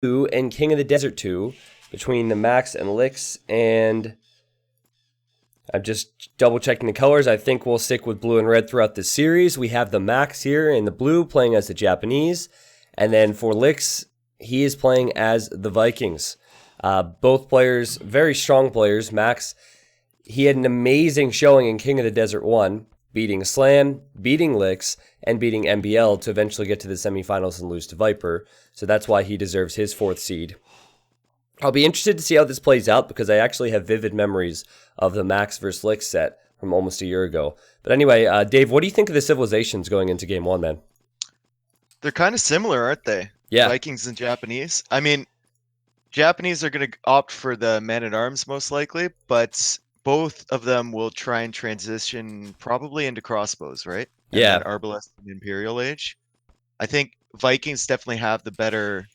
and King of the Desert 2 between the Max and Lix, and I'm just double checking the colors. I think we'll stick with blue and red throughout the series. We have the Max here in the blue playing as the Japanese, and then for Lix, he is playing as the Vikings. Both players, very strong players. Max, he had an amazing showing in King of the Desert 1, beating Slam, beating Lix, and beating MBL to eventually get to the semifinals and lose to Viper. So that's why he deserves his 4th seed. I'll be interested to see how this plays out because I actually have vivid memories of the Max vs. Lix set from almost a year ago. But anyway, Dave, what do you think of the civilizations going into Game 1, man? They're kind of similar, aren't they? Yeah. Vikings and Japanese. I mean, Japanese are going to opt for the man-at-arms most likely, but both of them will try and transition probably into crossbows, right? And Yeah. then Arbalest and Imperial Age. I think Vikings definitely have the better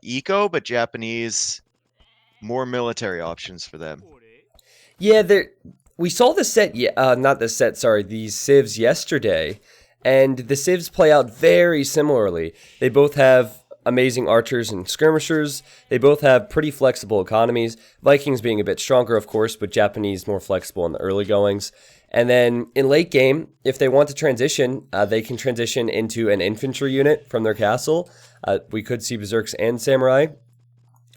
eco, but Japanese, more military options for them. Yeah, we saw the set, not the set, sorry, these civs yesterday, and the civs play out very similarly. They both have amazing archers and skirmishers. They both have pretty flexible economies. Vikings being a bit stronger, of course, but Japanese more flexible in the early goings. And then in late game, if they want to transition, they can transition into an infantry unit from their castle. We could see Berserks and Samurai.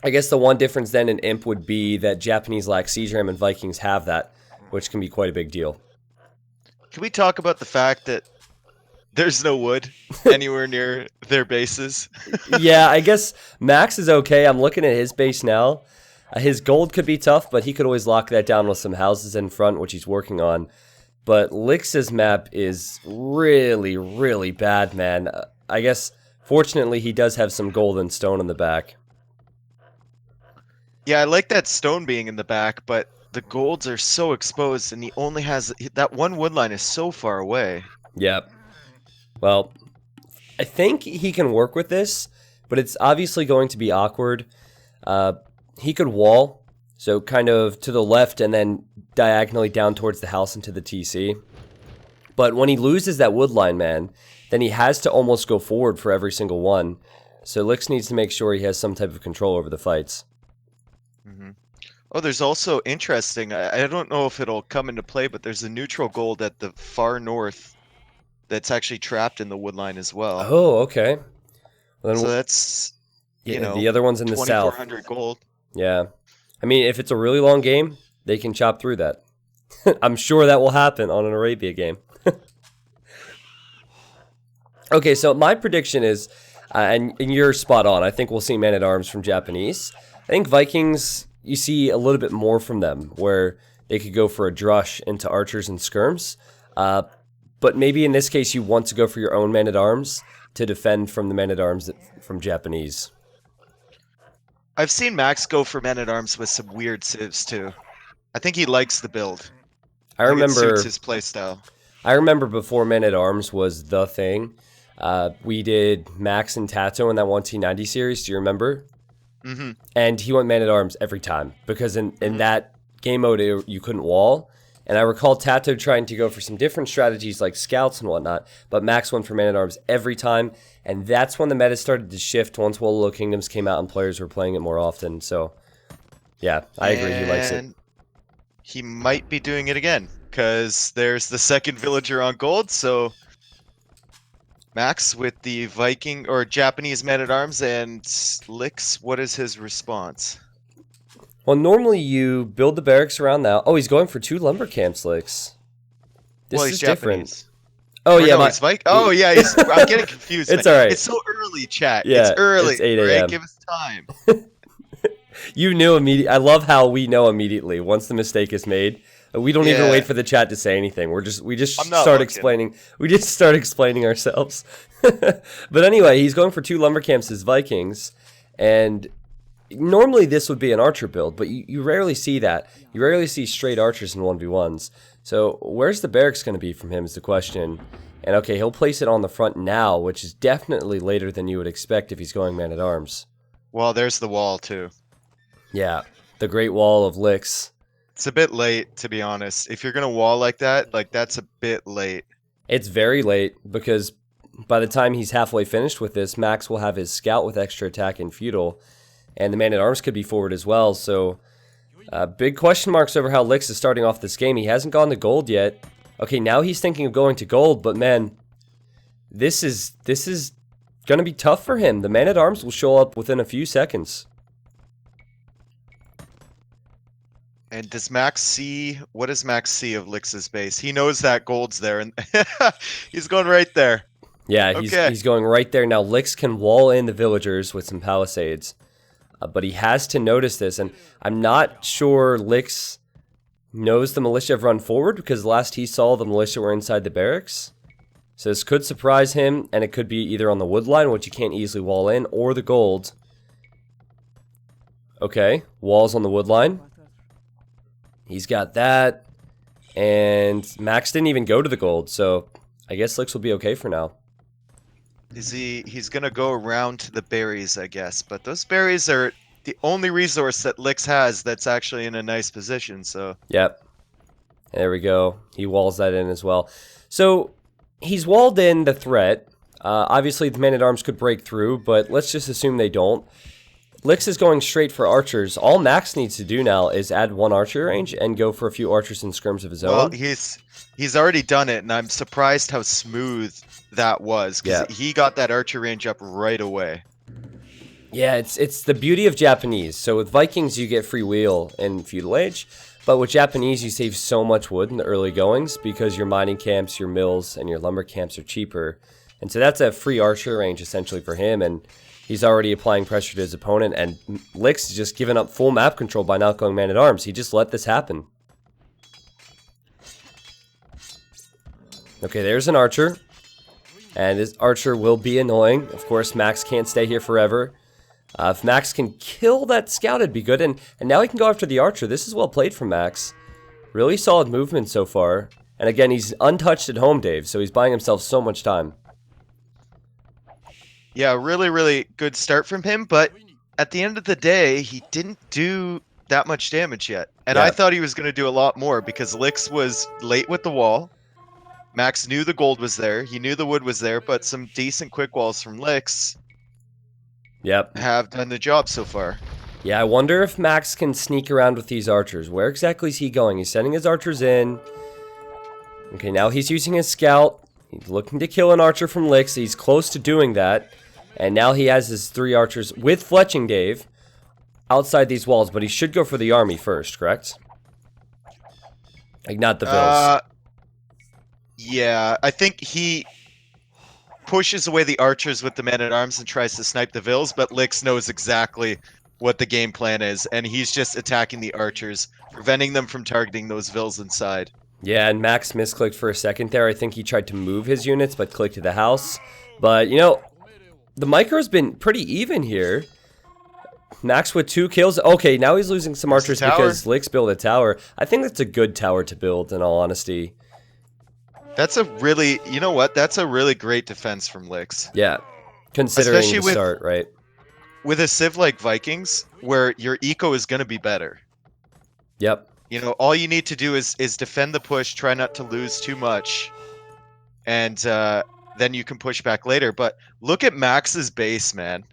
I guess the one difference then in Imp would be that Japanese lack Siege Ram and Vikings have that, which can be quite a big deal. Can we talk about the fact that there's no wood anywhere near their bases? Yeah, I guess Max is okay. I'm looking at his base now. His gold could be tough, but he could always lock that down with some houses in front, which he's working on. But Lix's map is really, really bad, man. I guess, fortunately, he does have some gold and stone in the back. Yeah, I like that stone being in the back, but the golds are so exposed, and he only has that one wood line is so far away. Yep. Well, I think he can work with this, but it's obviously going to be awkward. He could wall, so kind of to the left and then diagonally down towards the house into the TC. But when he loses that wood line, man, then he has to almost go forward for every single one. So Lix needs to make sure he has some type of control over the fights. Mm-hmm. Oh, there's also interesting. I don't know if it'll come into play, but there's a neutral gold at the far north that's actually trapped in the wood line as well. Oh, okay. Well, then so that's, you know, the other one's in the south. 2,400 gold. Yeah. I mean, if it's a really long game, they can chop through that. I'm sure that will happen on an Arabia game. Okay, so my prediction is, and you're spot on, I think we'll see Man-at-Arms from Japanese. I think Vikings, you see a little bit more from them, where they could go for a drush into archers and skirms. But maybe in this case, you want to go for your own Man-at-Arms to defend from the Man-at-Arms from Japanese. I've seen Max go for Man-at-Arms with some weird civs too. I think he likes the build. I remember it suits his playstyle. I remember before Man-at-Arms was the thing. We did Max and Tato in that 1T90 series. Do you remember? Mm-hmm. And he went Man-at-Arms every time because in that game mode you couldn't wall. And I recall Tato trying to go for some different strategies like scouts and whatnot, but Max went for Man-at-Arms every time, and that's when the meta started to shift once Warlord of Kingdoms came out and players were playing it more often. So, yeah, I agree, he likes it. He might be doing it again, because there's the second villager on gold, so Max with the Viking or Japanese Man-at-Arms and Lix, what is his response? Well, normally you build the barracks around that. Oh, he's going for 2 lumber camps, Lix. This well, is different. Japanese. Oh, yeah, no, he's Viking. Oh, yeah, I'm getting confused. It's all right. It's so early, chat. Yeah, it's early. It's 8 a.m. Right? Give us time. You knew immediately. I love how we know immediately once the mistake is made. We don't even wait for the chat to say anything. We just start explaining. We just start explaining ourselves. But anyway, he's going for 2 lumber camps as Vikings, and normally this would be an archer build, but you rarely see that. You rarely see straight archers in 1v1s. So where's the barracks going to be from him is the question. And okay, he'll place it on the front now, which is definitely later than you would expect if he's going Man-at-Arms. Well, there's the wall, too. Yeah, the Great Wall of Lix. It's a bit late, to be honest. If you're going to wall like that, that's a bit late. It's very late because by the time he's halfway finished with this, Max will have his scout with extra attack and feudal, and the man-at-arms could be forward as well. So big question marks over how Lix is starting off this game. He hasn't gone to gold yet. Okay, now he's thinking of going to gold, but man, this is going to be tough for him. The man-at-arms will show up within a few seconds. And does Max see, what does Max see of Lix's base? He knows that gold's there, and he's going right there. Yeah, he's going right there. Now, Lix can wall in the villagers with some palisades, but he has to notice this, and I'm not sure Lix knows the militia have run forward, because last he saw, the militia were inside the barracks. So this could surprise him, and it could be either on the wood line, which you can't easily wall in, or the gold. Okay, walls on the wood line. He's got that, and Max didn't even go to the gold, so I guess Lix will be okay for now. He's gonna go around to the berries, I guess, but those berries are the only resource that Lix has that's actually in a nice position, so. Yep. There we go. He walls that in as well. So he's walled in the threat. Obviously, the man-at-arms could break through, but let's just assume they don't. Lix is going straight for archers. All Max needs to do now is add one archer range and go for a few archers and skirms of his own. Well, he's already done it, and I'm surprised how smooth that was, because he got that archer range up right away. Yeah, it's the beauty of Japanese. So with Vikings, you get free wheel in feudal age, but with Japanese, you save so much wood in the early goings because your mining camps, your mills, and your lumber camps are cheaper. And so that's a free archer range essentially for him, and he's already applying pressure to his opponent, and Lix is just giving up full map control by not going man-at-arms. He just let this happen. Okay, there's an archer, and this archer will be annoying. Of course, Max can't stay here forever. If Max can kill that scout, it'd be good, and now he can go after the archer. This is well played from Max. Really solid movement so far. And again, he's untouched at home, Dave, so he's buying himself so much time. Yeah, really, really good start from him, but at the end of the day, he didn't do that much damage yet. And I thought he was going to do a lot more because Lix was late with the wall. Max knew the gold was there. He knew the wood was there, but some decent quick walls from Lix have done the job so far. Yeah, I wonder if Max can sneak around with these archers. Where exactly is he going? He's sending his archers in. Okay, now he's using his scout. He's looking to kill an archer from Lix. He's close to doing that. And now he has his 3 archers with fletching, Dave, outside these walls. But he should go for the army first, correct? Like, not the vills. Yeah, I think he pushes away the archers with the men-at-arms and tries to snipe the vills, but Lix knows exactly what the game plan is, and he's just attacking the archers, preventing them from targeting those vills inside. Yeah, and Max misclicked for a second there. I think he tried to move his units, but clicked to the house. But, you know, the micro's been pretty even here. Max with 2 kills. Okay, now he's losing some archers because Lix built a tower. I think that's a good tower to build, in all honesty. That's a really, you know what? That's a really great defense from Lix. Yeah, considering especially the start, right? With a civ like Vikings, where your eco is going to be better. Yep. You know, all you need to do is defend the push, try not to lose too much, and then you can push back later. But look at Max's base, man.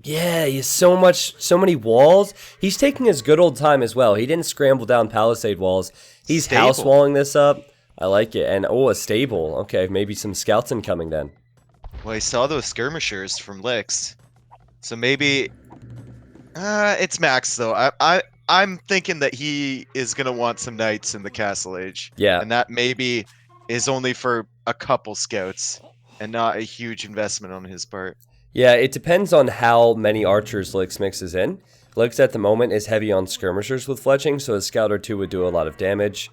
Yeah, he has so many walls. He's taking his good old time as well. He didn't scramble down palisade walls. He's house walling this up. I like it. And, oh, a stable. Okay, maybe some scouts incoming then. Well, I saw those skirmishers from Lix. So maybe... it's Max, though. I'm thinking that he is going to want some knights in the castle age. Yeah. And that maybe is only for a couple scouts and not a huge investment on his part. Yeah, it depends on how many archers Lix mixes in. Lix at the moment is heavy on skirmishers with fletching, so a scout or 2 would do a lot of damage.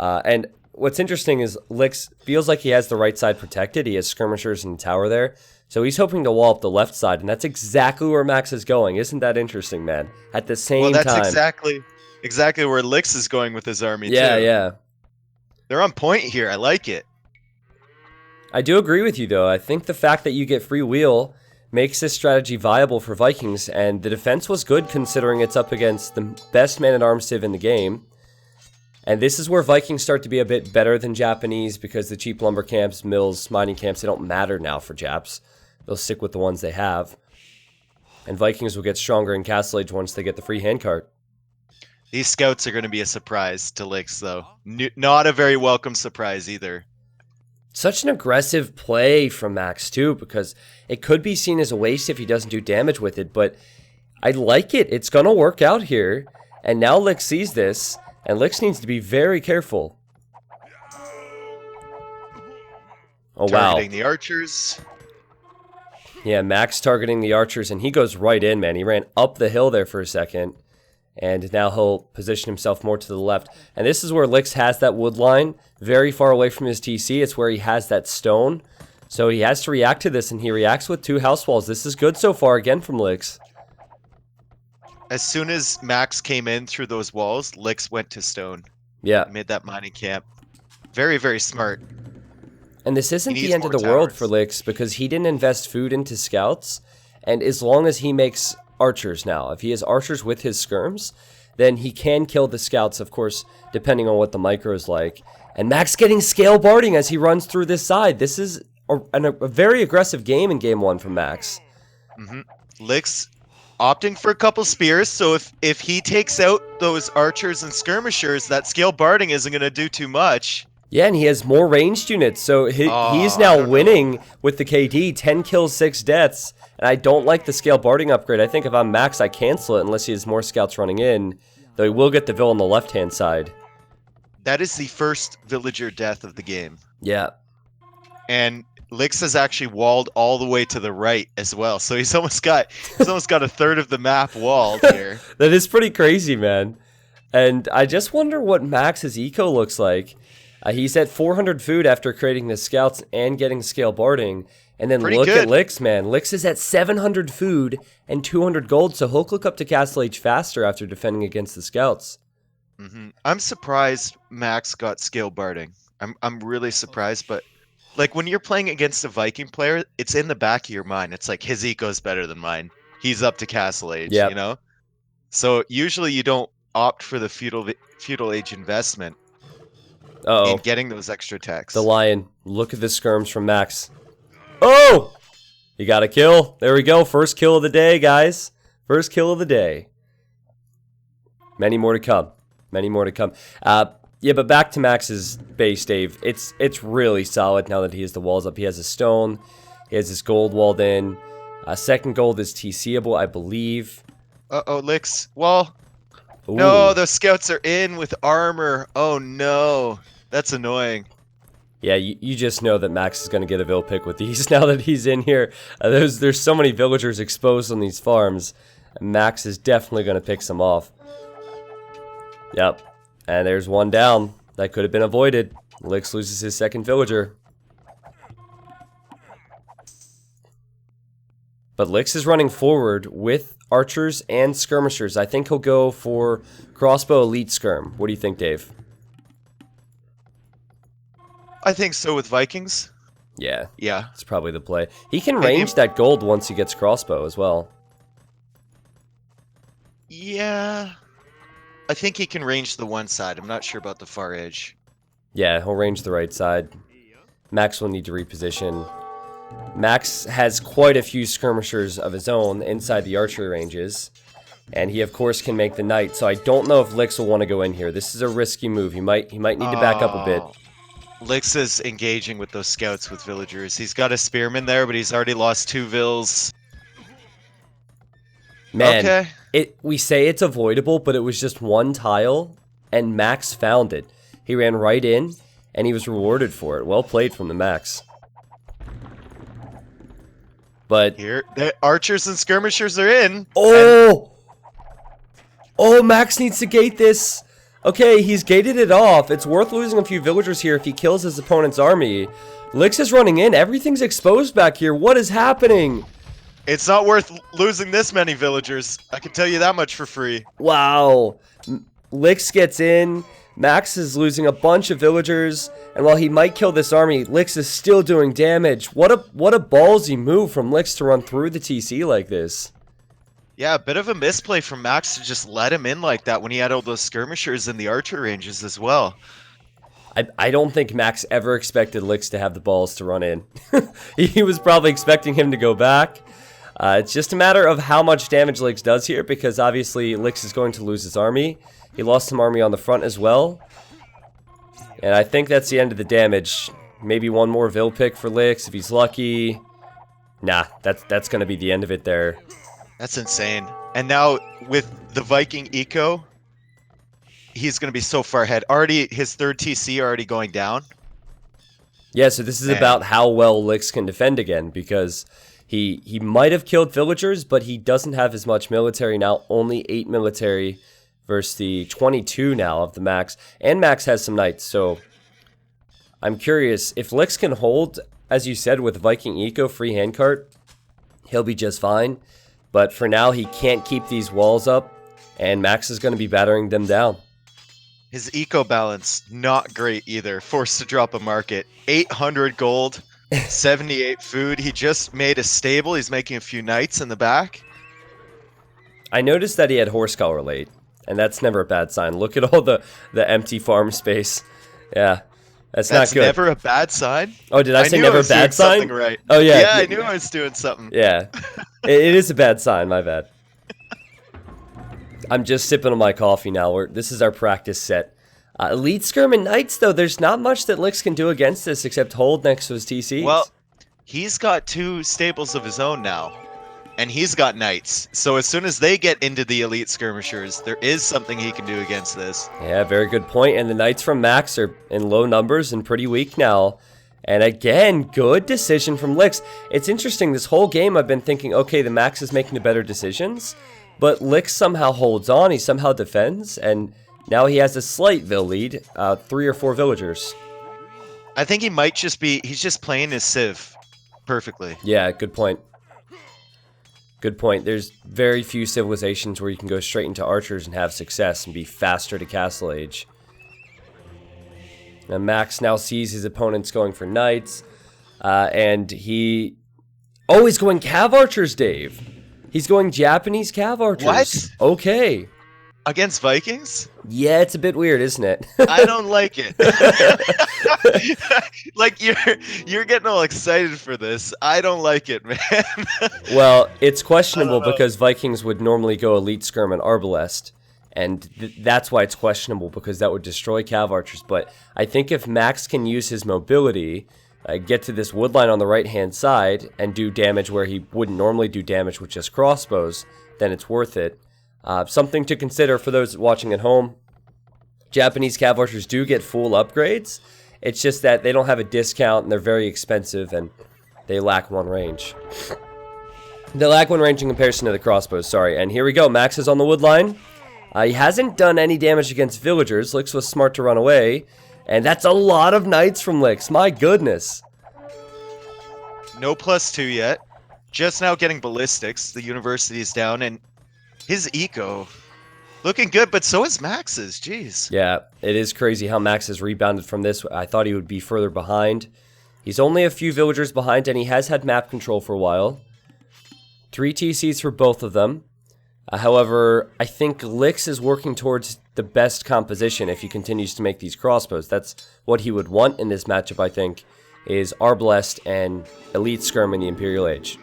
And what's interesting is Lix feels like he has the right side protected. He has skirmishers and tower there. So he's hoping to wall up the left side, and that's exactly where Max is going. Isn't that interesting, man? At the same time. Well, that's exactly where Lix is going with his army, too. Yeah. They're on point here. I like it. I do agree with you, though. I think the fact that you get free wheel makes this strategy viable for Vikings, and the defense was good considering it's up against the best man-at-arms civ in the game. And this is where Vikings start to be a bit better than Japanese because the cheap lumber camps, mills, mining camps, they don't matter now for Japs. They'll stick with the ones they have. And Vikings will get stronger in Castle Age once they get the free handcart. These scouts are going to be a surprise to Licks, though. Not a very welcome surprise either. Such an aggressive play from Max, too, because it could be seen as a waste if he doesn't do damage with it, but I like it. It's going to work out here. And now Licks sees this. And Licks needs to be very careful. Oh, wow. Targeting the archers. Yeah, Max targeting the archers, and he goes right in, man. He ran up the hill there for a second. And now he'll position himself more to the left. And this is where Licks has that wood line, very far away from his TC. It's where he has that stone. So he has to react to this, and he reacts with 2 house walls. This is good so far, again, from Licks. As soon as Max came in through those walls, Licks went to stone. Yeah. Made that mining camp. Very, very smart. And this isn't He the end of needs the more world towers. for Licks because he didn't invest food into scouts. And as long as he makes archers now, if he has archers with his skirms, then he can kill the scouts, of course, depending on what the micro is like. And Max getting scale barding as he runs through this side. This is a very aggressive game in game 1 from Max. Licks opting for a couple spears, so if he takes out those archers and skirmishers, that scale barding isn't going to do too much. Yeah, and he has more ranged units, so he's I now don't winning with the KD, 10 kills, 6 deaths, and I don't like the scale barding upgrade. I think if I'm Max, I cancel it unless he has more scouts running in, though he will get the vill on the left-hand side. That is the first villager death of the game. Yeah. And Licks has actually walled all the way to the right as well, so he's almost got a third of the map walled here. That is pretty crazy, man. And I just wonder what Max's eco looks like. He's at 400 food after creating the scouts and getting scale barding. And then Pretty look good. at Licks, man. Licks is at 700 food and 200 gold, so he'll click up to Castle Age faster after defending against the scouts. I'm surprised Max got scale barding. I'm really surprised, but like when you're playing against a Viking player, it's in the back of your mind. It's like his eco's better than mine. He's up to Castle Age, Yep. you know? So usually you don't opt for the feudal age investment in getting those extra techs. The lion. Look at the skirms from Max. Oh! He got a kill. There we go. First kill of the day, guys. First kill of the day. Many more to come. Many more to come. Yeah, but back to Max's base, Dave. It's really solid now that he has the walls up. He has a stone. He has his gold walled in. Second gold is TCable, I believe. Uh-oh, Licks. Well, Ooh. no, the scouts are in with armor. Oh, no. That's annoying. Yeah, you just know that Max is going to get a vill pick with these now that he's in here. There's so many villagers exposed on these farms. Max is definitely going to pick some off. Yep. And there's one down. That could have been avoided. Licks loses his second villager. But Licks is running forward with archers and skirmishers. I think he'll go for crossbow elite skirm. What do you think, Dave? I think so with Vikings. Yeah. Yeah. It's probably the play. He can range that gold once he gets crossbow as well. Yeah. I think he can range the one side. I'm not sure about the far edge. Yeah, he'll range the right side. Max will need to reposition. Max has quite a few skirmishers of his own inside the archery ranges. And he, of course, can make the knight. So I don't know if Licks will want to go in here. This is a risky move. He might need to back up a bit. Licks is engaging with those scouts with villagers. He's got a spearman there, but he's already lost 2 vills. Man, Okay. we say it's avoidable, but it was just one tile, and Max found it. He ran right in, and he was rewarded for it. Well played from the Max. But Here, the archers and skirmishers are in. oh, Max needs to gate this. Okay, he's gated it off. It's worth losing a few villagers here if he kills his opponent's army. Licks is running in. Everything's exposed back here. What is happening? It's not worth losing this many villagers. I can tell you that much for free. Wow. Licks gets in. Max is losing a bunch of villagers. And while he might kill this army, Licks is still doing damage. What a ballsy move from Licks to run through the TC like this. Yeah, a bit of a misplay from Max to just let him in like that when he had all those skirmishers in the archer ranges as well. I don't think Max ever expected Lix to have the balls to run in. He was probably expecting him to go back. It's just a matter of how much damage Lix does here, because obviously Lix is going to lose his army. He lost some army on the front as well. And I think that's the end of the damage. Maybe one more Vil pick for Lix if he's lucky. Nah, that's going to be the end of it there. That's insane. And now with the Viking eco, he's going to be so far ahead. Already, his third TC already going down. Yeah, so this is about how well Lix can defend again, because he might have killed villagers, but he doesn't have as much military now. Only 8 military versus the 22 now of the Max. And Max has some knights, so I'm curious. If Lix can hold, as you said, with Viking Eco, free handcart, he'll be just fine. But for now, he can't keep these walls up, and Max is going to be battering them down. His eco balance, not great either. Forced to drop a market. 800 gold, 78 food. He just made a stable. He's making a few knights in the back. I noticed that he had horse color late, and that's never a bad sign. Look at all the empty farm space. Yeah, that's not good. That's never a bad sign. Oh, did I say never a bad sign? Right. Oh, yeah. Yeah, I knew I was doing something. Yeah, it is a bad sign, my bad. I'm just sipping on my coffee now. This is our practice set. Elite Skirm and Knights, though, there's not much that Lix can do against this except hold next to his TCs. Well, he's got 2 stables of his own now, and he's got Knights. So as soon as they get into the Elite Skirmishers, there is something he can do against this. Yeah, very good point. And the Knights from Max are in low numbers and pretty weak now. And again, good decision from Lix. It's interesting, this whole game I've been thinking, okay, the Max is making the better decisions, but Lix somehow holds on, he somehow defends, and now he has a slight Vil lead, 3 or 4 villagers. I think he might just be, he's just playing his Civ perfectly. Yeah, good point. Good point. There's very few civilizations where you can go straight into archers and have success and be faster to castle age. And Max now sees his opponents going for knights, and he... Oh, he's going cav archers, Dave. He's going Japanese cav archers. What? Okay. Against Vikings? Yeah, it's a bit weird, isn't it? I don't like it. Like you're getting all excited for this. I don't like it, man. Well, it's questionable because Vikings would normally go Elite Skirm and Arbalest. And that's why it's questionable, because that would destroy cav archers. But I think if Max can use his mobility, get to this wood line on the right-hand side, and do damage where he wouldn't normally do damage with just crossbows, then it's worth it. Something to consider for those watching at home. Japanese cav archers do get full upgrades. It's just that they don't have a discount, and they're very expensive, and they lack 1 range. They lack 1 range in comparison to the crossbows, sorry. And here we go, Max is on the wood line. He hasn't done any damage against villagers. Lix was smart to run away. And that's a lot of knights from Lix. My goodness. No +2 yet. Just now getting ballistics. The university is down, and his eco looking good, but so is Max's. Jeez. Yeah, it is crazy how Max has rebounded from this. I thought he would be further behind. He's only a few villagers behind, and he has had map control for a while. 3 TCs for both of them. However, I think Lix is working towards the best composition if he continues to make these crossbows. That's what he would want in this matchup, I think, is Arbalest and Elite Skirm in the Imperial Age.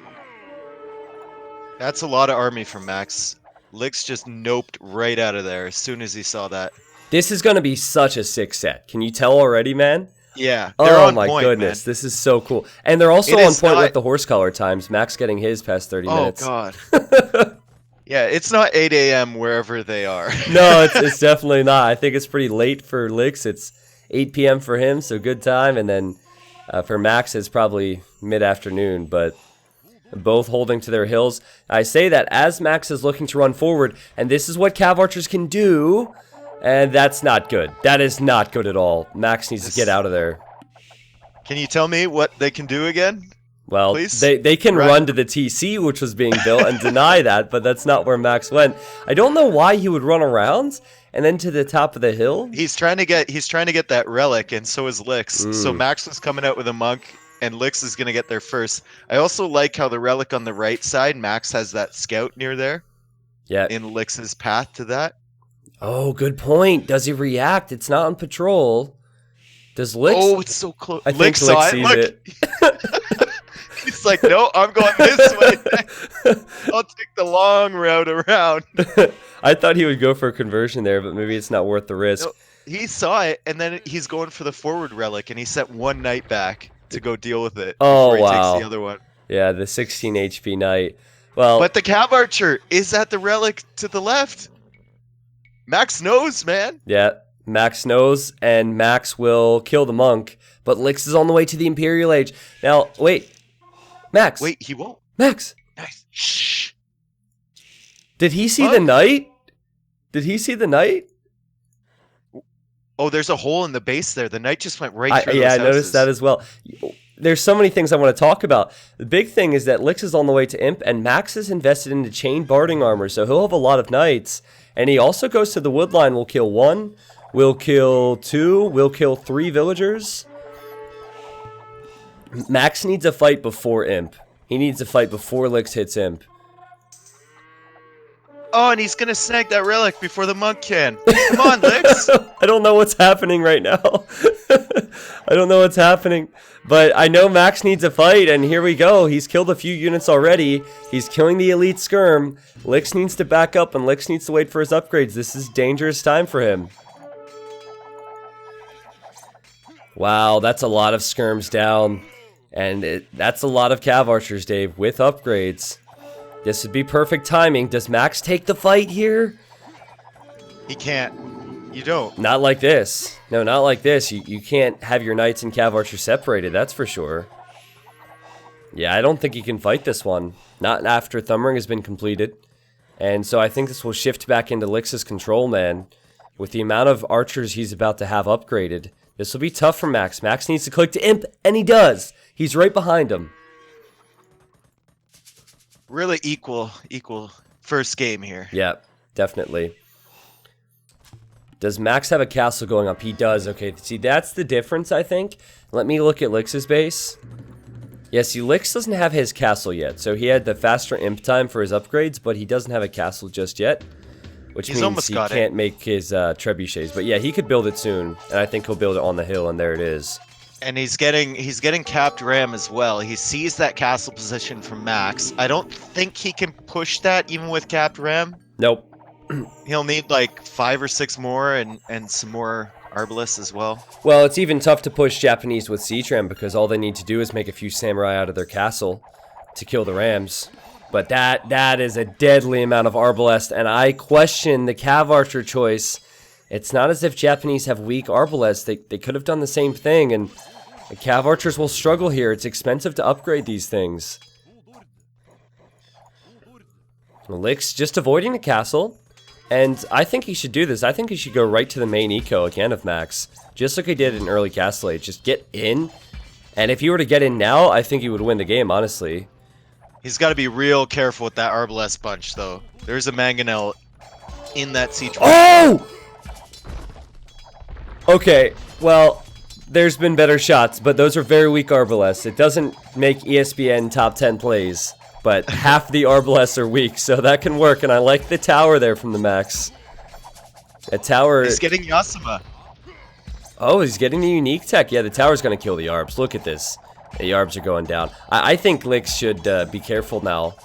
That's a lot of army from Max. Lix just noped right out of there as soon as he saw that. This is going to be such a sick set. Can you tell already, man? Yeah. Oh my goodness, man. This is so cool. And they're also on point with the horse color times. Max getting his past 30 minutes. Oh god. Yeah, it's not 8 a.m. wherever they are. No, it's definitely not. I think it's pretty late for Lix. It's 8 p.m. for him, so good time. And then for Max, it's probably mid-afternoon, but both holding to their hills. I say that as Max is looking to run forward, and this is what cav archers can do, and that's not good. That is not good at all. Max needs to get out of there. Can you tell me what they can do again? Well, Please? they can run to the TC, which was being built, and deny that, but that's not where Max went. I don't know why he would run around and then to the top of the hill. He's trying to get that relic, and so is Lix. So Max was coming out with a monk, and Lix is gonna get there first. I also like how the relic on the right side, Max has that scout near there. Yeah. in Lix's path to that. Oh, good point. Does he react? It's not on patrol. Does Lix? Oh, it's so close. I think Lix saw Lix it. sees Look. it. He's like, no, I'm going this way. I'll take the long route around. I thought he would go for a conversion there, but maybe it's not worth the risk. No, he saw it, and then he's going for the forward relic, and he sent one knight back to go deal with it Oh, before he wow. takes the other one. Yeah, the 16 HP knight. Well, But the cav archer is at the relic to the left. Max knows, man. yeah, Max knows, and Max will kill the monk. But Lix is on the way to the Imperial Age. Now, wait. Max. Wait, he won't. Max. Nice. Shh. Did he see the knight? Did he see the knight? Oh, there's a hole in the base there. The knight just went right through Yeah, those I noticed houses. that as well. There's so many things I want to talk about. The big thing is that Lix is on the way to Imp, and Max is invested into chain barding armor, so he'll have a lot of knights. And he also goes to the wood line. Will kill 1, will kill 2, will kill 3 villagers. Max needs a fight before Imp. He needs a fight before Lix hits Imp. Oh, and he's going to snag that relic before the monk can. Come on, Lix. I don't know what's happening right now. I don't know what's happening. But I know Max needs a fight, and here we go. He's killed a few units already. He's killing the elite skirm. Lix needs to back up, and Lix needs to wait for his upgrades. This is dangerous time for him. Wow, that's a lot of skirms down. And that's a lot of cav archers, Dave, with upgrades. This would be perfect timing. Does Max take the fight here? He can't. You don't. Not like this. No, not like this. You can't have your knights and cav archers separated, that's for sure. Yeah, I don't think he can fight this one. Not after Thumbring has been completed. And so I think this will shift back into Lix's control, man. With the amount of archers he's about to have upgraded. This will be tough for Max. Max needs to click to Imp, and he does. He's right behind him. Really equal first game here. Yeah, definitely. Does Max have a castle going up? He does. Okay, see, that's the difference, I think. Let me look at Lix's base. Yeah, see, Lix doesn't have his castle yet. So he had the faster imp time for his upgrades, but he doesn't have a castle just yet. Which means he can't make his trebuchets. But yeah, he could build it soon. And I think he'll build it on the hill, and there it is. And he's getting capped ram as well. He sees that castle position from Max. I don't think he can push that even with capped ram. Nope. He'll need like 5 or 6 more and some more arbalists as well. Well, it's even tough to push Japanese with siege ram because all they need to do is make a few samurai out of their castle to kill the rams. But that is a deadly amount of arbalest, and I question the cav archer choice. It's not as if Japanese have weak arbalest. They could have done the same thing, and the cav archers will struggle here. It's expensive to upgrade these things. Lix just avoiding the castle. And I think he should do this. I think he should go right to the main eco again of Max. Just like he did in early Castle Age. Just get in. And if he were to get in now, I think he would win the game, honestly. He's got to be real careful with that arbalest bunch, though. There's a mangonel in that siege. Oh! Okay, well, there's been better shots, but those are very weak arbalests. It doesn't make ESPN top 10 plays. But half the arbalests are weak, so that can work. And I like the tower there from the Max. A tower... He's getting Yasuma. Oh, he's getting the unique tech. Yeah, the tower's going to kill the arbs. Look at this. The arbs are going down. I think Lix should be careful now.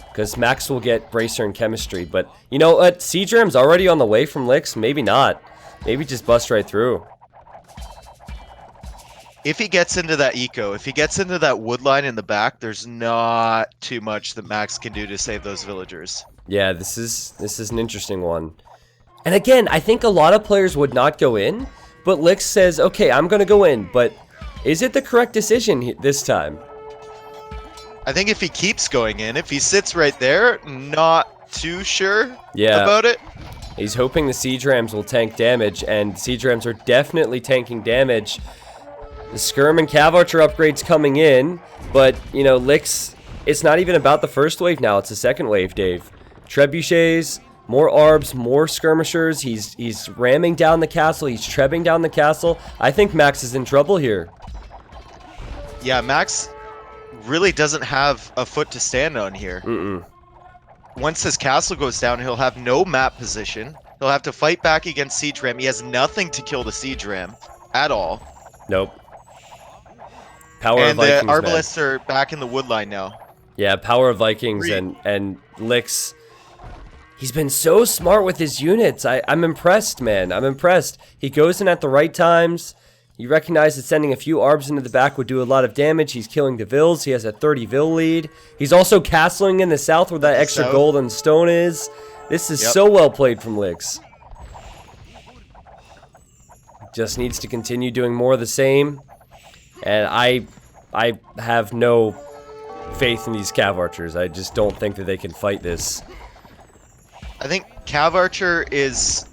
Because Max will get Bracer and Chemistry. But you know what? Siege Ram's already on the way from Lix. Maybe not. Maybe just bust right through. If he gets into that eco, if he gets into that wood line in the back, there's not too much that Max can do to save those villagers. Yeah, this is an interesting one. And again, I think a lot of players would not go in, but Lix says, okay, I'm going to go in, but is it the correct decision this time? I think if he keeps going in, if he sits right there, not too sure about it. He's hoping the siege rams will tank damage, and siege rams are definitely tanking damage. The skirm and cav archer upgrades coming in, but, you know, Lix, it's not even about the first wave now, it's the second wave, Dave. Trebuchets, more arbs, more skirmishers, he's ramming down the castle, he's trebbing down the castle. I think Max is in trouble here. Yeah, Max really doesn't have a foot to stand on here. once his castle goes down, he'll have no map position. He'll have to fight back against siege ram. He has nothing to kill the siege ram at all. Nope. Power of And the Vikings, man. arbalists are back in the wood line now. Yeah, power of Vikings and Licks. He's been so smart with his units. I'm impressed, man. I'm impressed. He goes in at the right times. You recognize that sending a few arbs into the back would do a lot of damage. He's killing the vills. He has a 30 vill lead. He's also castling in the south where that extra gold and stone is. This is so well played from Licks. Just needs to continue doing more of the same. And I have no faith in these Cav Archers. I just don't think that they can fight this. I think Cav Archer is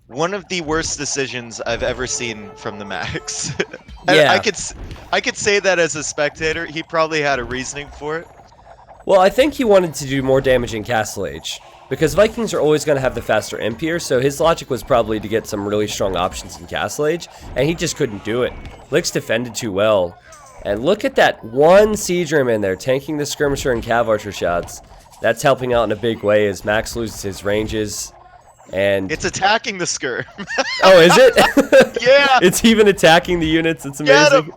one of the worst decisions I've ever seen from the Max. Yeah. I could say that as a spectator. He probably had a reasoning for it. Well, I think he wanted to do more damage in Castle Age. Because Vikings are always going to have the faster Imperial, so his logic was probably to get some really strong options in Castle Age, and he just couldn't do it. Licks defended too well. And look at that one siege ram in there, tanking the skirmisher and Cav Archer shots. That's helping out in a big way as Max loses his ranges. And it's attacking the skirm. Oh, is it? Yeah. It's even attacking the units. It's amazing.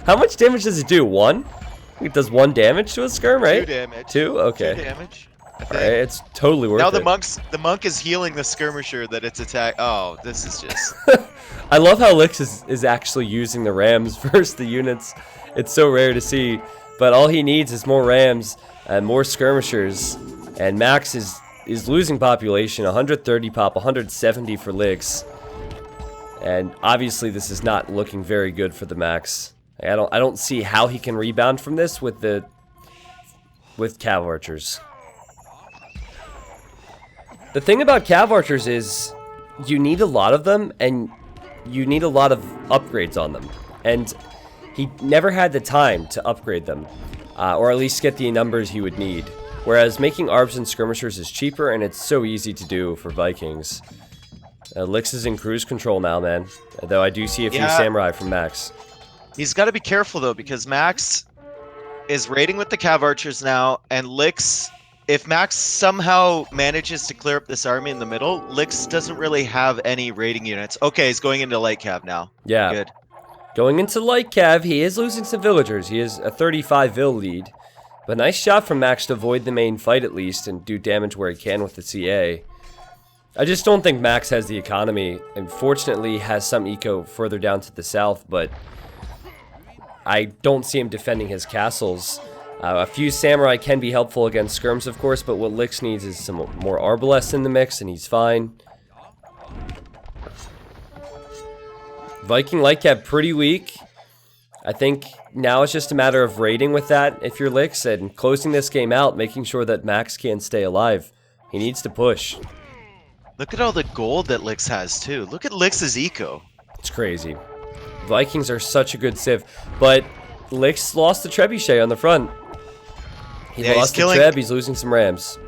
How much damage does it do? 1? It does 1 damage to a skirm, right? 2 damage. 2? Okay. 2 damage. Alright, it's totally worth now it. the monk is healing the skirmisher that it's attack. Oh, this is just. I love how Licks is actually using the rams versus the units. It's so rare to see. But all he needs is more rams and more skirmishers. And Max is losing population. 130 pop, 170 for Licks. And obviously this is not looking very good for the Max. I don't see how he can rebound from this with Cav Archers. The thing about Cav Archers is you need a lot of them and you need a lot of upgrades on them. And he never had the time to upgrade them, or at least get the numbers he would need. Whereas making arbs and skirmishers is cheaper and it's so easy to do for Vikings. Licks is in cruise control now, man. Though I do see a few samurai from Max. He's got to be careful though, because Max is raiding with the Cav Archers now, and Licks. If Max somehow manages to clear up this army in the middle, Licks doesn't really have any raiding units. Okay, he's going into light cav now. Yeah. Good. Going into light cav, he is losing some villagers. He has a 35 vill lead. But nice shot from Max to avoid the main fight at least and do damage where he can with the CA. I just don't think Max has the economy. And fortunately has some eco further down to the south, but I don't see him defending his castles. A few samurai can be helpful against skirms, of course, but what Licks needs is some more arbalests in the mix, and he's fine. Viking light cap pretty weak. I think now it's just a matter of raiding with that if you're Licks, and closing this game out, making sure that Max can stay alive. He needs to push. Look at all the gold that Licks has, too. Look at Licks' eco. It's crazy. Vikings are such a good civ, but Licks lost the trebuchet on the front. He lost the treb, he's losing some rams.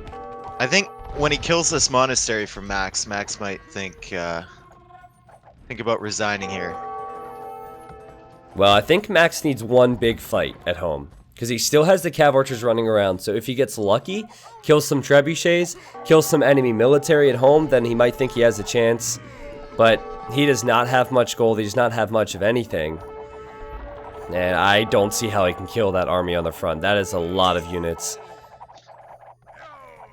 I think when he kills this monastery from Max, Max might think about resigning here. Well, I think Max needs one big fight at home. Because he still has the Cav Archers running around, so if he gets lucky, kills some trebuchets, kills some enemy military at home, then he might think he has a chance. But he does not have much gold, he does not have much of anything. And I don't see how he can kill that army on the front. That is a lot of units.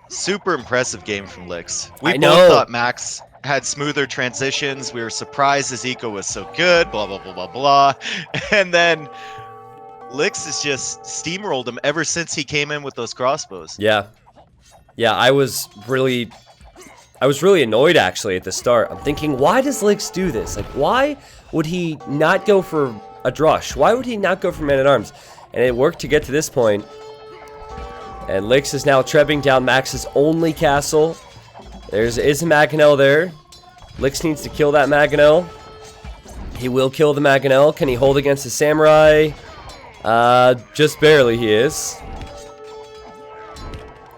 Super impressive game from Licks. We I both thought Max had smoother transitions. We were surprised his eco was so good, blah, blah, blah, blah, blah. And then Licks has just steamrolled him ever since he came in with those crossbows. Yeah. Yeah, I was really annoyed actually at the start. I'm thinking, why does Licks do this? Like, why would he not go for a drush? Why would he not go for man-at-arms? And it worked to get to this point. And Licks is now trebbing down Max's only castle. Is a Mangonel there. Licks needs to kill that Mangonel. He will kill the Mangonel. Can he hold against the samurai? Just barely he is.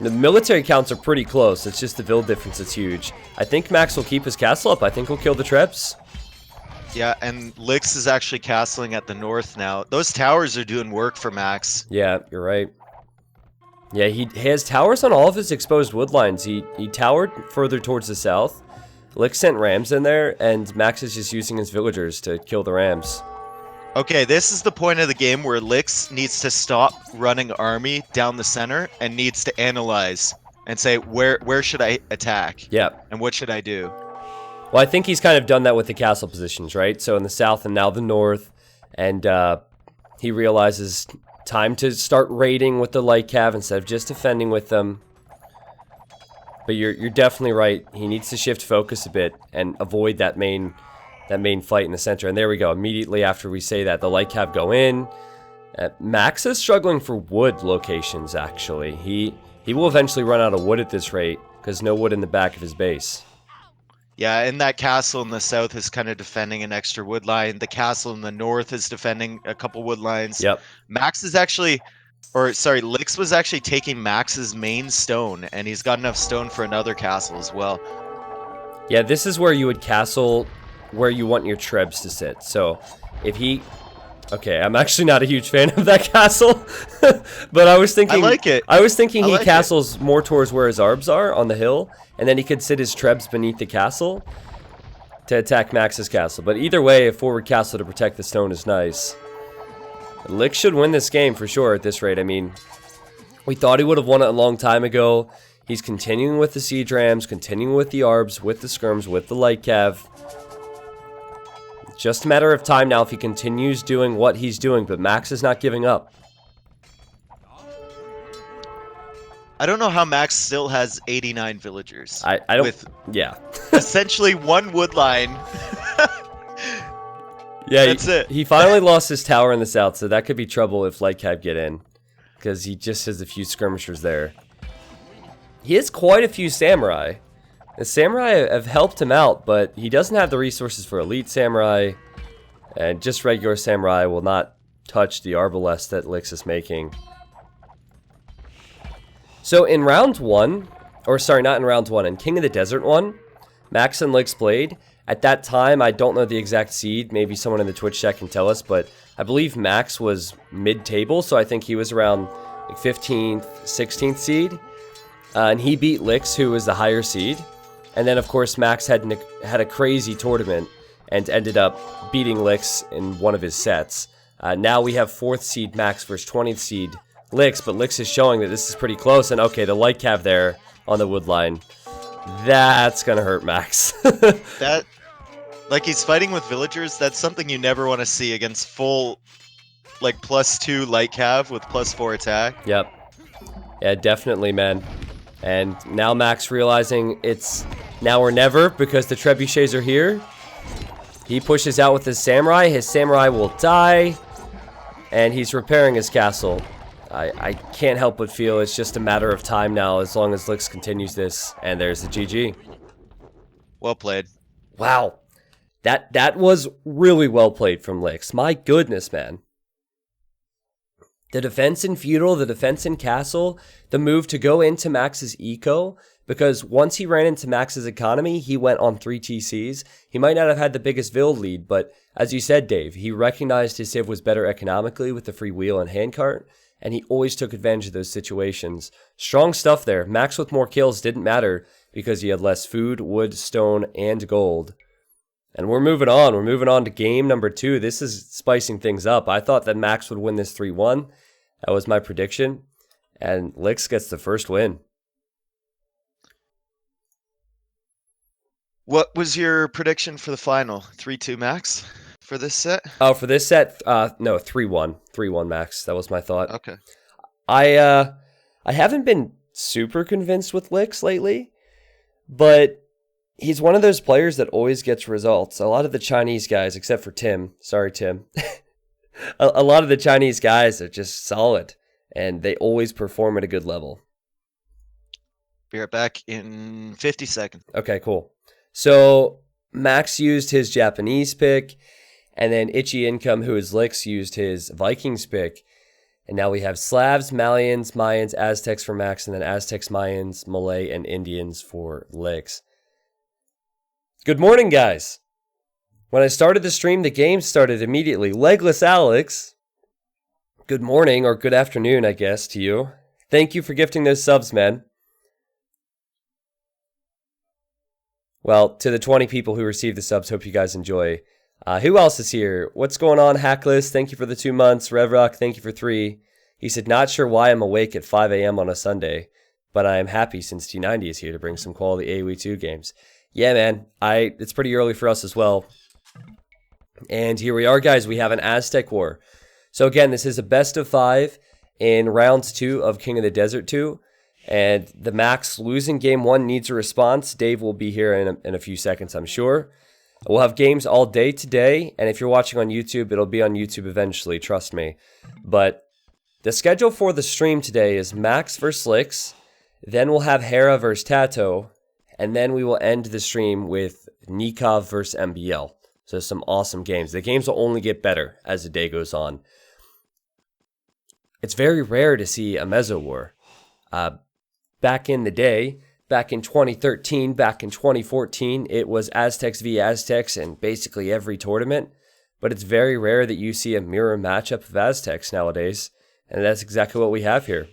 The military counts are pretty close. It's just the build difference that's huge. I think Max will keep his castle up. I think he'll kill the Trebs. Yeah, and Licks is actually castling at the north now. Those towers are doing work for Max. Yeah, you're right. Yeah, he has towers on all of his exposed wood lines. He towered further towards the south. Lick sent rams in there, and Max is just using his villagers to kill the rams. Okay, this is the point of the game where Lix needs to stop running army down the center and needs to analyze and say, where should I attack? Yeah. And what should I do? Well, I think he's kind of done that with the castle positions, right? So in the south and now the north, and he realizes time to start raiding with the light cav instead of just defending with them. But you're definitely right. He needs to shift focus a bit and avoid that main fight in the center. And there we go. Immediately after we say that, the light cav go in. Max is struggling for wood locations, actually. He will eventually run out of wood at this rate because no wood in the back of his base. Yeah, and that castle in the south is kind of defending an extra wood line. The castle in the north is defending a couple wood lines. Yep. Max is actually, or sorry, Lix was actually taking Max's main stone, and he's got enough stone for another castle as well. Yeah, this is where you would castle where you want your trebs to sit. So if he... Okay, I'm actually not a huge fan of that castle, but I was thinking... I like it. I was thinking he like castles more towards where his arbs are on the hill, and then he could sit his trebs beneath the castle to attack Max's castle. But either way, a forward castle to protect the stone is nice. Lick should win this game for sure at this rate. I mean, we thought he would have won it a long time ago. He's continuing with the siege rams, continuing with the arbs, with the skirms, with the light cav. Just a matter of time now if he continues doing what he's doing, but Max is not giving up. I don't know how Max still has 89 villagers. I don't... With yeah. essentially one wood line. Yeah, That's it. He finally lost his tower in the south, so that could be trouble if light cav get in. Because he just has a few skirmishers there. He has quite a few samurai. The samurai have helped him out, but he doesn't have the resources for elite samurai. And just regular samurai will not touch the arbalest that Lix is making. So in round one, or sorry, not in round one, in King of the Desert one, Max and Lix played. At that time, I don't know the exact seed. Maybe someone in the Twitch chat can tell us, but I believe Max was mid-table, so I think he was around like 15th, 16th seed. And he beat Lix, who was the higher seed. And then, of course, Max had a crazy tournament and ended up beating Lix in one of his sets. Now we have 4th seed Max versus 20th seed Lix, but Lix is showing that this is pretty close. And okay, the light cav there on the wood line. That's going to hurt Max. That, like, he's fighting with villagers. That's something you never want to see against full, like, +2 light cav with +4 attack. Yep. Yeah, definitely, man. And now Max realizing it's now or never because the trebuchets are here. He pushes out with his samurai. His samurai will die. And he's repairing his castle. I can't help but feel it's just a matter of time now as long as Lix continues this. And there's the GG. Well played. Wow. That was really well played from Lix. My goodness, man. The defense in feudal, the defense in castle, the move to go into Max's eco, because once he ran into Max's economy, he went on 3 TCs. He might not have had the biggest build lead, but as you said, Dave, he recognized his civ was better economically with the free wheel and handcart, and he always took advantage of those situations. Strong stuff there. Max with more kills didn't matter because he had less food, wood, stone, and gold. And we're moving on. We're moving on to game number 2. This is spicing things up. I thought that Max would win this 3-1. That was my prediction. And Lix gets the first win. What was your prediction for the final? 3-2 Max for this set? Oh, for this set, no, 3-1. 3-1 Max. That was my thought. Okay. I haven't been super convinced with Lix lately, but he's one of those players that always gets results. A lot of the Chinese guys, except for Tim, sorry Tim, a lot of the Chinese guys are just solid, and they always perform at a good level. Be right back in 50 seconds. Okay, cool. So Max used his Japanese pick, and then Itchy Income, who is Lix, used his Vikings pick. And now we have Slavs, Malians, Mayans, Aztecs for Max, and then Aztecs, Mayans, Malay, and Indians for Lix. Good morning, guys. When I started the stream, the game started immediately. Legless Alex. Good morning, or good afternoon, I guess, to you. Thank you for gifting those subs, man. Well, to the 20 people who received the subs, hope you guys enjoy. Who else is here? What's going on, Hacklist? Thank you for the 2 months. RevRock, thank you for 3. He said, not sure why I'm awake at 5 a.m. on a Sunday, but I am happy since T90 is here to bring some quality AoE 2 games. Yeah, man. It's pretty early for us as well. And here we are, guys. We have an Aztec War. So again, this is a best of 5 in round 2 of King of the Desert 2. And the Max losing game 1 needs a response. Dave will be here in a few seconds, I'm sure. We'll have games all day today. And if you're watching on YouTube, it'll be on YouTube eventually, trust me. But the schedule for the stream today is Max versus Lix. Then we'll have Hera versus Tato. And then we will end the stream with Nikov versus MBL. So some awesome games. The games will only get better as the day goes on. It's very rare to see a Meso War. Back in the day, back in 2013, back in 2014, it was Aztecs v Aztecs in basically every tournament. But it's very rare that you see a mirror matchup of Aztecs nowadays. And that's exactly what we have here.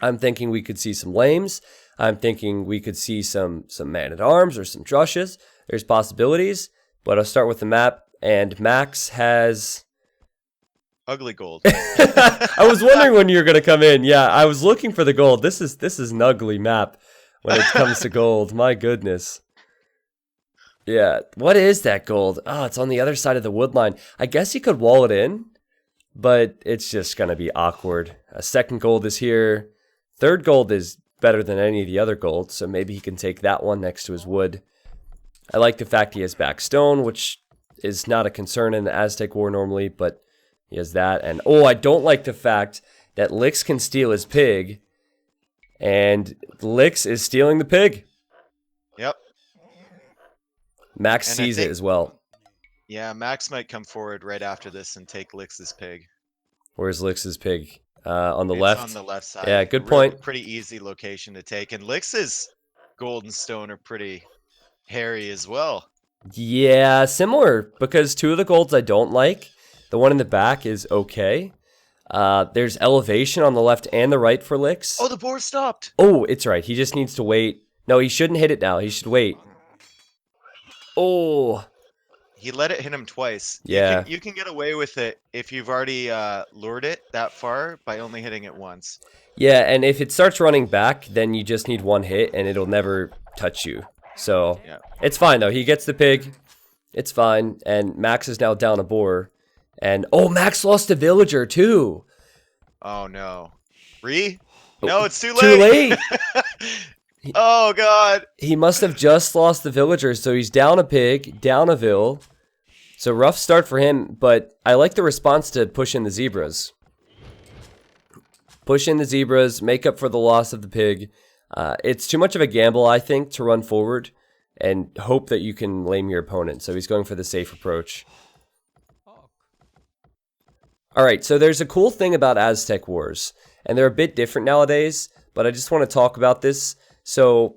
I'm thinking we could see some lames. I'm thinking we could see some man-at-arms or some drushes. There's possibilities. But I'll start with the map, and Max has... Ugly gold. I was wondering when you were going to come in. Yeah, I was looking for the gold. This is an ugly map when it comes to gold. My goodness. Yeah, what is that gold? Oh, it's on the other side of the wood line. I guess you could wall it in, but it's just going to be awkward. A second gold is here. Third gold is better than any of the other gold, so maybe he can take that one next to his wood. I like the fact he has back stone, which is not a concern in the Aztec War normally, but he has that. And oh, I don't like the fact that Lix can steal his pig, and Lix is stealing the pig. Yep. Max And sees it as well. Yeah, Max might come forward right after this and take Lix's pig. Where's Lix's pig? On the It's left? on the left side. Yeah, good point. Pretty easy location to take. And Lix's gold and stone are pretty hairy as well. Yeah, similar, because 2 of the golds I don't like. The one in the back is okay. There's elevation on the left and the right for Lix. Oh, the boar stopped. Oh, it's right. He just needs to wait. No, he shouldn't hit it now. He should wait. Oh. He let it hit him twice. Yeah. You can get away with it if you've already lured it that far by only hitting it once. Yeah, and if it starts running back, then you just need 1 hit and it'll never touch you. So, yeah. It's fine though. He gets the pig. It's fine. And Max is now down a boar. And, oh, Max lost a villager too. Oh, no. No, it's too late. Too late. Oh, God. He must have just lost the villager. So he's down a pig, down a vill. So rough start for him. But I like the response to push in the zebras. Push in the zebras, make up for the loss of the pig. It's too much of a gamble, I think, to run forward and hope that you can lame your opponent. So he's going for the safe approach. All right, so there's a cool thing about Aztec Wars, and they're a bit different nowadays, but I just want to talk about this. So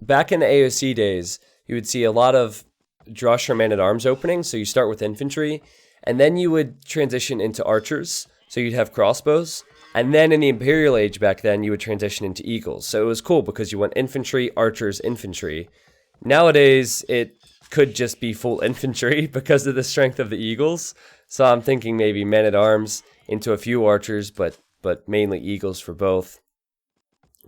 back in the AOC days, you would see a lot of Drush or Man-at-Arms openings, so you start with infantry, and then you would transition into archers, so you'd have crossbows, and then in the Imperial Age back then, you would transition into eagles. So it was cool because you went infantry, archers, infantry. Nowadays, it could just be full infantry because of the strength of the eagles. So I'm thinking maybe men-at-arms into a few archers, but mainly eagles for both.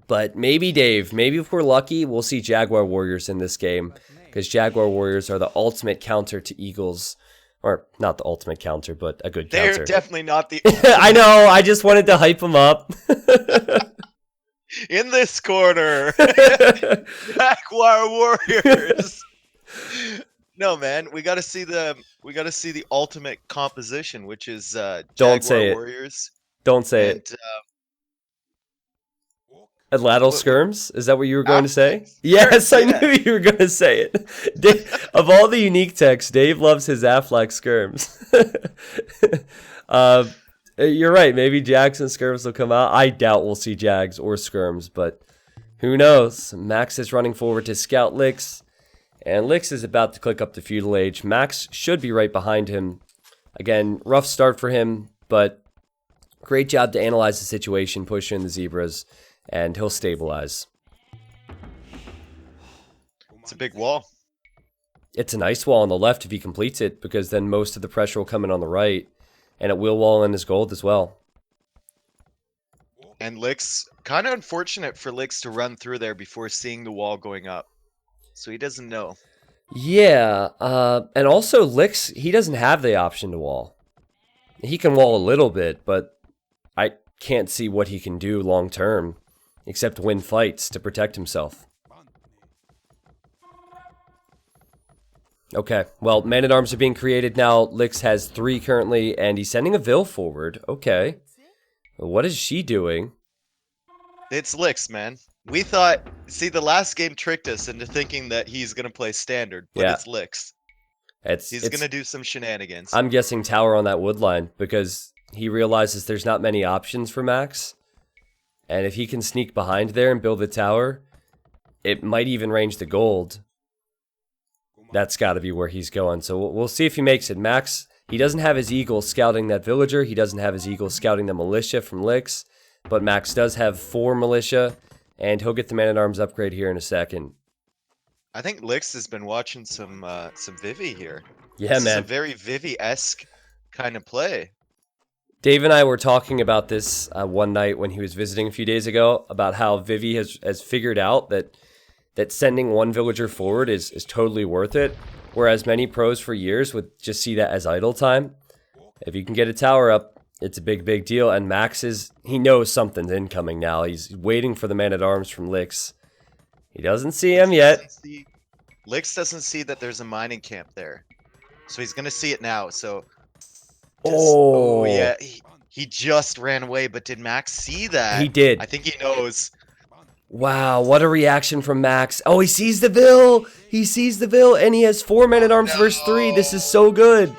But maybe, Dave, maybe if we're lucky, we'll see Jaguar Warriors in this game. Because Jaguar Warriors are the ultimate counter to eagles. Or not the ultimate counter, but a good counter. They're definitely not the... I know, I just wanted to hype them up. In this corner, Jaguar Warriors. No, man, we got to see the ultimate composition, which is Don't Jaguar say Warriors. Don't say it. Lateral skirms? Is that what you were going to say? Yes, I knew you were going to say it. Of all the unique texts, Dave loves his Affleck skirms. You're right. Maybe Jags and skirms will come out. I doubt we'll see Jags or skirms, but who knows? Max is running forward to scout Lix, and Lix is about to click up the feudal age. Max should be right behind him. Again, rough start for him, but Great job to analyze the situation, push in the zebras, and he'll stabilize. It's a big wall. It's a nice wall on the left if he completes it, because then most of the pressure will come in on the right, and it will wall in his gold as well. And Lick's kind of unfortunate for Lick's to run through there before seeing the wall going up. So he doesn't know. Yeah, and also Lix, he doesn't have the option to wall. He can wall a little bit, but I can't see what he can do long term, except win fights to protect himself. Okay, well, man-at-arms are being created now. Lix has 3 currently, and he's sending a Vil forward. Okay. What is she doing? It's Lick's, man. We thought, see, the last game tricked us into thinking that he's going to play standard, but Yeah. it's Lick's. He's going to do some shenanigans. I'm guessing tower on that wood line, because he realizes there's not many options for Max. And if he can sneak behind there and build a tower, it might even range the gold. That's got to be where he's going. So we'll see if he makes it. Max, he doesn't have his eagle scouting that villager. He doesn't have his eagle scouting the militia from Lix. But Max does have 4 militia, and he'll get the man-at-arms upgrade here in a second. I think Lix has been watching some Vivi here. Yeah, This man. is a very Vivi-esque kind of play. Dave and I were talking about this one night when he was visiting a few days ago, about how Vivi has figured out that sending one villager forward is totally worth it, whereas many pros for years would just see that as idle time. If you can get a tower up, it's a big deal, and Max he knows something's incoming now. He's waiting for the man-at-arms from Lix. He doesn't see him yet. Lix doesn't see that there's a mining camp there. So he's going to see it now, so... Oh, yeah, he just ran away, but did Max see that? He did. I think he knows. Wow, what a reaction from Max. Oh, he sees the Vil! He sees the Vil, and he has 4 men-at-arms versus 3. This is so good.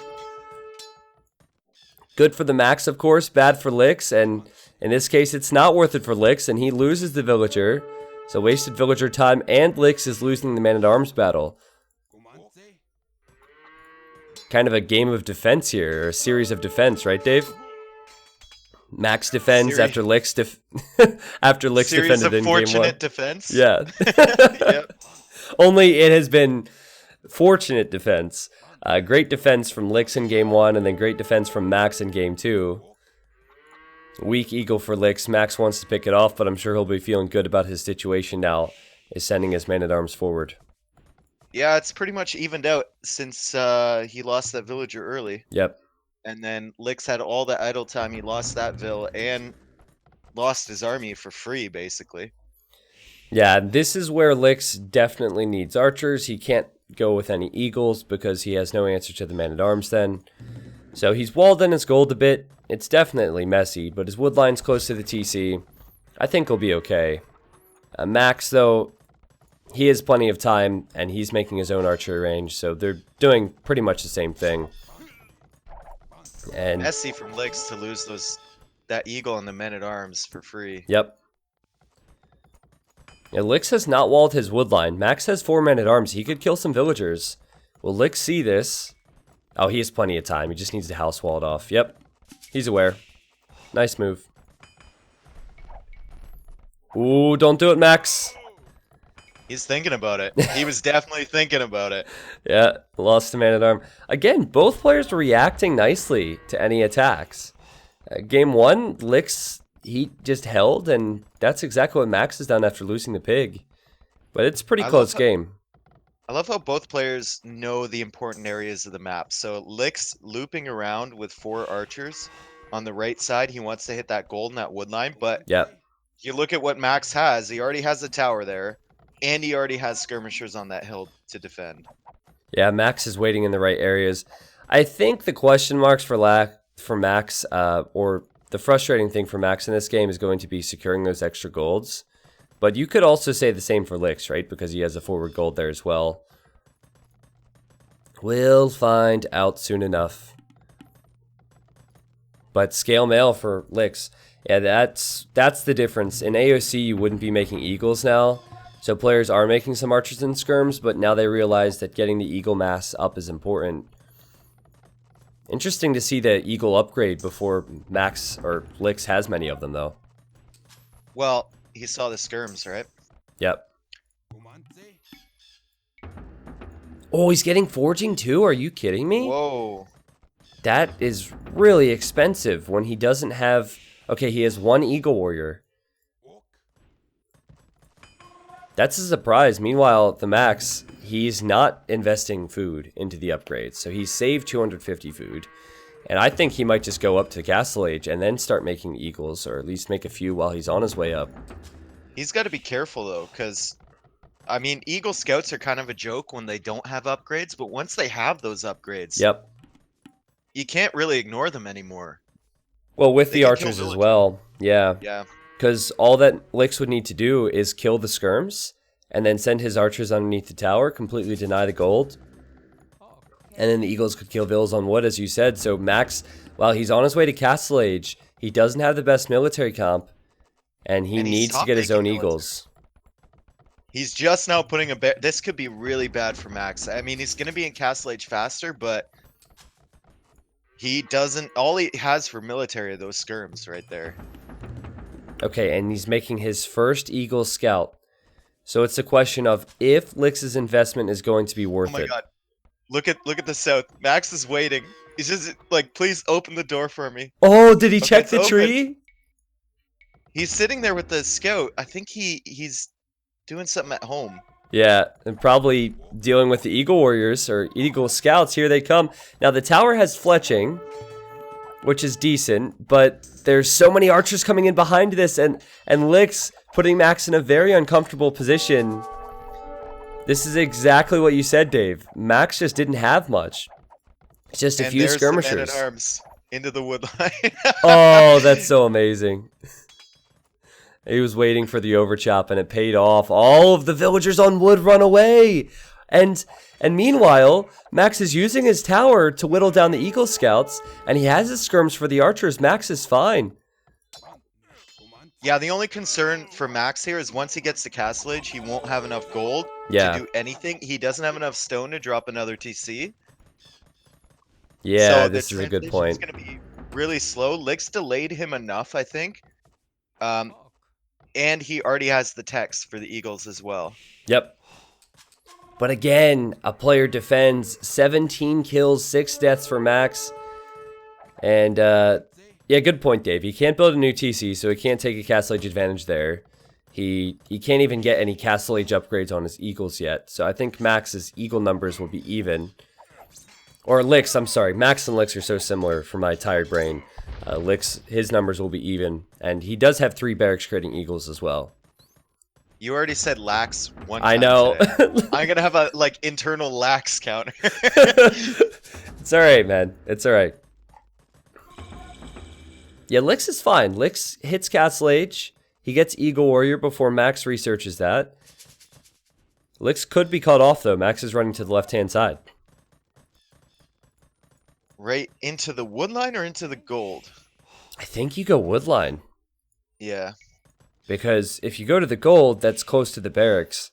Good for the Max, of course. Bad for Lix, and in this case, it's not worth it for Lix, and he loses the villager. So wasted villager time, and Lix is losing the man-at-arms battle. Kind of a game of defense here, or a series of defense, right, Dave? Max defends after Lix after Lix defended in game 1. Series of fortunate defense. Yeah. Yep. Only it has been fortunate defense. Great defense from Lix in game 1, and then great defense from Max in game 2. Weak eagle for Lix. Max wants to pick it off, but I'm sure he'll be feeling good about his situation now, is sending his man-at-arms forward. Yeah, it's pretty much evened out since he lost that villager early. Yep. And then Lix had all the idle time. He lost that Vil and lost his army for free, basically. Yeah, this is where Lix definitely needs archers. He can't go with any eagles because he has no answer to the man-at-arms then. So he's walled in his gold a bit. It's definitely messy, but his wood line's close to the TC. I think he'll be okay. Max, though, he has plenty of time, and he's making his own archery range, so they're doing pretty much the same thing. And messy from Lix to lose that eagle and the men-at-arms for free. Yep. Yeah, Lix has not walled his wood line. Max has 4 men-at-arms. He could kill some villagers. Will Lix see this? Oh, he has plenty of time. He just needs to house wall it off. Yep. He's aware. Nice move. Ooh, don't do it, Max. He's thinking about it. He was definitely thinking about it. Yeah, lost a man-at-arm. Again, both players reacting nicely to any attacks. Game 1, Lix, he just held, and that's exactly what Max has done after losing the pig. But it's a pretty close game. I love how both players know the important areas of the map. So Lix looping around with 4 archers on the right side. He wants to hit that gold in that wood line, but you look at what Max has. He already has a tower there, and he already has skirmishers on that hill to defend. Yeah, Max is waiting in the right areas. I think the question marks for Max, or the frustrating thing for Max in this game, is going to be securing those extra golds. But you could also say the same for Lix, right? Because he has a forward gold there as well. We'll find out soon enough. But scale mail for Lix. Yeah, that's the difference. In AOC, you wouldn't be making eagles now. So players are making some archers and skirms, but now they realize that getting the eagle mass up is important. Interesting to see the Eagle upgrade before Max or Lix has many of them, though. Well, he saw the skirms, right? Yep. Oh, he's getting forging too? Are you kidding me? Whoa. That is really expensive when he doesn't have... Okay, he has one Eagle Warrior. That's a surprise. Meanwhile, TheMax, he's not investing food into the upgrades. So he's saved 250 food. And I think he might just go up to Castle Age and then start making Eagles, or at least make a few while he's on his way up. He's got to be careful, though, because, I mean, Eagle Scouts are kind of a joke when they don't have upgrades, but once they have those upgrades, Yep. you can't really ignore them anymore. Well, with They the can kill archers as villagers. well. Yeah. Yeah. Because all that Lix would need to do is kill the skirms, and then send his archers underneath the tower, completely deny the gold. And then the Eagles could kill vills on wood, as you said. So Max, while he's on his way to Castle Age, he doesn't have the best military comp, and he And he needs to stopped get his making own military. Eagles. He's just now putting a bet. This could be really bad for Max. I mean, he's going to be in Castle Age faster, but he doesn't. All he has for military are those skirms right there. Okay, and he's making his first Eagle Scout. So it's a question of if Lix's investment is going to be worth Oh my it. god. Look at the south. Max is waiting. He's just like, please open the door for me. Oh, did he Okay, check it's the open. tree? He's sitting there with the scout. I think he's doing something at home. Yeah, and probably dealing with the Eagle Warriors or Eagle Scouts. Here they come. Now, the tower has fletching, which is decent, but there's so many archers coming in behind this, and Lix putting Max in a very uncomfortable position. This is exactly what you said, Dave. Max just didn't have much. It's just a And few there's skirmishers. the men-at-arms into the wood line. Oh, that's so amazing. He was waiting for the overchop, and it paid off. All of the villagers on wood run away. And meanwhile, Max is using his tower to whittle down the Eagle Scouts, and he has his skirms for the archers. Max is fine. Yeah, the only concern for Max here is once he gets to Castle Age, he won't have enough gold Yeah. to do anything. He doesn't have enough stone to drop another TC. Yeah, So this the is a good transition's point. going to be really slow. Lix delayed him enough, I think. And he already has the text for the Eagles as well. Yep. But again, a player defends. 17 kills, 6 deaths for Max. And, yeah, good point, Dave. He can't build a new TC, so he can't take a Castle Age advantage there. He can't even get any Castle Age upgrades on his Eagles yet. So I think Max's Eagle numbers will be even. Or Lix, I'm sorry. Max and Lix are so similar for my tired brain. Lix, his numbers will be even. And he does have 3 barracks creating Eagles as well. You already said lax one time I know. today. I'm going to have a, like, internal lax counter. It's alright, man. It's alright. Yeah, Lix is fine. Lix hits Castle Age. He gets Eagle Warrior before Max researches that. Lix could be cut off, though. Max is running to the left-hand side. Right into the wood line or into the gold? I think you go Woodline. Yeah. Because if you go to the gold, that's close to the barracks.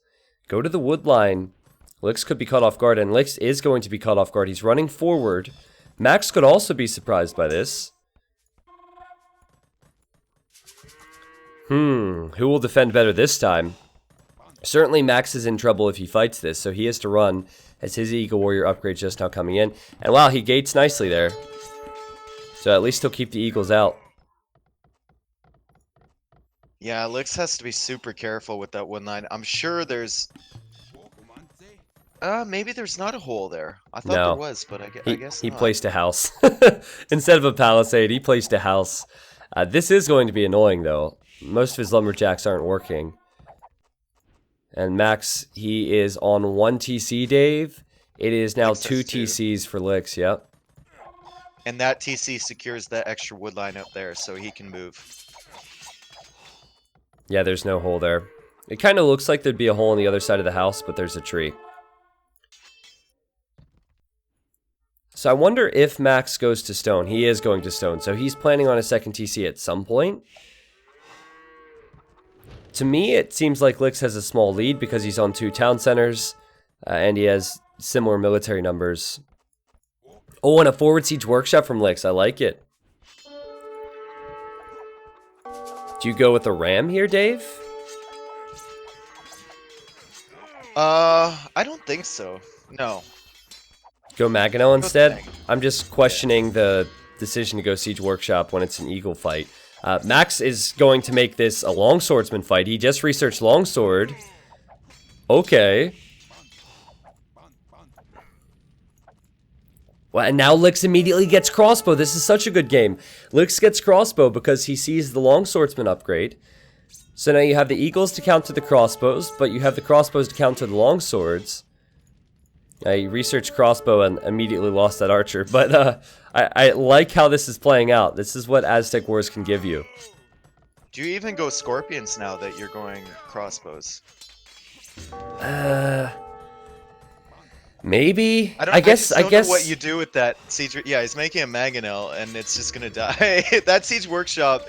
Go to the wood line. Lix could be caught off guard, and Lix is going to be caught off guard. He's running forward. Max could also be surprised by this. Who will defend better this time? Certainly Max is in trouble if he fights this, so he has to run as his Eagle Warrior upgrade just now coming in. And wow, he gates nicely there. So at least he'll keep the Eagles out. Yeah, Lix has to be super careful with that wood line. I'm sure there's... maybe there's not a hole there. I thought No. there was, but I guess He not. placed a house. Instead of a palisade, he placed a house. This is going to be annoying, though. Most of his lumberjacks aren't working. And Max, he is on 1 TC, Dave. It is now Lix 2 has 2. TCs for Lix, yep. And that TC secures that extra wood line up there, so he can move. Yeah, there's no hole there. It kind of looks like there'd be a hole on the other side of the house, but there's a tree. So I wonder if Max goes to stone. He is going to stone, so he's planning on a second TC at some point. To me, it seems like Lix has a small lead because he's on 2 town centers, and he has similar military numbers. Oh, and a forward siege workshop from Lix. I like it. Do you go with a ram here, Dave? I don't think so. No. Go Maginot instead? I'm just questioning the decision to go Siege Workshop when it's an Eagle fight. Max is going to make this a Longswordsman fight. He just researched Longsword. Okay. Well, and now Lix immediately gets Crossbow. This is such a good game. Lix gets Crossbow because he sees the Longswordsman upgrade. So now you have the Eagles to counter the Crossbows, but you have the Crossbows to counter the Longswords. I researched Crossbow and immediately lost that Archer, but I like how this is playing out. This is what Aztec Wars can give you. Do you even go Scorpions now that you're going Crossbows? Maybe. I guess know what you do with that siege. Yeah, he's making a Mangonel, and it's just gonna die. That Siege Workshop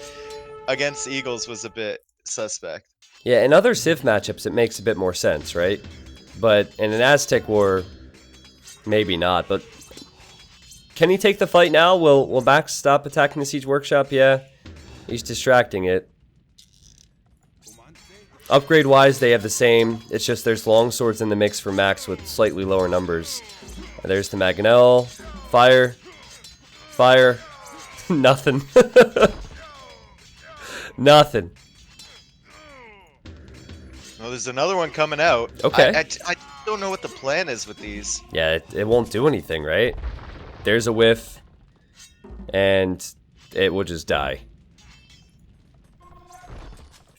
against Eagles was a bit suspect. Yeah, in other Civ matchups, it makes a bit more sense, right? But in an Aztec War, maybe not. But can he take the fight now? Will Max stop attacking the Siege Workshop? Yeah, he's distracting it. Upgrade-wise, they have the same. It's just there's longswords in the mix for Max with slightly lower numbers. There's the Maginel. Fire. Fire. Nothing. Nothing. Well, there's another one coming out. Okay. I don't know what the plan is with these. Yeah, it won't do anything, right? There's a whiff. And it will just die.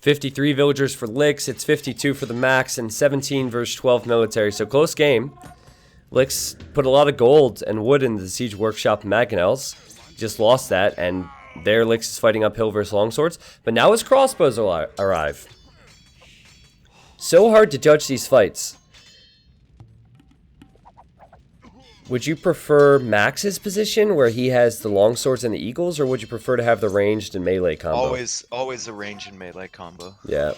53 villagers for Lix, it's 52 for the Max, and 17 versus 12 military, so close game. Lix put a lot of gold and wood into the Siege Workshop Maginels. Just lost that, and there Lix is fighting uphill versus longswords. But now his crossbows arrive. So hard to judge these fights. Would you prefer Max's position, where he has the longswords and the eagles, or would you prefer to have the ranged and melee combo? Always a range and melee combo. Yeah.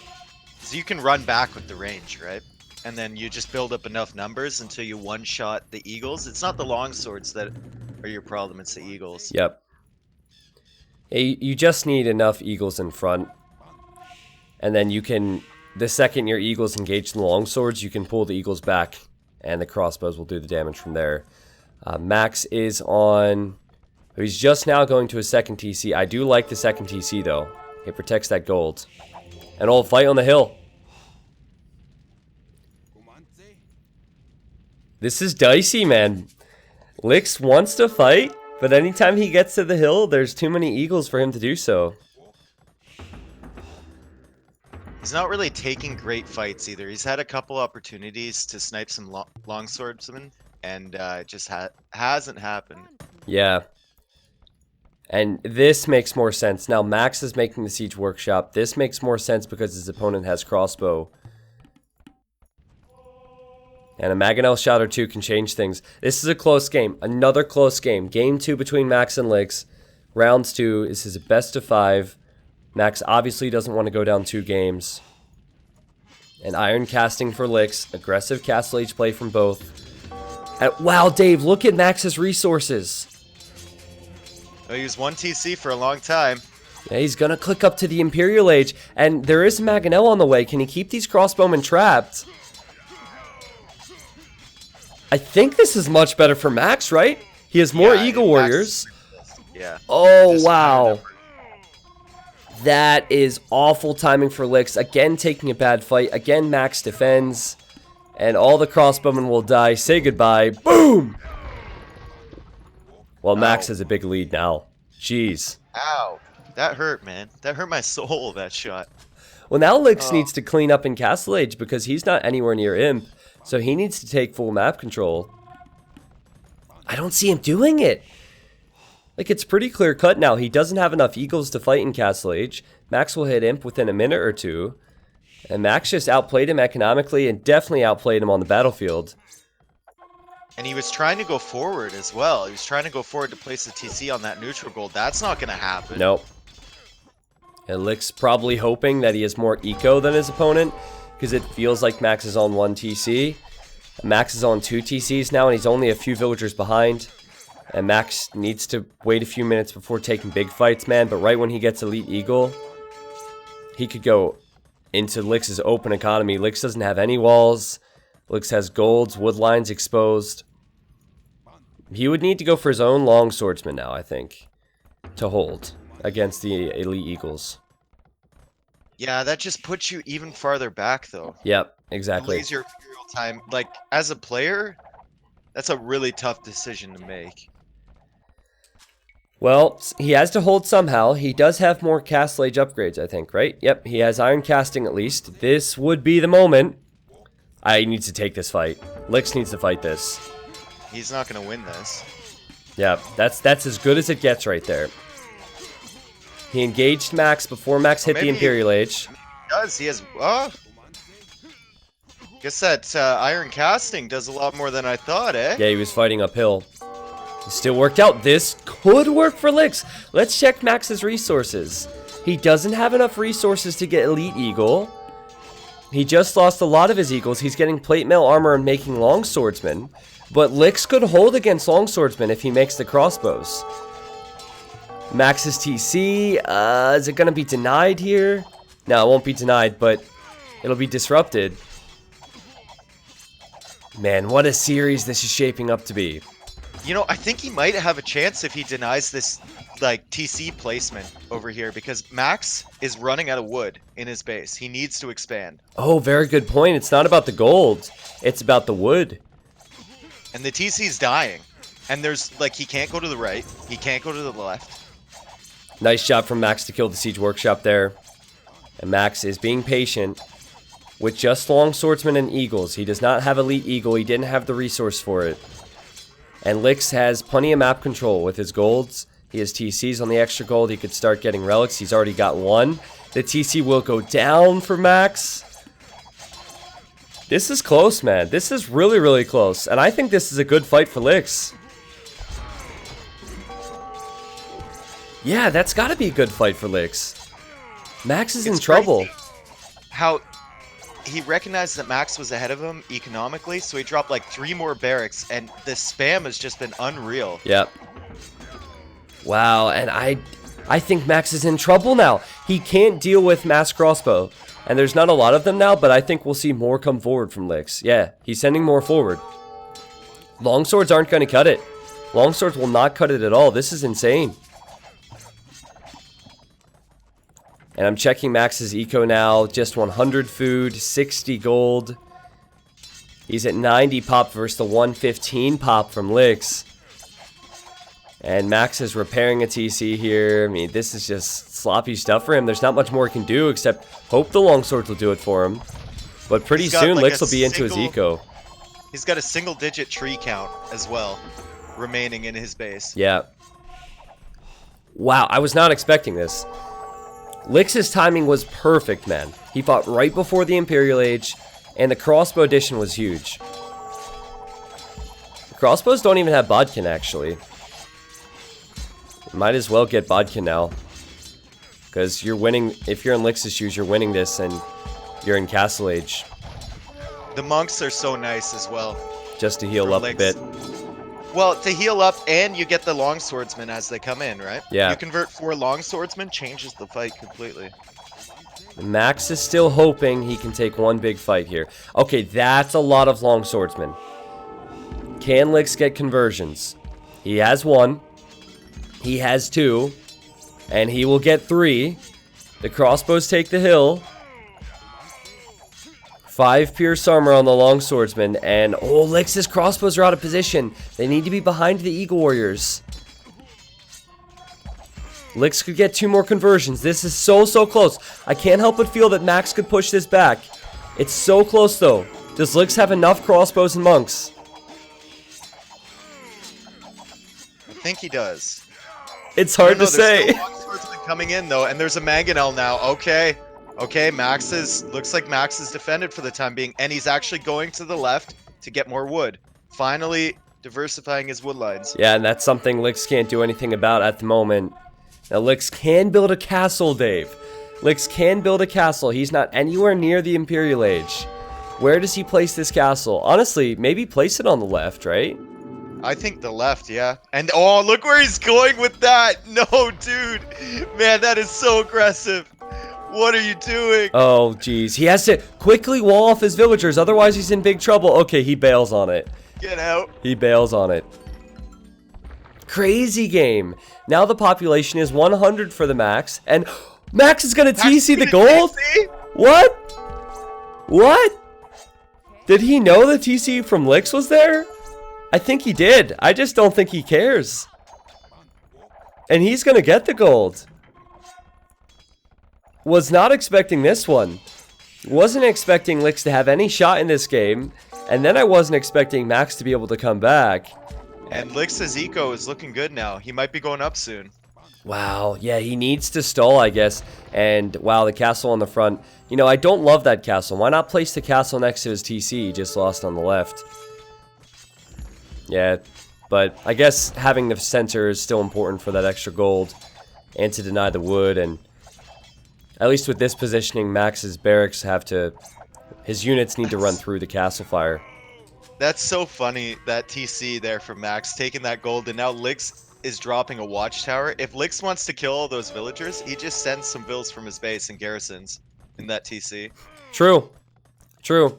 So you can run back with the range, right? And then you just build up enough numbers until you one-shot the eagles. It's not the longswords that are your problem, it's the eagles. Yep. You just need enough eagles in front. And then you can, the second your eagles engage the longswords, you can pull the eagles back, and the crossbows will do the damage from there. Max is on... He's just now going to his second TC. I do like the second TC, though. It protects that gold. And old fight on the hill. This is dicey, man. Lix wants to fight, but anytime he gets to the hill, there's too many eagles for him to do so. He's not really taking great fights either. He's had a couple opportunities to snipe some longswordsmen, and it just hasn't happened. Yeah. And this makes more sense. Now, Max is making the Siege Workshop. This makes more sense because his opponent has crossbow. And a Maginel shot or two can change things. This is a close game. Another close game. Game 2 between Max and Lix. Rounds 2. This is a best of 5. Max obviously doesn't want to go down 2 games. And iron casting for Lix. Aggressive Castle Age play from both. And, wow, Dave, look at Max's resources. Well, he was 1 TC for a long time. Yeah, he's going to click up to the Imperial Age. And there is Maginel on the way. Can he keep these crossbowmen trapped? I think this is much better for Max, right? He has more Eagle Warriors. Yeah. Oh, wow. That is awful timing for Lix. Again, taking a bad fight. Again, Max defends. And all the crossbowmen will die. Say goodbye. Boom! Well, Max has a big lead now. Jeez. Ow. That hurt, man. That hurt my soul, that shot. Well, now Lix needs to clean up in Castle Age because he's not anywhere near Imp. So he needs to take full map control. I don't see him doing it. Like, it's pretty clear cut now. He doesn't have enough eagles to fight in Castle Age. Max will hit Imp within a minute or two. And Max just outplayed him economically and definitely outplayed him on the battlefield. And he was trying to go forward as well. He was trying to go forward to place the TC on that neutral gold. That's not going to happen. Nope. And Lix probably hoping that he has more eco than his opponent, because it feels like Max is on 1 TC. Max is on 2 TCs now, and he's only a few villagers behind. And Max needs to wait a few minutes before taking big fights, man. But right when he gets Elite Eagle, he could go into Lix's open economy. Lix doesn't have any walls. Lix has golds, wood lines exposed. He would need to go for his own long swordsman now, I think, to hold against the Elite Eagles. Yeah, that just puts you even farther back, though. Yep, exactly. Delays your Imperial time. Like, as a player, that's a really tough decision to make. Well, he has to hold somehow. He does have more Castle Age upgrades, I think, right? Yep, he has Iron Casting at least. This would be the moment. I need to take this fight. Lix needs to fight this. He's not going to win this. Yeah, that's as good as it gets right there. He engaged Max before Max hit the Imperial Age. He does. He has... guess that Iron Casting does a lot more than I thought, eh? Yeah, he was fighting uphill. It still worked out. This could work for Lix. Let's check Max's resources. He doesn't have enough resources to get Elite Eagle. He just lost a lot of his Eagles. He's getting plate mail armor and making long swordsmen. But Lix could hold against long swordsmen if he makes the crossbows. Max's TC, is it going to be denied here? No, it won't be denied, but it'll be disrupted. Man, what a series this is shaping up to be. You know, I think he might have a chance if he denies this, like, TC placement over here, because Max is running out of wood in his base. He needs to expand. Oh, very good point. It's not about the gold. It's about the wood. And the TC's dying. And there's, like, he can't go to the right. He can't go to the left. Nice shot from Max to kill the Siege Workshop there. And Max is being patient with just long swordsmen and eagles. He does not have Elite Eagle. He didn't have the resource for it. And Lix has plenty of map control with his golds. He has TCs on the extra gold. He could start getting relics. He's already got one. The TC will go down for Max. This is close, man. This is really, really close. And I think this is a good fight for Lix. Yeah, that's got to be a good fight for Lix. Max is in trouble. How he recognized that Max was ahead of him economically, so he dropped like 3 more barracks, and the spam has just been unreal. Yep. Wow, and I think Max is in trouble now. He can't deal with mass crossbow, and there's not a lot of them now, but I think we'll see more come forward from Lix. Yeah, he's sending more forward. Longswords aren't going to cut it. Longswords will not cut it at all. This is insane. And I'm checking Max's eco now. Just 100 food, 60 gold. He's at 90 pop versus the 115 pop from Lix. And Max is repairing a TC here. I mean, this is just sloppy stuff for him. There's not much more he can do except hope the longswords will do it for him. But pretty soon, like Lix will be into his eco. He's got a single-digit tree count as well remaining in his base. Yeah. Wow, I was not expecting this. Lix's timing was perfect, man. He fought right before the Imperial Age, and the crossbow addition was huge. The crossbows don't even have bodkin, actually. Might as well get bodkin now. Because you're winning, if you're in Lix's shoes, you're winning this, and you're in Castle Age. The monks are so nice as well. Just to heal up a bit. Well, to heal up, and you get the longswordsmen as they come in, right? Yeah. You convert 4 longswordsmen, changes the fight completely. Max is still hoping he can take one big fight here. Okay, that's a lot of longswordsmen. Can Lix get conversions? He has 1. He has 2. And he will get 3. The crossbows take the hill. 5 pierce armor on the longswordsman, and oh, Lix's crossbows are out of position. They need to be behind the Eagle Warriors. Lix could get 2 more conversions. This is so close. I can't help but feel that Max could push this back. It's so close, though. Does Lix have enough crossbows and monks? I think he does. It's hard to say. There's still longswordsmen coming in, though, and there's a mangonel now. Okay. Okay, looks like Max is defended for the time being, and he's actually going to the left to get more wood. Finally diversifying his wood lines. Yeah, and that's something Lix can't do anything about at the moment. Now, Lix can build a castle, Dave. Lix can build a castle. He's not anywhere near the Imperial Age. Where does he place this castle? Honestly, maybe place it on the left, right? I think the left, yeah. And oh, look where he's going with that. No, dude. Man, that is so aggressive. What are you doing? Oh, geez. He has to quickly wall off his villagers, otherwise he's in big trouble. Okay, he bails on it. Get out. He bails on it. Crazy game. Now the population is 100 for the Max, and Max is gonna TC the gold? What? What? Did he know the TC from Licks was there? I think he did. I just don't think he cares. And he's gonna get the gold. Was not expecting this one. Wasn't expecting Licks to have any shot in this game. And then I wasn't expecting Max to be able to come back. And Lix's eco is looking good now. He might be going up soon. Wow, yeah, he needs to stall, I guess. And wow, the castle on the front. You know, I don't love that castle. Why not place the castle next to his TC? He just lost on the left. Yeah, but I guess having the center is still important for that extra gold. And to deny the wood. And at least with this positioning, Max's barracks have to... His units need to run through the castle fire. That's so funny, that TC there from Max, taking that gold, and now Lix is dropping a watchtower. If Lix wants to kill all those villagers, he just sends some vills from his base and garrisons in that TC. True. True.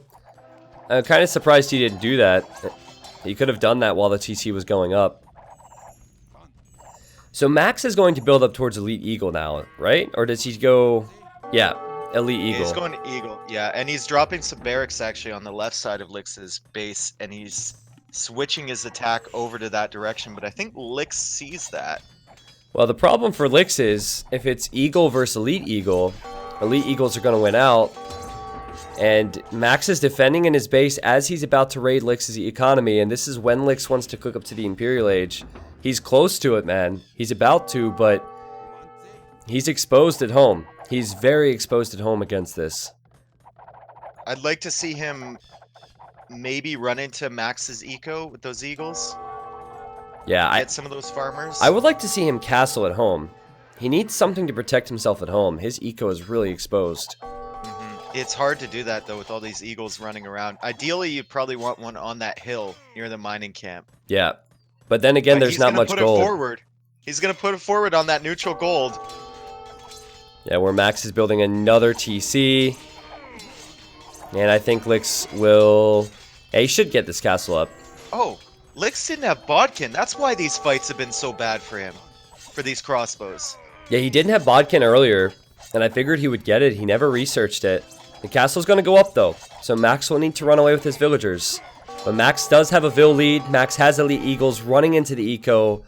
I'm kind of surprised he didn't do that. He could have done that while the TC was going up. So Max is going to build up towards Elite Eagle now, right? Or does he go... Yeah, Elite Eagle. He's going to Eagle, yeah. And he's dropping some barracks actually on the left side of Lix's base, and he's switching his attack over to that direction, but I think Lix sees that. Well, the problem for Lix is, if it's Eagle versus Elite Eagles are going to win out. And Max is defending in his base as he's about to raid Lix's economy, and this is when Lix wants to cook up to the Imperial Age. He's close to it, man. He's about to, but he's exposed at home. He's very exposed at home against this. I'd like to see him maybe run into Max's eco with those eagles. Yeah, Get some of those farmers. I would like to see him castle at home. He needs something to protect himself at home. His eco is really exposed. It's hard to do that though with all these eagles running around. Ideally, you'd probably want one on that hill near the mining camp. Yeah, but then again, there's not much gold. He's gonna put it forward on that neutral gold. Yeah, where Max is building another TC. And I think Lix will... Yeah, he should get this castle up. Oh, Lix didn't have Bodkin. That's why these fights have been so bad for him. For these crossbows. Yeah, he didn't have Bodkin earlier. And I figured he would get it. He never researched it. The castle's going to go up, though. So Max will need to run away with his villagers. But Max does have a Vill lead. Max has Elite Eagles running into the eco.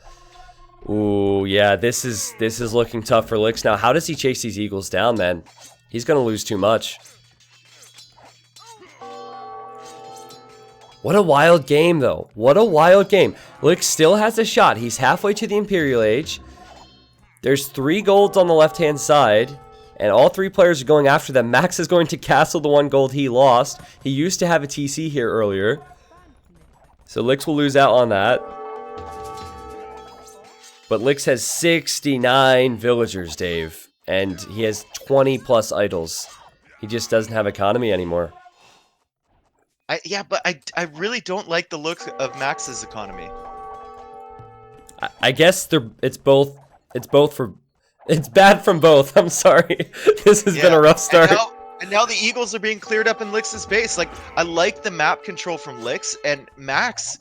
Ooh, yeah, this is looking tough for Lix. Now, how does he chase these Eagles down, man? He's going to lose too much. What a wild game, though. What a wild game. Lix still has a shot. He's halfway to the Imperial Age. There's 3 golds on the left-hand side. And all 3 players are going after them. Max is going to castle the 1 gold he lost. He used to have a TC here earlier. So Lix will lose out on that. But Lix has 69 villagers, Dave. And he has 20 plus idols. He just doesn't have economy anymore. Yeah, but I really don't like the look of Max's economy. I guess it's bad from both. I'm sorry. This has been a rough start. And now the Eagles are being cleared up in Lix's base. Like, I like the map control from Lix, and Max,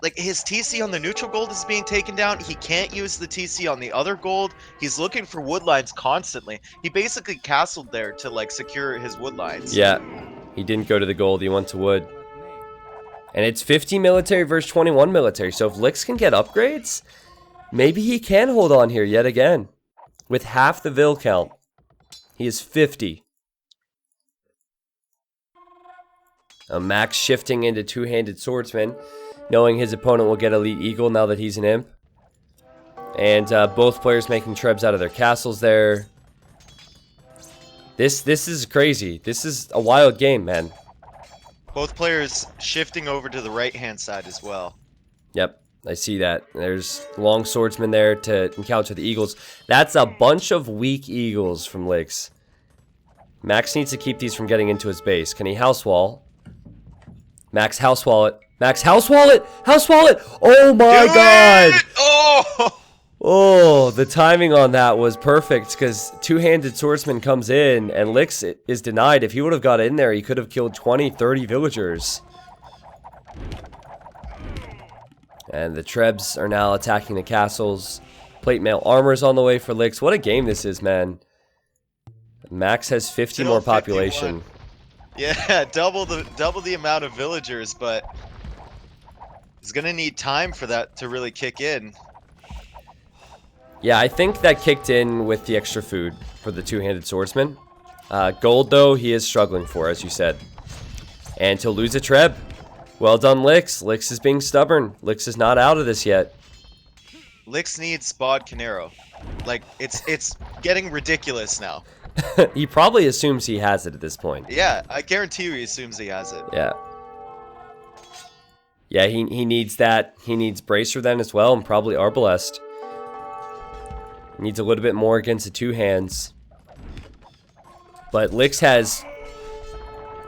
like, his TC on the neutral gold is being taken down. He can't use the TC on the other gold. He's looking for wood lines constantly. He basically castled there to, like, secure his wood lines. Yeah, he didn't go to the gold. He went to wood. And it's 50 military versus 21 military. So if Lix can get upgrades, maybe he can hold on here yet again. With half the Vill count. He is 50. Max shifting into two-handed swordsman, knowing his opponent will get Elite Eagle now that he's an imp. And both players making trebs out of their castles there. This is crazy. This is a wild game, man. Both players shifting over to the right-hand side as well. Yep, I see that. There's long swordsman there to encounter the eagles. That's a bunch of weak eagles from Lix. Max needs to keep these from getting into his base. Can he house wall? Max house wall it. Max, house wallet! House wallet! Oh my Do god! it! Oh! Oh, the timing on that was perfect because two-handed swordsman comes in and Lix is denied. If he would have got in there, he could have killed 20, 30 villagers. And the Trebs are now attacking the castles. Plate mail armor's on the way for Lix. What a game this is, man. Max has 50 Still more 51. population. Yeah, double the amount of villagers, but he's gonna need time for that to really kick in. Yeah, I think that kicked in with the extra food for the two-handed swordsman. Gold, though, he is struggling for, as you said. And to lose a Treb. Well done, Lix. Lix is being stubborn. Lix is not out of this yet. Lix needs Bod Canero. Like, it's getting ridiculous now. He probably assumes he has it at this point. Yeah, I guarantee you he assumes he has it. Yeah. Yeah, he needs that. He needs Bracer then as well, and probably Arbalest. He needs a little bit more against the two hands. But Lix has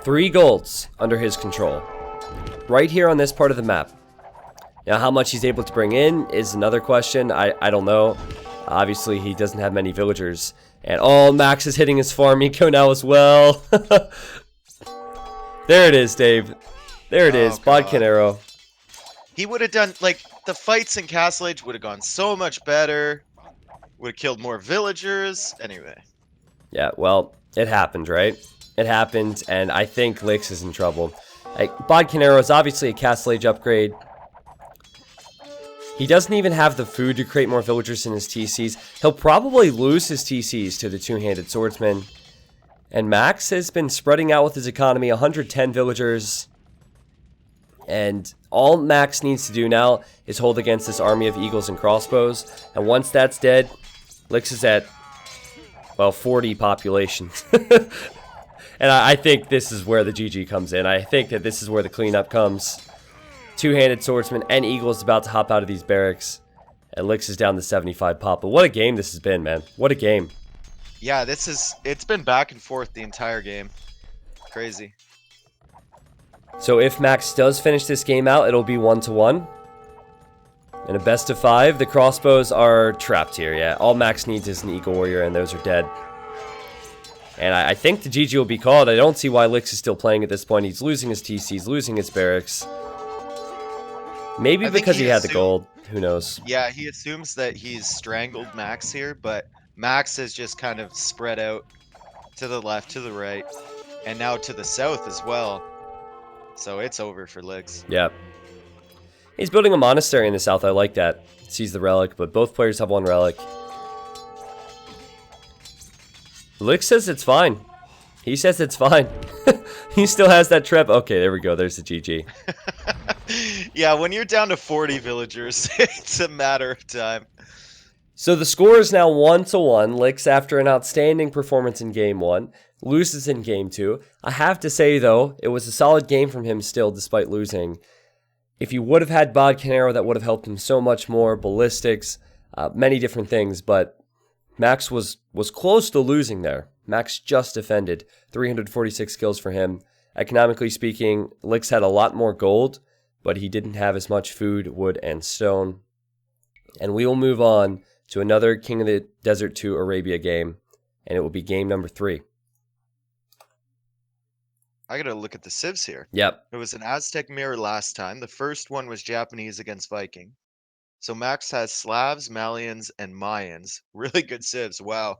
3 golds under his control. Right here on this part of the map. Now, how much he's able to bring in is another question. I don't know. Obviously, he doesn't have many villagers. And, oh, Max is hitting his farm eco now as well. There it is, Dave. There it is. Bod Canero. He would have done, like, the fights in Castle Age would have gone so much better. Would have killed more villagers. Anyway. Yeah, well, it happened, right? It happened, and I think Lix is in trouble. Like, Bod Canero is obviously a Castle Age upgrade. He doesn't even have the food to create more villagers in his TCs. He'll probably lose his TCs to the two-handed swordsman. And Max has been spreading out with his economy, 110 villagers. And all Max needs to do now is hold against this army of eagles and crossbows. And once that's dead, Lix is at, well, 40 population. And I think this is where the GG comes in. I think that this is where the cleanup comes. Two-handed swordsman and eagles about to hop out of these barracks. And Lix is down to 75 pop. But what a game this has been, man. What a game. Yeah, it's been back and forth the entire game. Crazy. So if Max does finish this game out, it'll be 1-1. In a best of 5, the crossbows are trapped here, yeah. All Max needs is an Eagle Warrior, and those are dead. And I think the GG will be called. I don't see why Lix is still playing at this point. He's losing his TCs, losing his barracks. Maybe because he had the gold. Who knows? Yeah, he assumes that he's strangled Max here, but Max has just kind of spread out to the left, to the right, and now to the south as well. So it's over for Lix. Yeah. He's building a monastery in the south. I like that. Sees the relic, but both players have 1 relic. Lix says it's fine. He says it's fine. He still has that trap. Okay, there we go. There's the GG. Yeah, when you're down to 40 villagers, it's a matter of time. So the score is now 1-1. Lix, after an outstanding performance in Game 1, loses in Game 2. I have to say, though, it was a solid game from him still, despite losing. If you would have had Bod Canero, that would have helped him so much more. Ballistics, many different things, but Max was close to losing there. Max just defended. 346 kills for him. Economically speaking, Lix had a lot more gold, but he didn't have as much food, wood, and stone. And we will move on to another King of the Desert 2 Arabia game, and it will be game number 3. I gotta look at the civs here. Yep. It was an Aztec mirror last time. The first one was Japanese against Viking. So Max has Slavs, Malians, and Mayans. Really good civs, wow.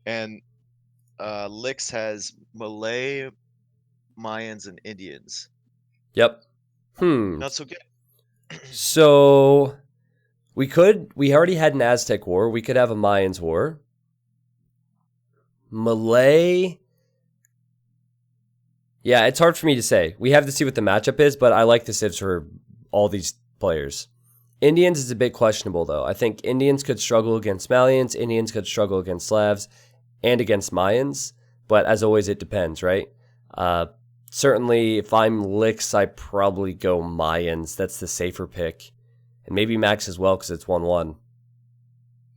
And Lix has Malay, Mayans, and Indians. Yep. Not so good. So we already had an Aztec war. We could have a Mayans war. Malay. Yeah, it's hard for me to say. We have to see what the matchup is, but I like the civs for all these players. Indians is a bit questionable, though. I think Indians could struggle against Malians, Indians could struggle against Slavs, and against Mayans. But as always, it depends, right? Certainly, if I'm Lix, I probably go Mayans. That's the safer pick. And maybe Max as well, because it's 1-1.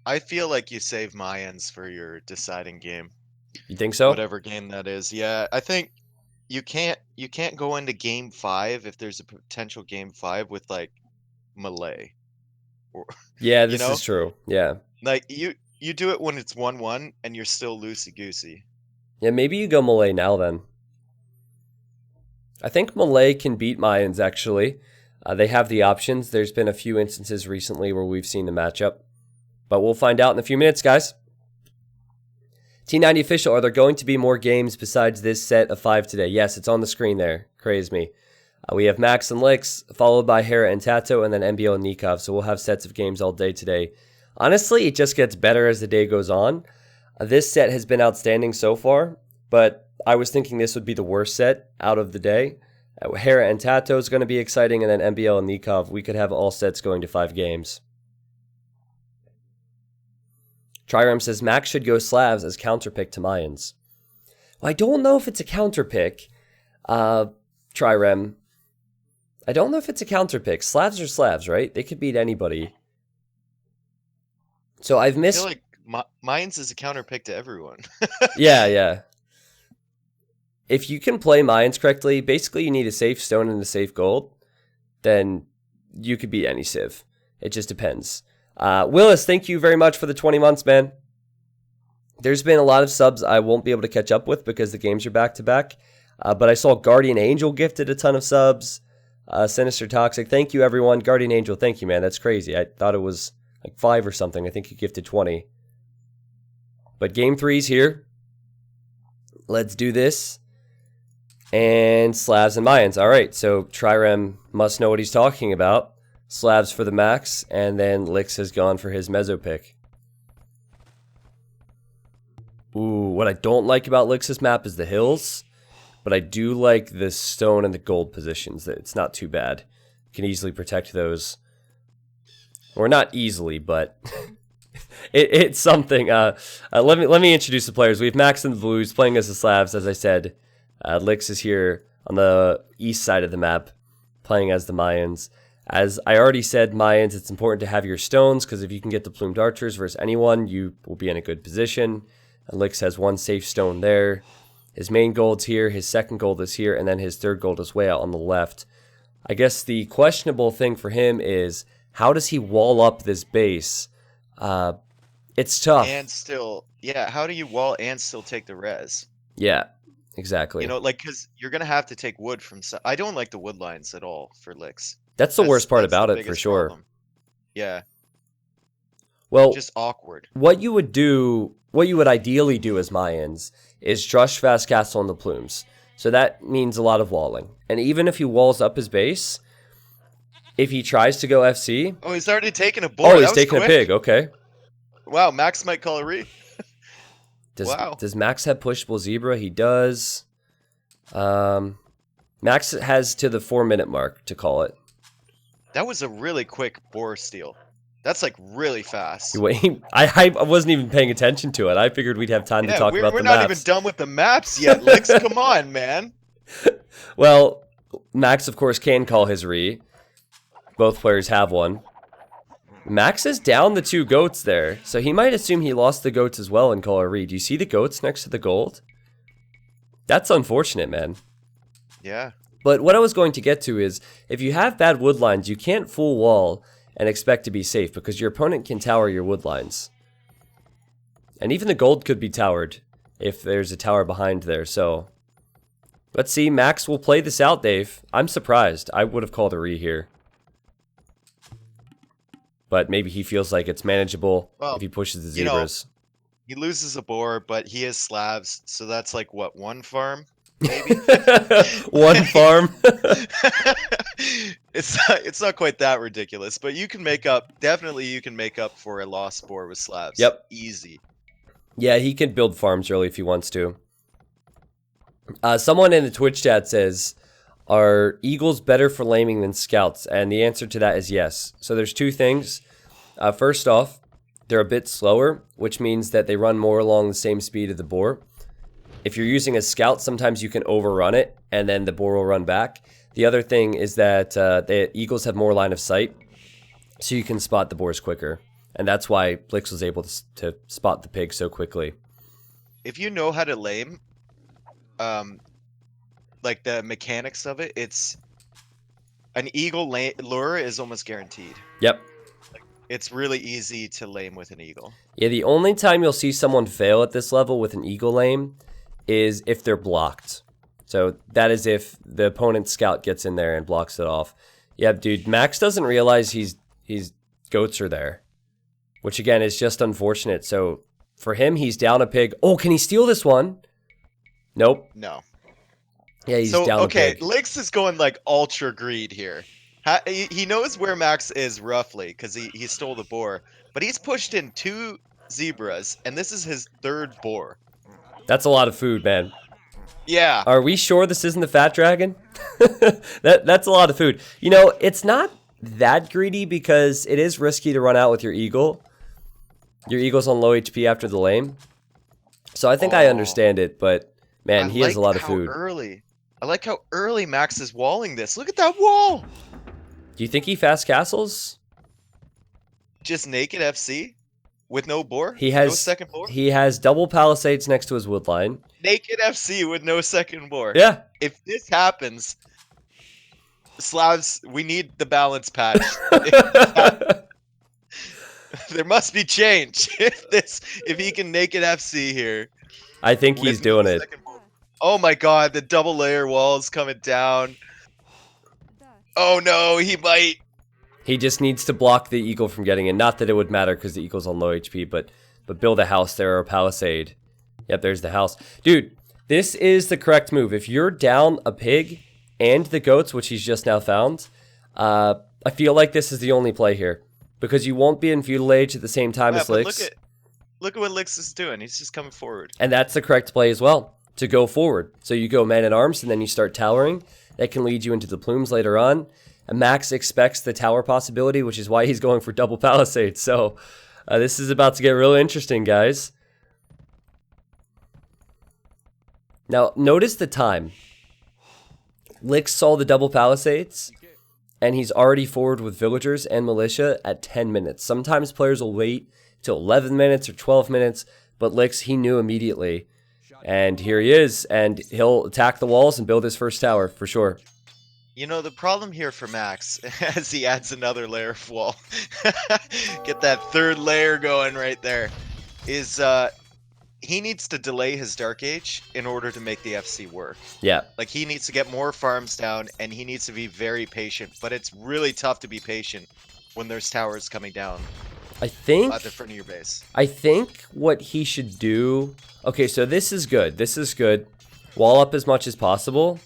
I feel like you save Mayans for your deciding game. You think so? Whatever game that is. Yeah, I think you can't go into game 5 if there's a potential game 5 with like melee, or Yeah, you this know, is true. Yeah. like you do it when it's 1-1 and you're still loosey goosey. Yeah, maybe you go Malay now then. I think Malay can beat Mayans, actually. They have the options. There's been a few instances recently where we've seen the matchup. But we'll find out in a few minutes, guys. T90 official, are there going to be more games besides this set of 5 today? Yes, it's on the screen there. Craze me. We have Max and Licks, followed by Hera and Tato, and then MBO and Nikov. So we'll have sets of games all day today. Honestly, it just gets better as the day goes on. This set has been outstanding so far, but I was thinking this would be the worst set out of the day. Hera and Tato is going to be exciting, and then MBL and Nikov. We could have all sets going to 5 games. Trirem says Max should go Slavs as counterpick to Mayans. Well, I don't know if it's a counterpick, Trirem. I don't know if it's a counterpick. Slavs are Slavs, right? They could beat anybody. So I've missed... I feel like Mines is a counterpick to everyone. Yeah. If you can play Mayans correctly, basically you need a safe stone and a safe gold, then you could beat any Civ. It just depends. Willis, thank you very much for the 20 months, man. There's been a lot of subs I won't be able to catch up with because the games are back-to-back. But I saw Guardian Angel gifted a ton of subs. Sinister Toxic, thank you, everyone. Guardian Angel, thank you, man. That's crazy. I thought it was like 5 or something. I think you gifted 20. But game 3's here. Let's do this. And Slavs and Mayans. All right, so Trirem must know what he's talking about. Slavs for the max, and then Lix has gone for his Mezzo pick. Ooh, what I don't like about Lix's map is the hills, but I do like the stone and the gold positions. It's not too bad. You can easily protect those. Or not easily, but it's something. Let me introduce the players. We have Max in the blues playing as the Slavs, as I said. Lix is here on the east side of the map, playing as the Mayans. As I already said, Mayans, it's important to have your stones, because if you can get the plumed archers versus anyone, you will be in a good position. And Lix has 1 safe stone there. His main gold's here, his second gold is here, and then his third gold is way out on the left. I guess the questionable thing for him is, how does he wall up this base? It's tough. And still, yeah, how do you wall and still take the res? Yeah, exactly. You know, like, because you're going to have to take wood from... I don't like the wood lines at all for Lix. That's the worst part about it, for sure. Problem. Yeah. Well, just awkward. What you would ideally do as Mayans is Drush Fast Castle on the plumes. So that means a lot of walling. And even if he walls up his base, if he tries to go FC... Oh, he's already taken a board. Oh, he's taking a pig, okay. Wow, Max might call a re. Does Max have pushable zebra? He does. Max has to the 4-minute mark to call it. That was a really quick boar steal. That's like really fast. Wait, I wasn't even paying attention to it. I figured we'd have time to talk about the maps. We're not even done with the maps yet, Lix. Come on, man. Well, Max, of course, can call his re. Both players have one. Max is down the 2 goats there, so he might assume he lost the goats as well and call a re. Do you see the goats next to the gold? That's unfortunate, man. Yeah. But what I was going to get to is, if you have bad wood lines, you can't full wall and expect to be safe, because your opponent can tower your wood lines. And even the gold could be towered if there's a tower behind there, so... Let's see, Max will play this out, Dave. I'm surprised. I would have called a re here. But maybe he feels like it's manageable if he pushes the zebras. You know, he loses a boar, but he has Slavs, so that's like, what, 1 farm? Maybe 1 farm. It's not quite that ridiculous, but you can make up for a lost boar with Slavs. Yep, easy. Yeah, he can build farms early if he wants to. Someone in the Twitch chat says, are eagles better for laming than scouts? And the answer to that is yes. So there's 2 things. First off, they're a bit slower, which means that they run more along the same speed of the boar. If you're using a scout, sometimes you can overrun it, and then the boar will run back. The other thing is that the eagles have more line of sight, so you can spot the boars quicker. And that's why Blix was able to spot the pig so quickly. If you know how to lame, like the mechanics of it, it's an eagle lure is almost guaranteed. Yep. It's really easy to lame with an eagle. Yeah, the only time you'll see someone fail at this level with an eagle lame is if they're blocked. So that is if the opponent's scout gets in there and blocks it off. Yeah, dude, Max doesn't realize he's goats are there, which again is just unfortunate. So for him, he's down a pig. Oh, can he steal this one? Nope. No. Yeah, he's down a pig. Okay, Lix is going like ultra greed here. He knows where Max is roughly because he stole the boar, but he's pushed in 2 zebras, and this is his 3rd boar. That's a lot of food, man. Yeah. Are we sure this isn't the fat dragon? That's a lot of food. You know, it's not that greedy because it is risky to run out with your eagle. Your eagle's on low HP after the lame. So I think I understand it, but man, he has a lot of food. I like how early Max is walling this. Look at that wall! Do you think he fast castles? Just naked FC? With no boar? He has no second boar? He has double palisades next to his wood line. Naked FC with no second boar. Yeah. If this happens, Slavs, we need the balance patch. There must be change if he can naked FC here. I think he's doing it. Oh my god, the double layer walls coming down. Oh no, he might. He just needs to block the eagle from getting in. Not that it would matter because the eagle's on low HP, but build a house there or a palisade. Yep, there's the house. Dude, this is the correct move. If you're down a pig and the goats, which he's just now found, I feel like this is the only play here. Because you won't be in feudal age at the same time as Lix. Look at what Lix is doing. He's just coming forward. And that's the correct play as well, to go forward. So you go man-at-arms and then you start towering. That can lead you into the plumes later on. And Max expects the tower possibility, which is why he's going for double palisades. So this is about to get real interesting, guys. Now, notice the time. Lix saw the double palisades, and he's already forward with villagers and militia at 10 minutes. Sometimes players will wait till 11 minutes or 12 minutes, but Lix, he knew immediately. And here he is, and he'll attack the walls and build his first tower, for sure. You know, the problem here for Max, as he adds another layer of wall, get that 3rd layer going right there, is he needs to delay his Dark Age in order to make the FC work. Yeah. Like, he needs to get more farms down, and he needs to be very patient. But it's really tough to be patient when there's towers coming down. I think at the front of your base. I think what he should do... Okay, so this is good. This is good. Wall up as much as possible.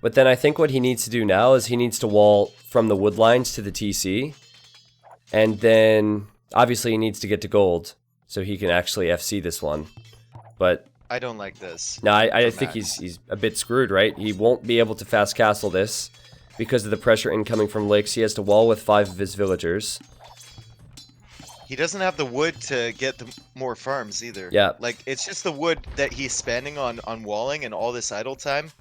But then I think what he needs to do now is he needs to wall from the wood lines to the TC. And then, obviously, he needs to get to gold. So he can actually FC this one. But I don't like this. No, I think he's a bit screwed, right? He won't be able to fast castle this because of the pressure incoming from Lix. He has to wall with 5 of his villagers. He doesn't have the wood to get the more farms either. Yeah. Like, it's just the wood that he's spending on walling and all this idle time.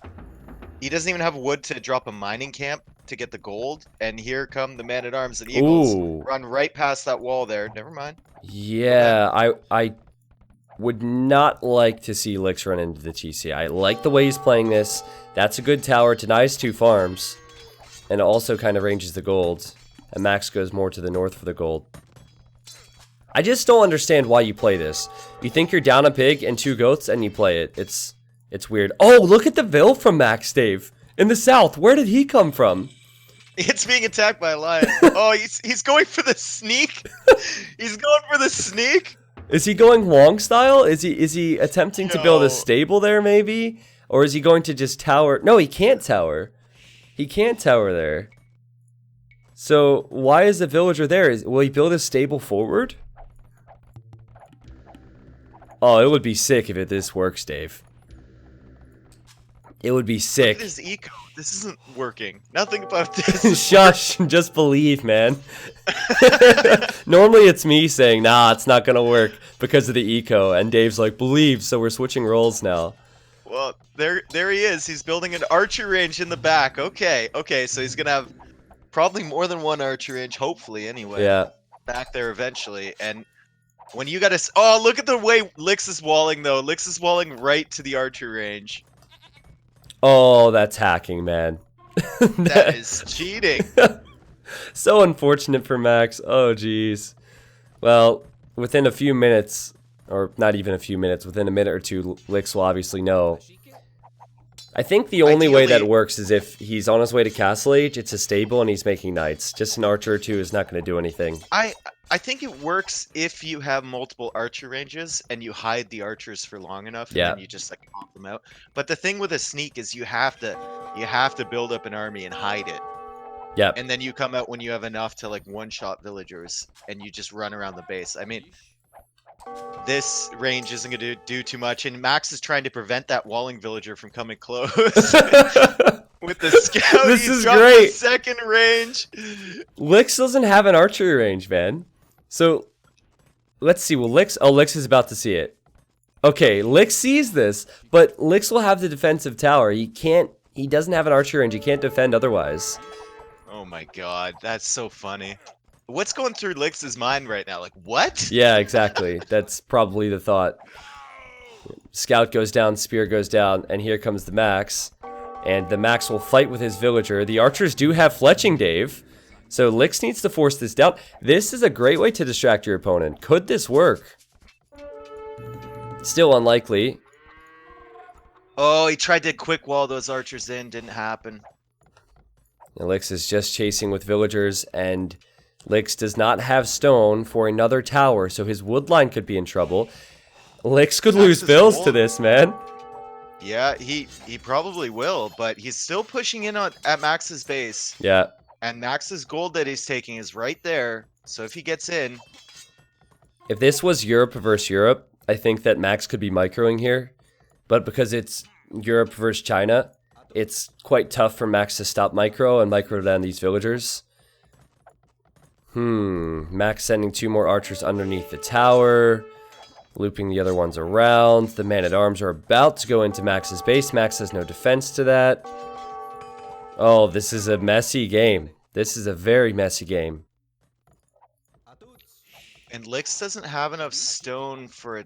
He doesn't even have wood to drop a mining camp to get the gold. And here come the man-at-arms and eagles. Ooh. Run right past that wall there. Never mind. Yeah, I would not like to see Lix run into the TC. I like the way he's playing this. That's a good tower. Denies 2 farms. And it also kind of ranges the gold. And Max goes more to the north for the gold. I just don't understand why you play this. You think you're down a pig and 2 goats and you play it. It's weird. Oh, look at the Vil from Max, Dave. In the south. Where did he come from? It's being attacked by a lion. Oh, he's going for the sneak. He's going for the sneak. Is he going long style? Is he attempting to build a stable there maybe? Or is he going to just tower? No, he can't tower. He can't tower there. So why is the villager there? Will he build a stable forward? Oh, it would be sick if this works, Dave. It would be sick. Look at his eco. This isn't working. Nothing about this. Shush, just believe, man. Normally it's me saying, nah, it's not gonna work because of the eco, and Dave's like, believe, so we're switching roles now. Well, there he is. He's building an archer range in the back. Okay, so he's gonna have probably more than 1 archer range, hopefully, anyway. Yeah. Back there eventually, and when you gotta... Oh, look at the way Lix is walling, though. Lix is walling right to the archer range. Oh, that's hacking, man. That is cheating. So unfortunate for Max. Oh, jeez. Well, within a few minutes, or not even a few minutes, within a minute or two, Lix will obviously know. I think the only way that works is if he's on his way to Castle Age, it's a stable, and he's making knights. Just an archer or two is not going to do anything. I think it works if you have multiple archer ranges and you hide the archers for long enough, and then you just like pop them out. But the thing with a sneak is you have to build up an army and hide it. Yeah. And then you come out when you have enough to like one-shot villagers, and you just run around the base. I mean, this range isn't going to do too much, and Max is trying to prevent that walling villager from coming close. With the scout, this he's is dropped great. the second range. Lix doesn't have an archery range, man. So, let's see. Well, Lix is about to see it. Okay, Lix sees this, but Lix will have the defensive tower. He doesn't have an archery range. He can't defend otherwise. Oh my god, that's so funny. What's going through Lix's mind right now? Like, what? Yeah, exactly. That's probably the thought. Scout goes down, spear goes down, and here comes the Max. And the Max will fight with his villager. The archers do have fletching, Dave. So Lix needs to force this down. This is a great way to distract your opponent. Could this work? Still unlikely. Oh, he tried to quick wall those archers in. Didn't happen. Lix is just chasing with villagers, and Lix does not have stone for another tower, so his wood line could be in trouble. Lix could lose bills to this, man. Yeah, he probably will, but he's still pushing in at Max's base. Yeah. And Max's gold that he's taking is right there, so if he gets in... If this was Europe versus Europe, I think that Max could be microing here. But because it's Europe versus China, it's quite tough for Max to stop micro and micro down these villagers. Max sending 2 more archers underneath the tower. Looping the other ones around. The man-at-arms are about to go into Max's base. Max has no defense to that. Oh, this is a messy game. This is a very messy game. And Lix doesn't have enough stone for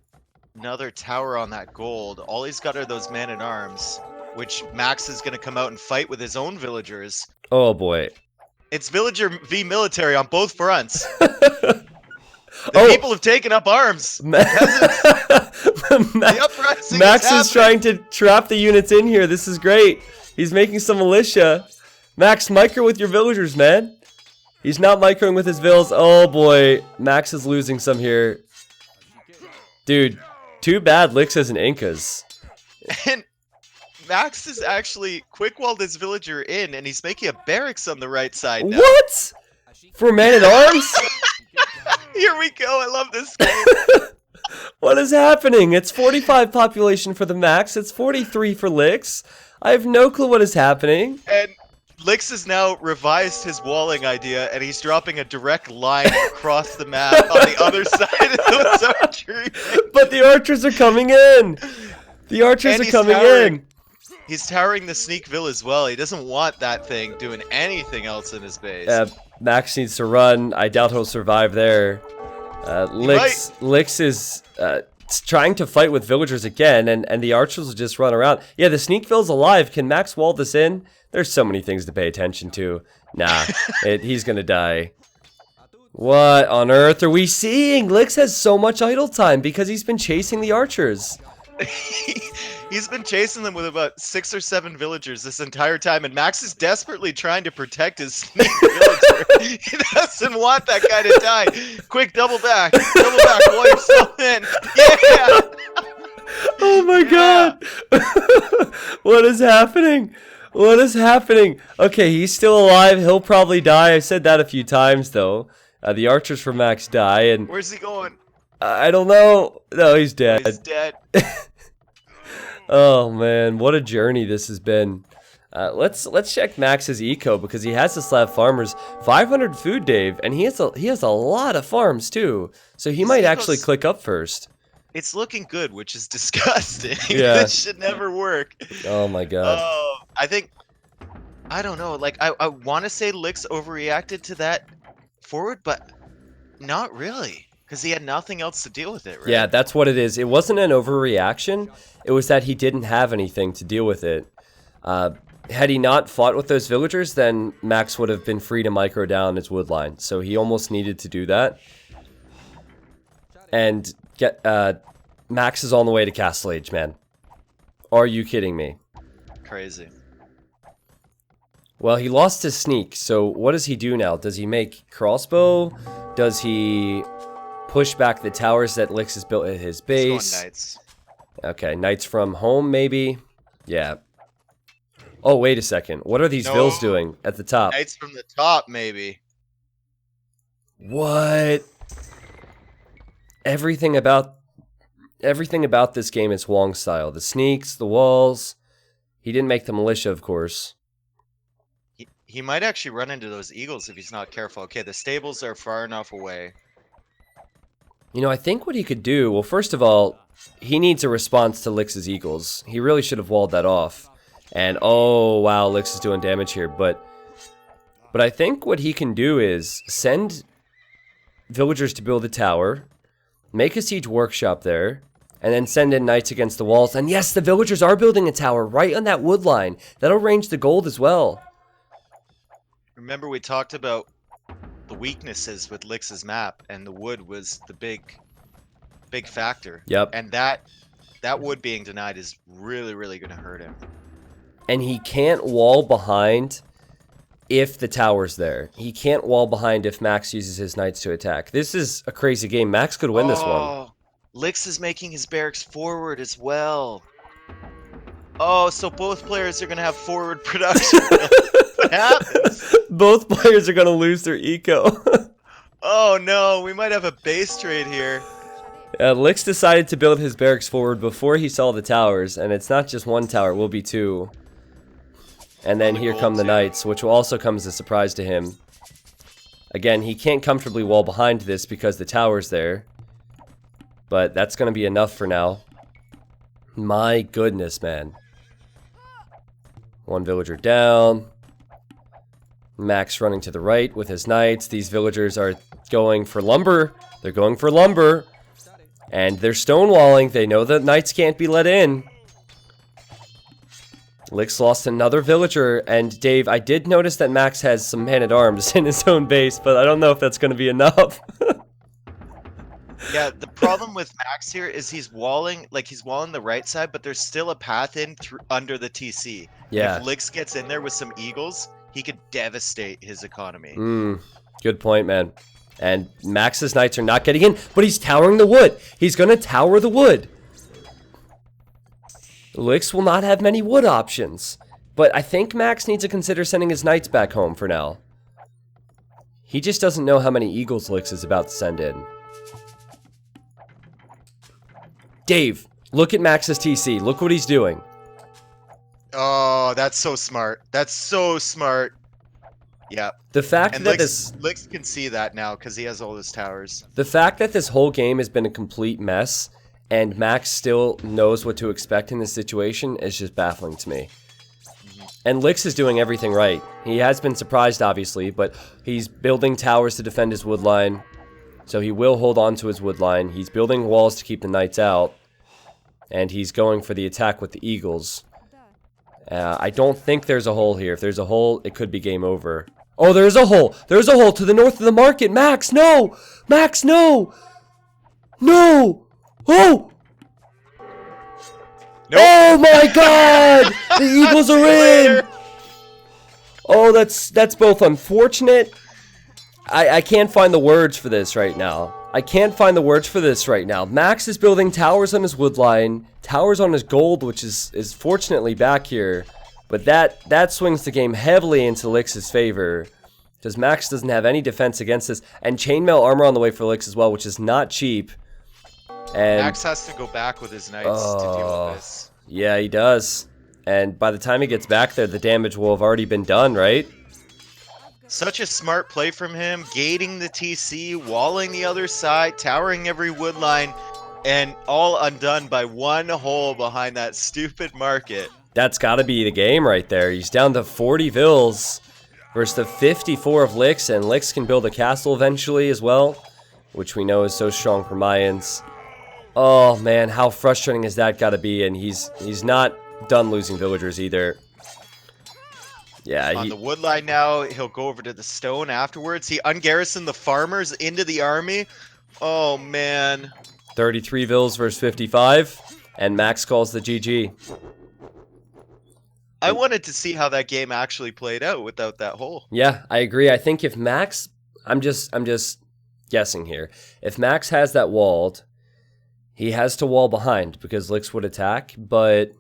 another tower on that gold. All he's got are those man-at-arms, which Max is going to come out and fight with his own villagers. Oh, boy. It's villager v military on both fronts. The people have taken up arms. The uprising Max is trying to trap the units in here. This is great. He's making some militia. Max, micro with your villagers, man. He's not microing with his vills. Oh, boy. Max is losing some here. Dude, too bad Lix has an Incas. And Max is actually quick-walled his villager in, and he's making a barracks on the right side now. What? For man-at-arms? Here we go. I love this game. What is happening? It's 45 population for the Max. It's 43 for Lix. I have no clue what is happening. And Lix has now revised his walling idea, and he's dropping a direct line across the map on the other side of those archery. But the archers are coming in. The archers are coming in. He's towering the Sneakville as well. He doesn't want that thing doing anything else in his base. Max needs to run. I doubt he'll survive there. Lix is trying to fight with villagers again, and the archers will just run around. Yeah, the Sneakville's alive. Can Max wall this in? There's so many things to pay attention to. Nah, he's gonna die. What on earth are we seeing? Lix has so much idle time because he's been chasing the archers. He's been chasing them with about 6 or 7 villagers this entire time, and Max is desperately trying to protect his sneak villager. He doesn't want that guy to die. Quick, double back while you're still in. Yeah! Oh my god! What is happening? What is happening? Okay, he's still alive. He'll probably die. I've said that a few times, though. The archers for Max die, and... Where's he going? I don't know. No, he's dead. He's dead. Oh man, what a journey this has been. Let's check Max's eco because he has to slap farmers. 500 food, Dave, and he has a lot of farms too. So he might actually click up first. It's looking good, which is disgusting. Yeah. This should never work. Oh my god. Oh, I don't know. Like I want to say Lix overreacted to that forward, but not really. Because he had nothing else to deal with it, right? Yeah, that's what it is. It wasn't an overreaction. It was that he didn't have anything to deal with it. Had he not fought with those villagers, then Max would have been free to micro down his wood line. So he almost needed to do that. And Max is on the way to Castle Age, man. Are you kidding me? Crazy. Well, he lost his sneak, so what does he do now? Does he make crossbow? Does he push back the towers that Lix has built at his base? He's going knights. Okay, knights from home, maybe? Yeah. Oh, wait a second. What are these vills doing at the top? Knights from the top, maybe. What? Everything about this game is Wong style. The sneaks, the walls. He didn't make the militia, of course. He might actually run into those eagles if he's not careful. Okay, the stables are far enough away. You know, I think what he could do... Well, first of all, he needs a response to Lix's eagles. He really should have walled that off. And, oh, wow, Lix is doing damage here. But I think what he can do is send villagers to build a tower, make a siege workshop there, and then send in knights against the walls. And yes, the villagers are building a tower right on that wood line. That'll range the gold as well. Remember we talked about the weaknesses with Lix's map, and the wood was the big factor. Yep. And that wood being denied is really, really going to hurt him. And he can't wall behind if the tower's there. He can't wall behind if Max uses his knights to attack. This is a crazy game. Max could win this one. Lix is making his barracks forward as well. Oh, so both players are going to have forward production. What happens? Both players are going to lose their eco. Oh no, we might have a base trade here. Lix decided to build his barracks forward before he saw the towers, and it's not just one tower, it will be two. And then here come the knights, which will also come as a surprise to him. Again, he can't comfortably wall behind this because the tower's there. But that's going to be enough for now. My goodness, man. One villager down. Max running to the right with his knights. These villagers are going for lumber. They're going for lumber. And they're stonewalling. They know that knights can't be let in. Lix lost another villager. And Dave, I did notice that Max has some man-at-arms in his own base, but I don't know if that's going to be enough. Yeah, the problem with Max here is he's walling the right side, but there's still a path in under the TC. Yeah. And if Lix gets in there with some eagles, he could devastate his economy. Good point, man. And Max's knights are not getting in, but he's towering the wood. He's going to tower the wood. Lix will not have many wood options. But I think Max needs to consider sending his knights back home for now. He just doesn't know how many eagles Lix is about to send in. Dave, look at Max's TC. Look what he's doing. Oh, that's so smart. That's so smart. Yeah. The fact and that Lix can see that now because he has all his towers. The fact that this whole game has been a complete mess and Max still knows what to expect in this situation is just baffling to me. And Lix is doing everything right. He has been surprised, obviously, but he's building towers to defend his wood line. So he will hold on to his wood line. He's building walls to keep the knights out. And he's going for the attack with the eagles. I don't think there's a hole here. If there's a hole, it could be game over. Oh, there's a hole! There's a hole to the north of the market! Max, no! Max, no! No! Oh! Nope. Oh my god! The eagles are in! Oh, that's both unfortunate. I can't find the words for this right now. Max is building towers on his wood line, towers on his gold, which is fortunately back here. But that swings the game heavily into Lix's favor. Because Max doesn't have any defense against this. And chainmail armor on the way for Lix as well, which is not cheap. And Max has to go back with his knights to deal with this. Yeah, he does. And by the time he gets back there, the damage will have already been done, right? Such a smart play from him, gating the TC, walling the other side, towering every wood line, and all undone by one hole behind that stupid market. That's got to be the game right there. He's down to 40 vills versus the 54 of Lix, and Lix can build a castle eventually as well, which we know is so strong for Mayans. Oh man, how frustrating has that got to be, and he's not done losing villagers either. Yeah, On the wood line now, he'll go over to the stone afterwards. He ungarrisoned the farmers into the army. Oh, man. 33 vills versus 55, and Max calls the GG. I wanted to see how that game actually played out without that hole. Yeah, I agree. I think if Max, I'm just guessing here. If Max has that walled, he has to wall behind because Lix would attack, but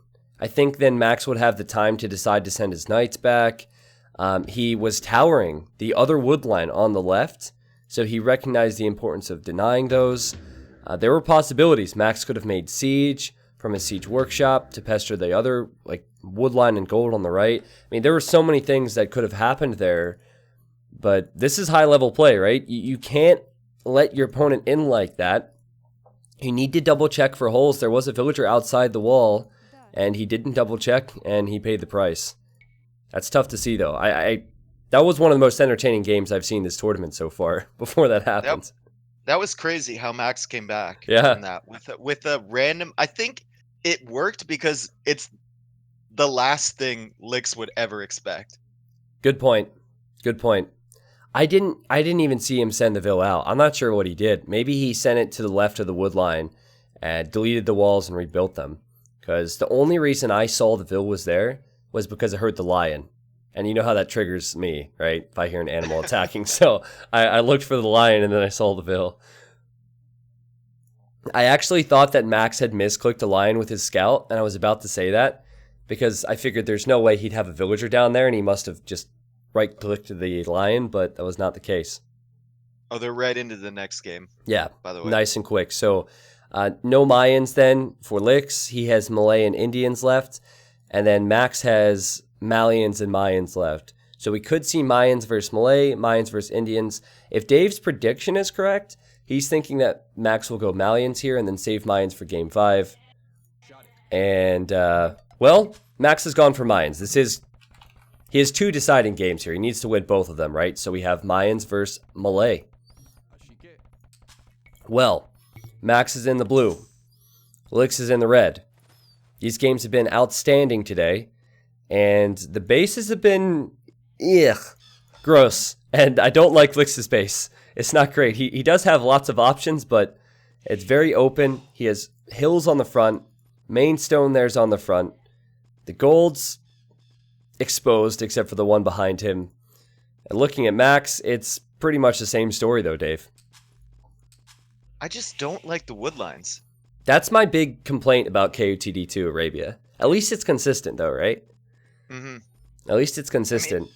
I think then Max would have the time to decide to send his knights back. He was towering the other wood line on the left, so he recognized the importance of denying those. There were possibilities. Max could have made siege from his siege workshop to pester the other, like wood line and gold on the right. I mean, there were so many things that could have happened there, but this is high level play, right? You can't let your opponent in like that. You need to double check for holes. There was a villager outside the wall, and he didn't double check, and he paid the price. That's tough to see, though. That was one of the most entertaining games I've seen this tournament so far. Before that happened, that was crazy how Max came back. Yeah, from that with a random. I think it worked because it's the last thing Lix would ever expect. Good point. Good point. I didn't even see him send the vill out. I'm not sure what he did. Maybe he sent it to the left of the wood line and deleted the walls and rebuilt them. Because the only reason I saw the vill was there was because I heard the lion. And you know how that triggers me, right? If I hear an animal attacking. So I looked for the lion and then I saw the vill. I actually thought that Max had misclicked a lion with his scout, and I was about to say that because I figured there's no way he'd have a villager down there, and he must have just right-clicked the lion, but that was not the case. Oh, they're right into the next game. Yeah, by the way. Nice and quick. So no Mayans then for Lix. He has Malay and Indians left, and then Max has Malians and Mayans left. So we could see Mayans versus Malay, Mayans versus Indians. If Dave's prediction is correct, he's thinking that Max will go Malians here and then save Mayans for Game 5. And, well, Max has gone for Mayans. He has two deciding games here. He needs to win both of them, right? So we have Mayans versus Malay. Well, Max is in the blue. Lix is in the red. These games have been outstanding today. And the bases have been, gross. And I don't like Lix's base. It's not great. He does have lots of options, but it's very open. He has hills on the front. Main stone there's on the front. The gold's exposed except for the one behind him. And looking at Max, it's pretty much the same story though, Dave. I just don't like the wood lines. That's my big complaint about KOTD2 Arabia. At least it's consistent though, right? Mm-hmm. At least it's consistent.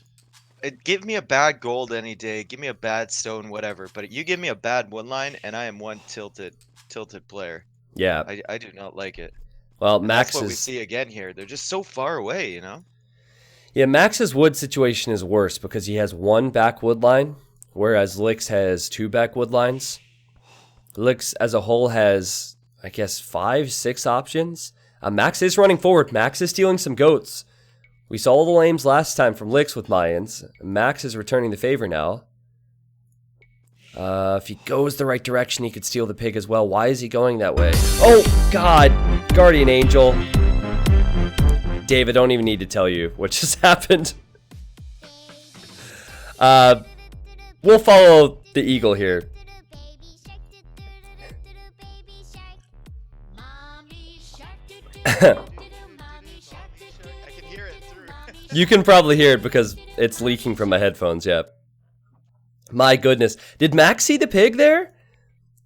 Give me a bad gold any day. Give me a bad stone, whatever. But you give me a bad wood line, and I am one tilted player. Yeah. I do not like it. Well, And Max that's what we is... see again here. They're just so far away, you know? Yeah, Max's wood situation is worse because he has one back wood line, whereas Lix has two back wood lines. Lix as a whole has, I guess, 5, 6 options. Max is running forward. Max is stealing some goats. We saw the lames last time from Lix with Mayans. Max is returning the favor now. If he goes the right direction, he could steal the pig as well. Why is he going that way? Oh, God. Guardian Angel. Dave, I don't even need to tell you what just happened. We'll follow the eagle here. I can hear it through. You can probably hear it because it's leaking from my headphones, yeah. My goodness. Did Max see the pig there?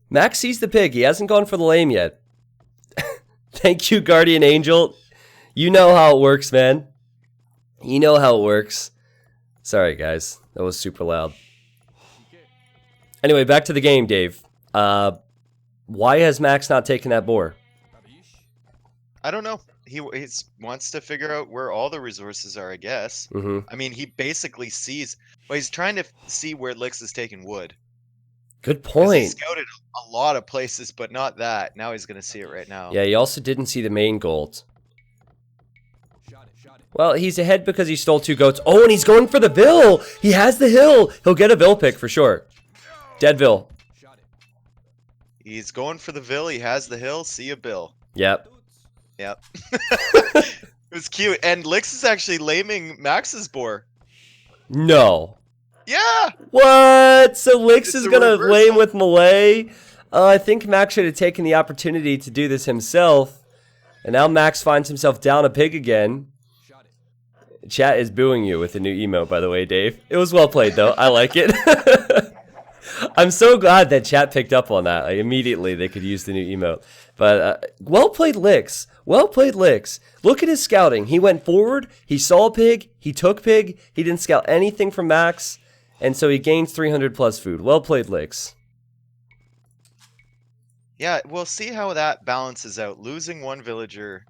Max sees the pig. He hasn't gone for the lame yet. Thank you, Guardian Angel. You know how it works, man. You know how it works. Sorry, guys. That was super loud. Anyway, back to the game, Dave. Why has Max not taken that boar? I don't know. He wants to figure out where all the resources are, I guess. Mm-hmm. I mean, he basically sees... Well, he's trying to see where Lix is taking wood. Good 'Cause point. He scouted a lot of places, but not that. Now he's going to see it right now. Yeah, he also didn't see the main gold. Well, he's ahead because he stole 2 goats. Oh, and he's going for the Vill! He has the hill! He'll get a Vill pick for sure. Dead Vill. He's going for the Vill. He has the hill. See ya, Bill. Yep. Yep. It was cute. And Lix is actually laming Max's boar. No. Yeah. What? So Lix It's is a going to reversal. lane with melee? I think Max should have taken the opportunity to do this himself. And now Max finds himself down a pig again. Chat is booing you with the new emote, by the way, Dave. It was well played, though. I like it. I'm so glad that chat picked up on that. Like, immediately, they could use the new emote. But well played, Lix. Well played, Lix. Look at his scouting. He went forward. He saw pig. He took pig. He didn't scout anything from Max. And so he gains 300 plus food. Well played, Lix. Yeah, we'll see how that balances out. Losing one villager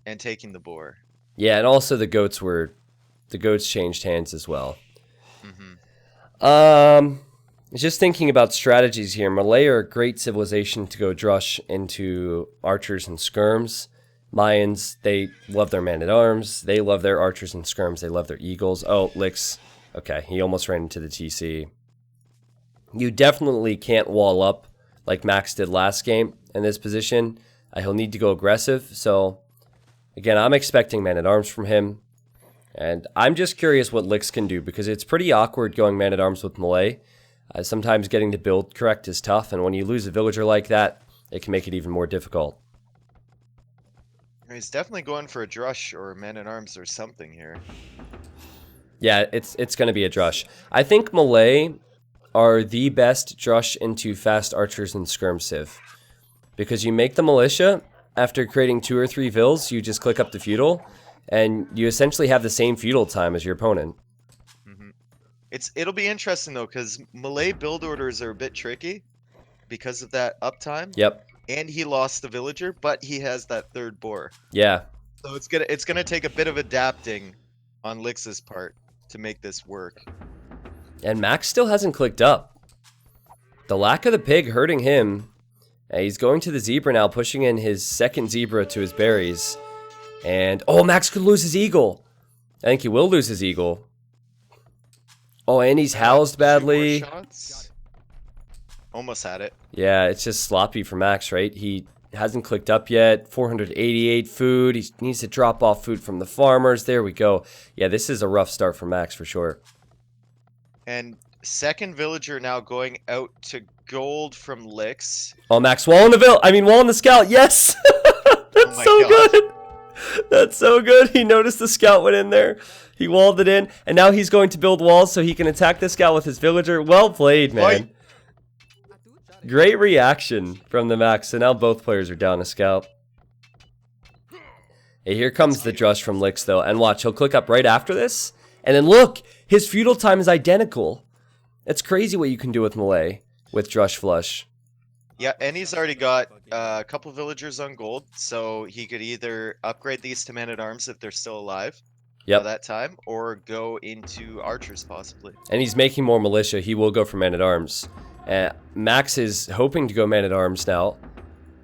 and taking the boar. Yeah, and also the goats changed hands as well. Mm-hmm. Just thinking about strategies here. Malay are a great civilization to go drush into archers and skirms. Mayans, they love their man-at-arms. They love their archers and skirms. They love their eagles. Oh, Lix. Okay, he almost ran into the TC. You definitely can't wall up like Max did last game in this position. He'll need to go aggressive. So, again, I'm expecting man-at-arms from him. And I'm just curious what Lix can do, because it's pretty awkward going man-at-arms with Malay. Sometimes getting the build correct is tough, and when you lose a villager like that, it can make it even more difficult. He's definitely going for a drush or a man-at-arms or something here. Yeah, it's going to be a drush. I think Malay are the best drush into fast archers and skirm civ. Because you make the militia, after creating 2 or 3 vills, you just click up the feudal, and you essentially have the same feudal time as your opponent. Mm-hmm. It'll be interesting though, because Malay build orders are a bit tricky because of that uptime. Yep. And he lost the villager, but he has that 3rd boar. Yeah. So it's gonna take a bit of adapting on Lix's part to make this work. And Max still hasn't clicked up. The lack of the pig hurting him. He's going to the zebra now, pushing in his 2nd zebra to his berries. And, oh, Max could lose his eagle. I think he will lose his eagle. Oh, and he's housed badly. 2 more shots. Almost had it. Yeah, it's just sloppy for Max, right? He hasn't clicked up yet. 488 food. He needs to drop off food from the farmers. There we go. Yeah, this is a rough start for Max for sure. And 2nd villager now going out to gold from Lix. Oh, Max, wall in the scout. Yes! That's so God. good. That's so good. He noticed the scout went in there. He walled it in. And now he's going to build walls so he can attack the scout with his villager. Well played, man. Great reaction from the Max. So now both players are down a scout. Hey, here comes the drush from Lix, though. And watch, he'll click up right after this. And then look, his feudal time is identical. It's crazy what you can do with Malay with drush flush. Yeah, and he's already got a couple villagers on gold, so he could either upgrade these to man-at-arms if they're still alive Yep. by that time, or go into archers possibly. And he's making more militia. He will go for man-at-arms. Max is hoping to go man-at-arms now,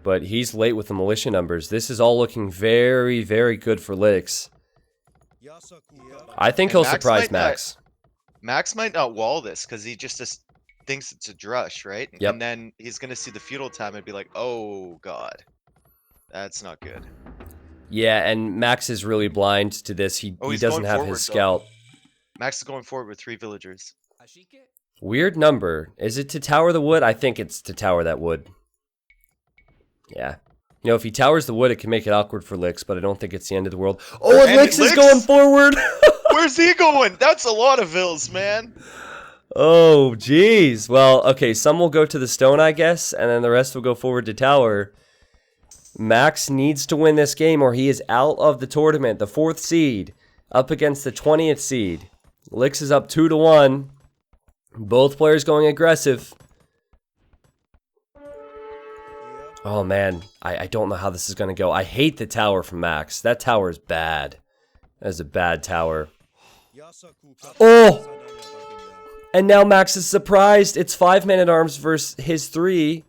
but he's late with the militia numbers. This is all looking very, very good for Lix. I think he'll surprise Max. Max might not wall this, because he just thinks it's a drush, right? Yep. And then he's going to see the feudal time and be like, oh god, that's not good. Yeah, and Max is really blind to this. He he's doesn't going have forward, his scout. Max is going forward with 3 villagers. Weird number. Is it to tower the wood? I think it's to tower that wood. Yeah. You know, if he towers the wood, it can make it awkward for Lix, but I don't think it's the end of the world. Oh, and Lix is going forward! Where's he going? That's a lot of vills, man. Oh, jeez. Well, okay, some will go to the stone, I guess, and then the rest will go forward to tower. Max needs to win this game or he is out of the tournament. The 4th seed up against the 20th seed. Lix is up 2-1. Both players going aggressive. Oh, man. I don't know how this is going to go. I hate the tower from Max. That tower is bad. That is a bad tower. Oh! And now Max is surprised. It's 5 man-at-arms versus his 3.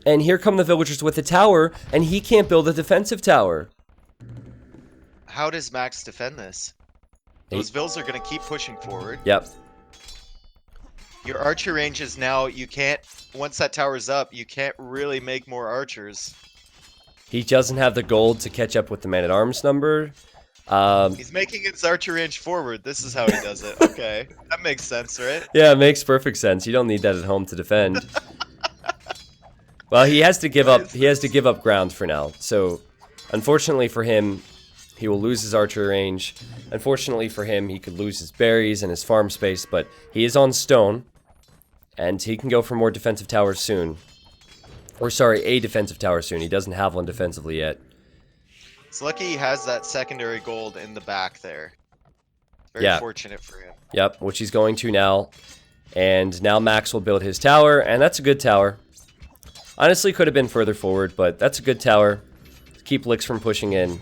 And here come the villagers with the tower, and he can't build a defensive tower. How does Max defend this? Those vills are going to keep pushing forward. Yep. Your archer range is now, you can't, once that tower's up, you can't really make more archers. He doesn't have the gold to catch up with the man-at-arms number. He's making his archer range forward. This is how he does it. Okay, that makes sense, right? Yeah, it makes perfect sense. You don't need that at home to defend. Well, he has to give up. He has to give up ground for now. So, unfortunately for him, he will lose his archer range. Unfortunately for him, he could lose his berries and his farm space. But he is on stone, and he can go for more defensive towers soon. Or sorry, a defensive tower soon. He doesn't have one defensively yet. It's lucky he has that secondary gold in the back there. Very fortunate for him. Yep, which he's going to now. And now Max will build his tower, and that's a good tower. Honestly, could have been further forward, but that's a good tower to keep Licks from pushing in.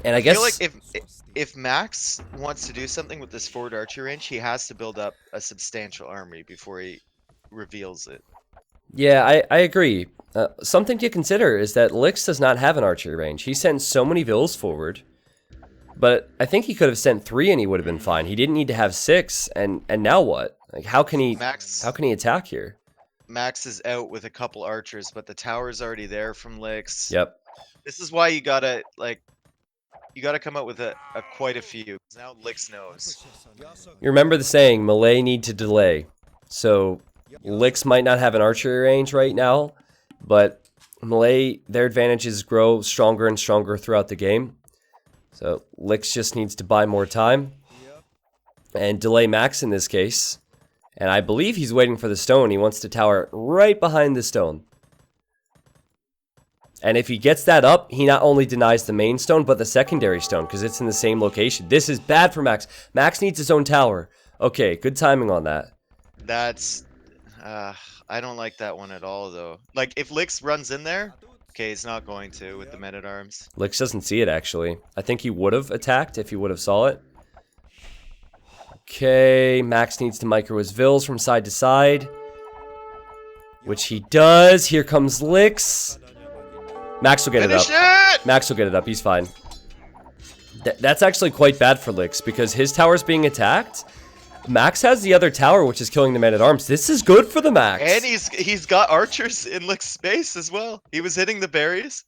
And I guess... feel like if Max wants to do something with this forward archer range, he has to build up a substantial army before he reveals it. Yeah, I agree. Something to consider is that Licks does not have an archery range. He sent so many vills forward, but I think he could have sent 3 and he would have been fine. He didn't need to have 6, and now what? Like, how can he attack here? Max is out with a couple archers, but the tower's already there from Licks. Yep. This is why you gotta come out with quite a few. Now Licks knows. You remember the saying, melee need to delay. So Licks might not have an archery range right now, but melee, their advantages grow stronger and stronger throughout the game. So Licks just needs to buy more time and delay Max in this case. And I believe he's waiting for the stone. He wants to tower right behind the stone. And if he gets that up, he not only denies the main stone, but the secondary stone, because it's in the same location. This is bad for Max. Max needs his own tower. Okay, good timing on that. That's... I don't like that one at all, though. Like, if Licks runs in there... Okay, he's not going to with the men-at-arms. Licks doesn't see it, actually. I think he would have attacked if he would have saw it. Okay, Max needs to micro his vills from side to side. Which he does. Here comes Licks. Max will get it up. Max will get it up. He's fine. That's actually quite bad for Licks because his tower's being attacked. Max has the other tower, which is killing the men-at-arms. This is good for the Max. And he's got archers in Lick's space as well. He was hitting the berries.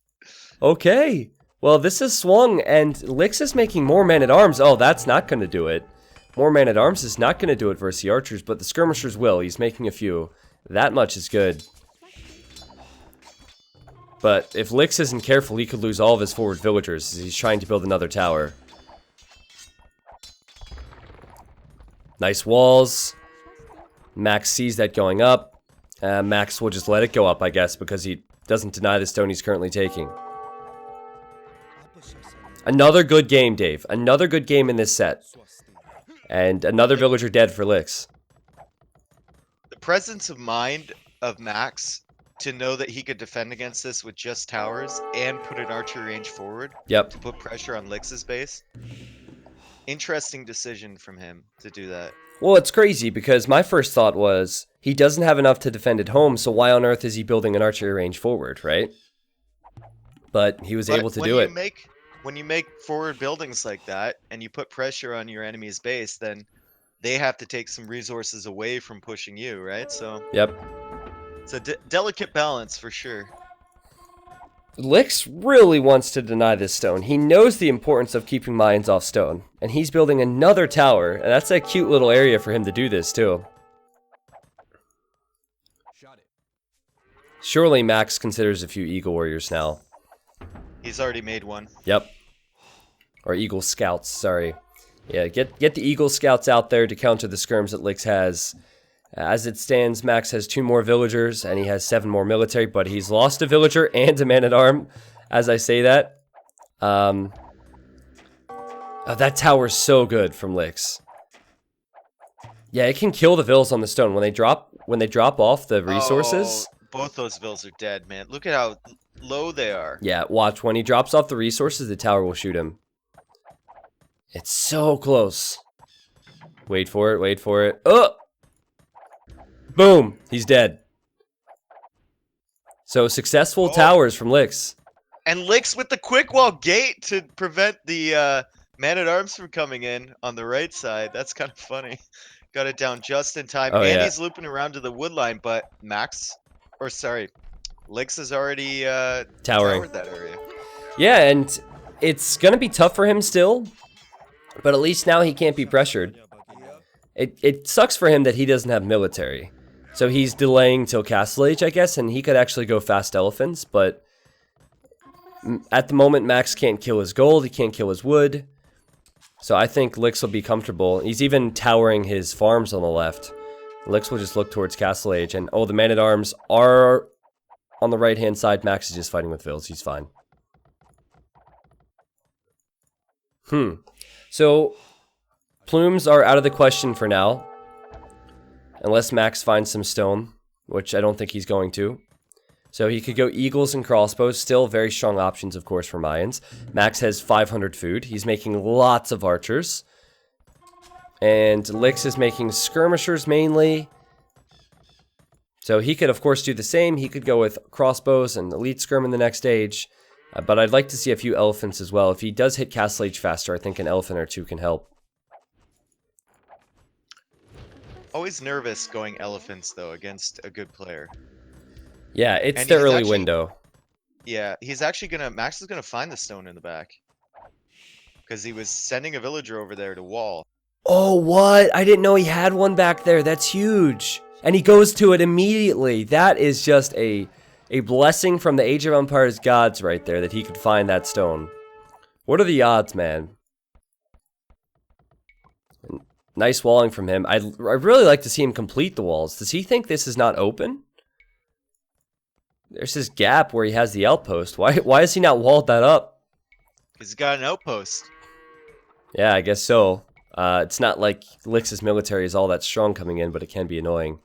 Okay. Well, this is swung, and Licks is making more men-at-arms. Oh, that's not going to do it. More men-at-arms is not going to do it versus the archers, but the skirmishers will. He's making a few. That much is good. But if Licks isn't careful, he could lose all of his forward villagers as he's trying to build another tower. Nice walls. Max sees that going up. Max will just let it go up, I guess, because he doesn't deny the stone he's currently taking. Another good game, Dave. Another good game in this set. And another villager dead for Licks. The presence of mind of Max to know that he could defend against this with just towers and put an archer range forward. Yep. To put pressure on Licks's base. Interesting decision from him to do that. Well, it's crazy because my first thought was he doesn't have enough to defend at home, so why on earth is he building an archery range forward, right? But he was able to do it. When you make forward buildings like that and you put pressure on your enemy's base, then they have to take some resources away from pushing you, right? So yep. It's a delicate balance for sure. Licks really wants to deny this stone. He knows the importance of keeping mines off stone. And he's building another tower. And that's a cute little area for him to do this, too. Surely Max considers a few Eagle Warriors now. He's already made one. Yep. Or Eagle Scouts, sorry. Yeah, get the Eagle Scouts out there to counter the skirms that Licks has. As it stands, Max has 2 more villagers, and he has 7 more military, but he's lost a villager and a man-at-arm, as I say that. Oh, that tower's so good from Licks. Yeah, it can kill the vills on the stone. When they drop off the resources... Oh, both those vills are dead, man. Look at how low they are. Yeah, watch. When he drops off the resources, the tower will shoot him. It's so close. Wait for it, wait for it. Oh! Boom! He's dead. So, successful towers from Licks. And Licks with the quick wall gate to prevent the man-at-arms from coming in on the right side. That's kind of funny. Got it down just in time. And he's looping around to the wood line, but Licks has already towered that area. Yeah, and It's going to be tough for him still, but at least now he can't be pressured. It sucks for him that he doesn't have military. So he's delaying till Castle Age, I guess, and he could actually go fast elephants, but at the moment, Max can't kill his gold, he can't kill his wood. So I think Lix will be comfortable. He's even towering his farms on the left. Lix will just look towards Castle Age, and oh, the man-at-arms are on the right-hand side. Max is just fighting with Vils, he's fine. So, plumes are out of the question for now. Unless Max finds some stone, which I don't think he's going to. So he could go eagles and crossbows. Still very strong options, of course, for Mayans. Max has 500 food. He's making lots of archers. And Lix is making skirmishers mainly. So he could, of course, do the same. He could go with crossbows and elite skirm in the next stage. But I'd like to see a few elephants as well. If he does hit Castle Age faster, I think an elephant or two can help. Always nervous going elephants, though, against a good player. Yeah, it's And the he's early actually- window. Yeah, he's actually gonna... Max is gonna find the stone in the back. Because he was sending a villager over there to wall. Oh, what? I didn't know he had one back there. That's huge. And he goes to it immediately. That is just a blessing from the Age of Empires gods right there, that he could find that stone. What are the odds, man? Nice walling from him. I'd really like to see him complete the walls. Does he think this is not open? There's this gap where he has the outpost. Why has he not walled that up? He's got an outpost. Yeah, I guess so. It's not like Lix's military is all that strong coming in, but it can be annoying.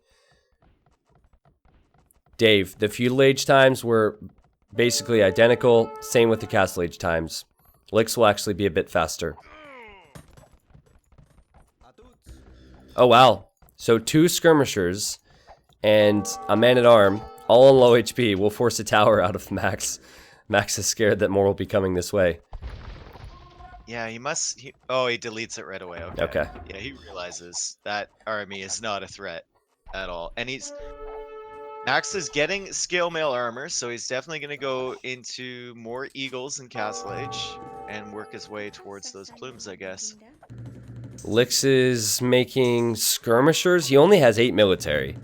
Dave, the feudal age times were basically identical. Same with the castle age times. Lix will actually be a bit faster. Oh, wow. So 2 skirmishers and a man-at-arm, all on low HP, will force a tower out of Max. Max is scared that more will be coming this way. Yeah, he must... Oh, he deletes it right away. Okay. Okay. Yeah, he realizes that army is not a threat at all. And Max is getting scale mail armor, so he's definitely going to go into more eagles in Castle Age and work his way towards those plumes, I guess. Lix is making skirmishers. He only has 8 military.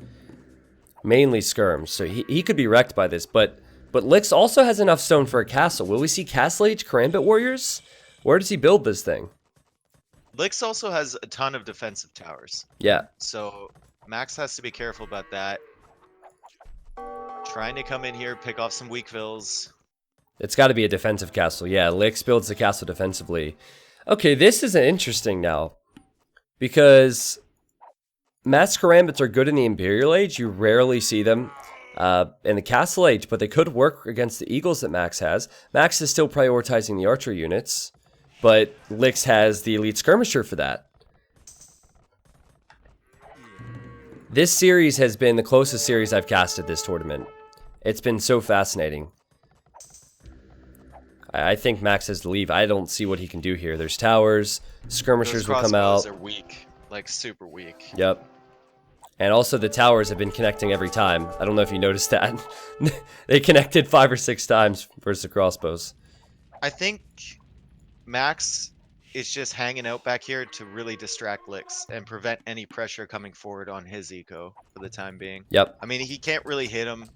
Mainly skirms, so he could be wrecked by this, but Lix also has enough stone for a castle. Will we see Castle Age Karambit warriors? Where does he build this thing? Lix also has a ton of defensive towers. Yeah. So Max has to be careful about that. Trying to come in here, pick off some weak vills. It's got to be a defensive castle. Yeah, Lix builds the castle defensively. Okay, this is interesting now. Because mass Karambits are good in the Imperial Age. You rarely see them in the Castle Age, but they could work against the Eagles that Max has. Max is still prioritizing the archer units, but Lix has the elite skirmisher for that. This series has been the closest series I've casted this tournament. It's been so fascinating. I think Max has to leave. I don't see what he can do here. There's towers, skirmishers will come out. Those are weak, like super weak. Yep. And also the towers have been connecting every time. I don't know if you noticed that. They connected 5 or 6 times versus the crossbows. I think Max is just hanging out back here to really distract Lix and prevent any pressure coming forward on his eco for the time being. Yep. I mean, he can't really hit him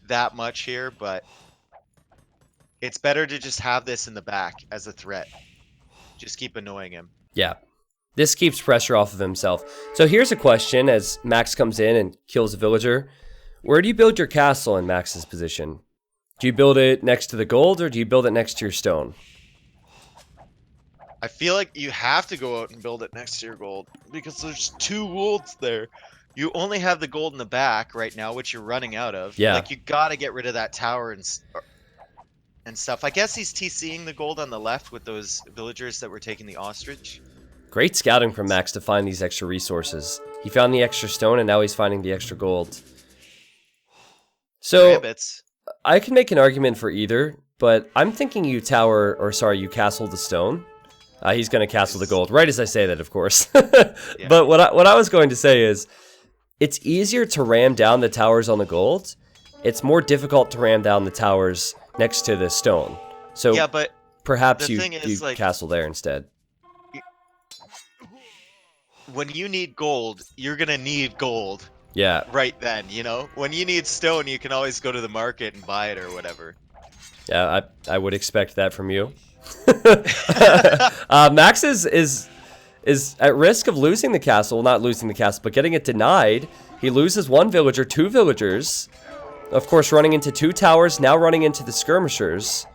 that much here, but it's better to just have this in the back as a threat. Just keep annoying him. Yeah. This keeps pressure off of himself. So here's a question as Max comes in and kills a villager. Where do you build your castle in Max's position? Do you build it next to the gold or do you build it next to your stone? I feel like you have to go out and build it next to your gold because there's 2 golds there. You only have the gold in the back right now, which you're running out of. Yeah. Like, you gotta get rid of that tower and stuff. I guess he's TCing the gold on the left with those villagers that were taking the ostrich. Great scouting from Max to find these extra resources. He found the extra stone and now he's finding the extra gold. So, Rabbits. I can make an argument for either, but I'm thinking you castle the stone. He's going to castle the gold, right as I say that, of course. Yeah. But what I was going to say is, it's easier to ram down the towers on the gold. It's more difficult to ram down the towers next to the stone. So yeah, but perhaps the you thing is, like, castle there instead. when you need gold, you're gonna need gold Yeah. right then, you know? When you need stone, you can always go to the market and buy it or whatever. Yeah, I would expect that from you. Max is at risk of losing the castle. Well, not losing the castle, but getting it denied. He loses 1 villager, 2 villagers. Of course, running into 2 towers, now running into the skirmishers.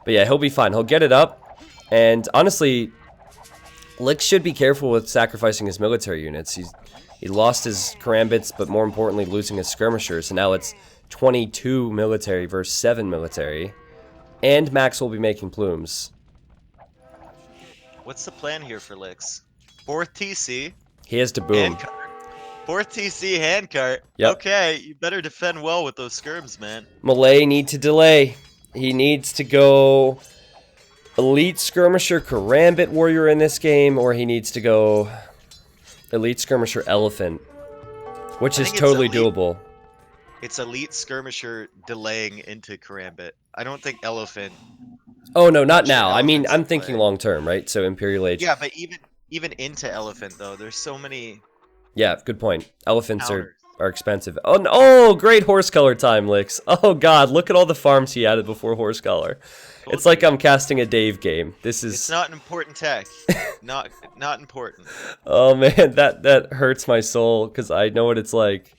But yeah, he'll be fine. He'll get it up. And honestly, Lick should be careful with sacrificing his military units. He lost his karambits, but more importantly, losing his skirmishers. And now it's 22 military versus 7 military. And Max will be making plumes. What's the plan here for Licks? 4th TC. He has to boom. Handcart. 4th TC handcart. Yep. Okay, you better defend well with those skirms, man. Malay need to delay. He needs to go elite skirmisher karambit warrior in this game, or he needs to go elite skirmisher elephant, which is totally doable. It's elite skirmisher delaying into karambit. I don't think elephant. Oh no, not now. I mean, Elephant's I'm thinking long term, right? So Imperial Age. Yeah, but even into elephant though, there's so many. Yeah, good point. Elephants counters. are expensive. Oh, oh, great horse color time, Licks. Oh god, look at all the farms he added before horse color. It's like I'm casting a Dave game. This is. It's not an important tech. not important. Oh man, that hurts my soul because I know what it's like.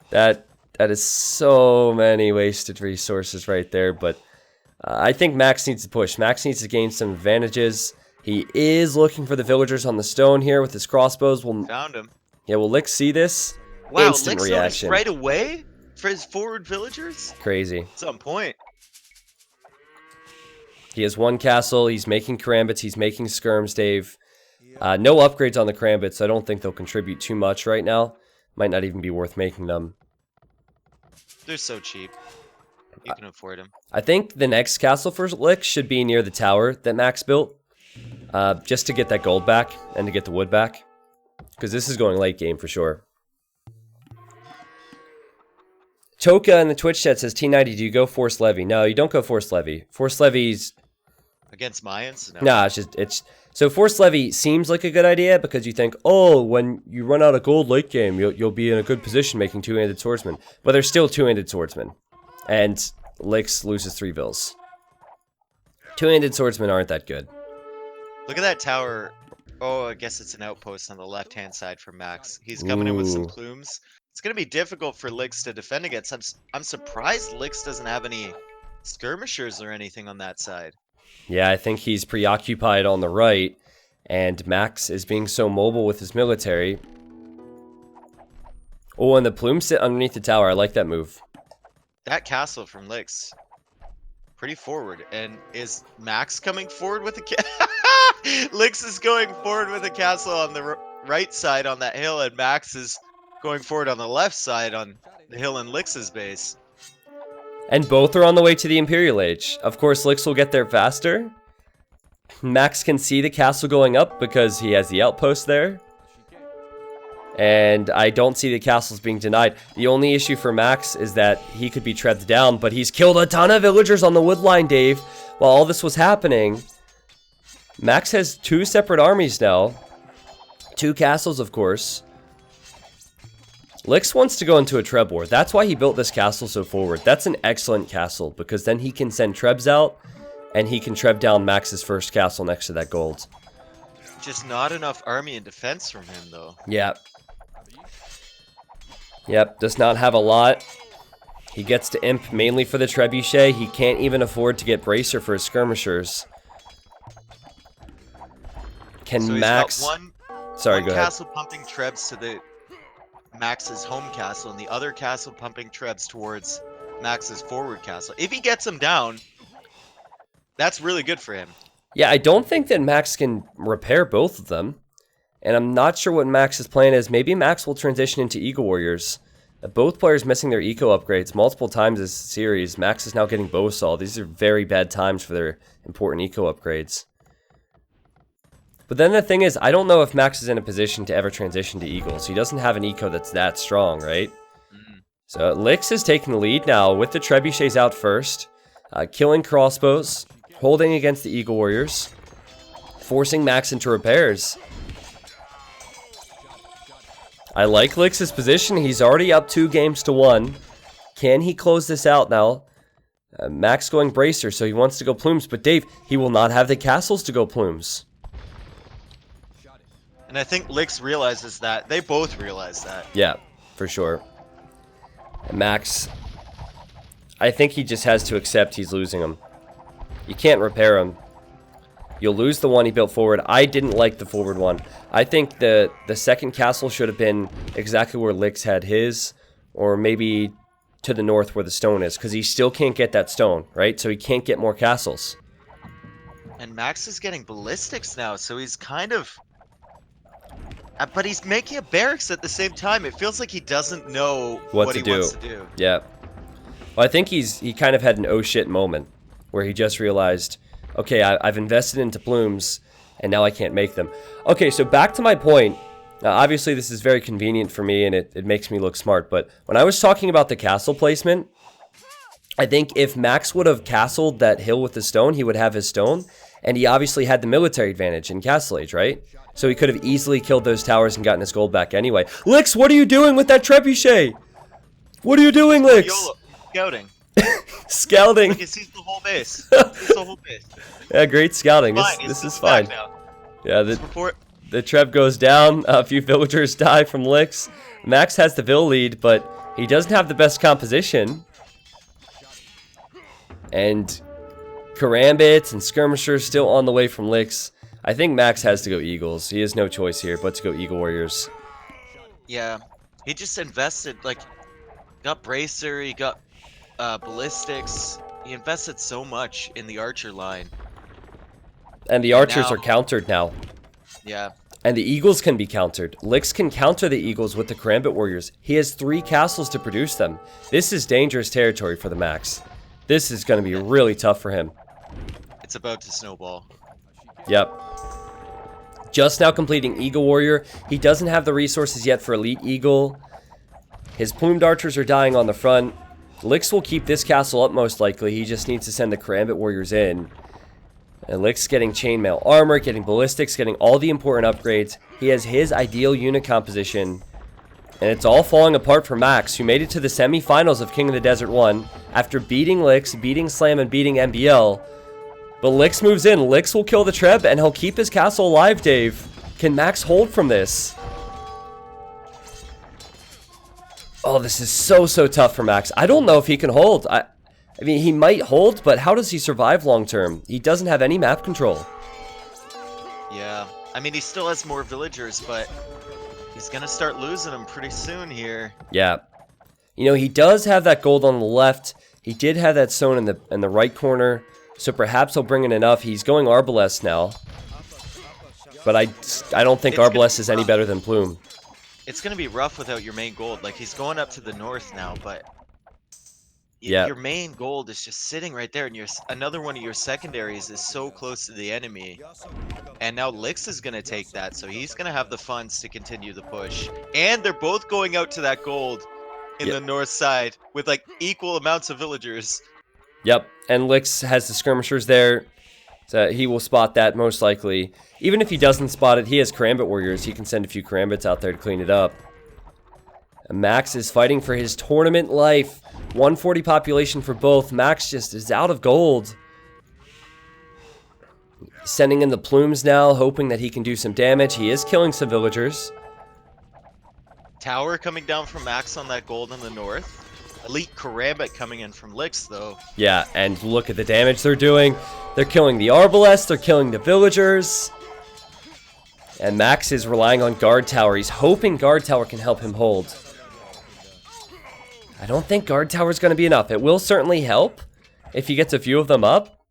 That is so many wasted resources right there. But I think Max needs to push. Max needs to gain some advantages. He is looking for the villagers on the stone here with his crossbows. Found him. Yeah, will Lick see this? Wow, Instant Lick's reaction. right away for his forward villagers. Crazy. It's on point. He has 1 castle. He's making karambits. He's making skirms, Dave. No upgrades on the karambits. So I don't think they'll contribute too much right now. Might not even be worth making them. They're so cheap. You can afford them. I think the next castle for Lick should be near the tower that Max built. Just to get that gold back and to get the wood back. Because this is going late game for sure. Toka in the Twitch chat says, T90, do you go Force Levy? No, you don't go Force Levy. Force Levy's... Against Mayans? No. Nah, so Force Levy seems like a good idea because you think, oh, when you run out of gold late game, you'll be in a good position making 2-handed swordsmen. But there's still 2-handed swordsmen. And Licks loses 3 vills. 2-handed swordsmen aren't that good. Look at that tower. Oh, I guess it's an outpost on the left-hand side for Max. He's coming in with some plumes. It's going to be difficult for Licks to defend against. I'm surprised Licks doesn't have any skirmishers or anything on that side. Yeah, I think he's preoccupied on the right, and Max is being so mobile with his military. Oh, and the plumes sit underneath the tower. I like that move. That castle from Licks, pretty forward. And is Max coming forward with a Licks is going forward with a castle on the right side on that hill, and Max is going forward on the left side on the hill in Licks's base. And both are on the way to the Imperial Age. Of course, Licks will get there faster. Max can see the castle going up because he has the outpost there. And I don't see the castles being denied. The only issue for Max is that he could be treads down, but he's killed a ton of villagers on the wood line, Dave. While all this was happening, Max has 2 separate armies now. 2 castles, of course. Licks wants to go into a Treb war. That's why he built this castle so forward. That's an excellent castle, because then he can send Trebs out, and he can Treb down Max's first castle next to that gold. Just not enough army and defense from him, though. Yeah. Yep, does not have a lot. He gets to imp mainly for the trebuchet. He can't even afford to get bracer for his skirmishers. Can so Max... He's got Sorry, one go ahead. castle pumping trebs to the Max's home castle, and the other castle pumping trebs towards Max's forward castle. If he gets them down, that's really good for him. Yeah, I don't think that Max can repair both of them. And I'm not sure what Max's plan is. Maybe Max will transition into Eco Warriors. Both players missing their Eco upgrades multiple times this series. Max is now getting Bowsaw. These are very bad times for their important Eco upgrades. But then the thing is, I don't know if Max is in a position to ever transition to Eagles. He doesn't have an Eco that's that strong, right? So Licks is taking the lead now with the trebuchets out first. Killing crossbows. holding against the Eagle Warriors, forcing Max into repairs. I like Lix's position. He's already up 2 games to 1. Can he close this out now? Max going Bracer, so he wants to go Plumes. But Dave, he will not have the castles to go Plumes. And I think Lix realizes that. They both realize that. Yeah, for sure. And Max, I think he just has to accept he's losing him. You can't repair him. You'll lose the one he built forward. I didn't like the forward one. I think the second castle should have been exactly where Lix had his, or maybe to the north where the stone is, because he still can't get that stone, right? So he can't get more castles. And Max is getting ballistics now, so he's kind of... But he's making a barracks at the same time. It feels like he doesn't know what he wants to do. Yeah. Well, I think he kind of had an oh shit moment, where he just realized, okay, I've invested into plumes, and now I can't make them. Okay, so back to my point. Obviously, this is very convenient for me, and it makes me look smart. But when I was talking about the castle placement, I think if Max would have castled that hill with the stone, he would have his stone. And he obviously had the military advantage in Castle Age, right? So he could have easily killed those towers and gotten his gold back anyway. Lix, what are you doing with that trebuchet? What are you doing, Lix? YOLO. Scouting. Scouting. He sees the whole base. Sees the whole base. Yeah, great scouting. This is fine. Yeah, the Treb goes down. A few villagers die from Lix. Max has the Vill lead, but he doesn't have the best composition. And Karambits and Skirmishers still on the way from Lix. I think Max has to go Eagles. He has no choice here but to go Eagle Warriors. Yeah, he just invested, like, got Bracer, he got ballistics. He invested so much in the archer line. And the archers are countered now. Yeah. And the Eagles can be countered. Lix can counter the Eagles with the Karambit Warriors. He has 3 castles to produce them. This is dangerous territory for the Max. This is going to be really tough for him. It's about to snowball. Yep. Just now completing Eagle Warrior. He doesn't have the resources yet for Elite Eagle. His plumed archers are dying on the front. Lix will keep this castle up most likely. He just needs to send the Karambit Warriors in. And Lix getting chainmail armor, getting ballistics, getting all the important upgrades. He has his ideal unit composition. And it's all falling apart for Max, who made it to the semifinals of King of the Desert 1 after beating Lix, beating Slam, and beating MBL. But Lix moves in. Lix will kill the Treb, and he'll keep his castle alive, Dave. Can Max hold from this? Oh, this is so tough for Max. I don't know if he can hold. I mean, he might hold, but how does he survive long term? He doesn't have any map control. Yeah. I mean, he still has more villagers, but he's going to start losing them pretty soon here. Yeah. You know, he does have that gold on the left. He did have that stone in the right corner. So perhaps he'll bring in enough. He's going Arbalest now. But I don't think Arbalest is any better than Plume. It's going to be rough without your main gold. Like, he's going up to the north now, but yeah, your main gold is just sitting right there, and another one of your secondaries is so close to the enemy. And now Lix is going to take that, so he's going to have the funds to continue the push. And they're both going out to that gold in the north side with, like, equal amounts of villagers. Yep, and Lix has the skirmishers there, so he will spot that most likely. Even if he doesn't spot it, he has Karambit Warriors. He can send a few Karambits out there to clean it up. And Max is fighting for his tournament life. 140 population for both. Max just is out of gold. Sending in the plumes now, hoping that he can do some damage. He is killing some villagers. Tower coming down from Max on that gold in the north. Elite Karambit coming in from Lix, though. Yeah, and look at the damage they're doing. They're killing the Arbalest, they're killing the villagers. And Max is relying on Guard Tower. He's hoping Guard Tower can help him hold. I don't think Guard Tower is going to be enough. It will certainly help if he gets a few of them up.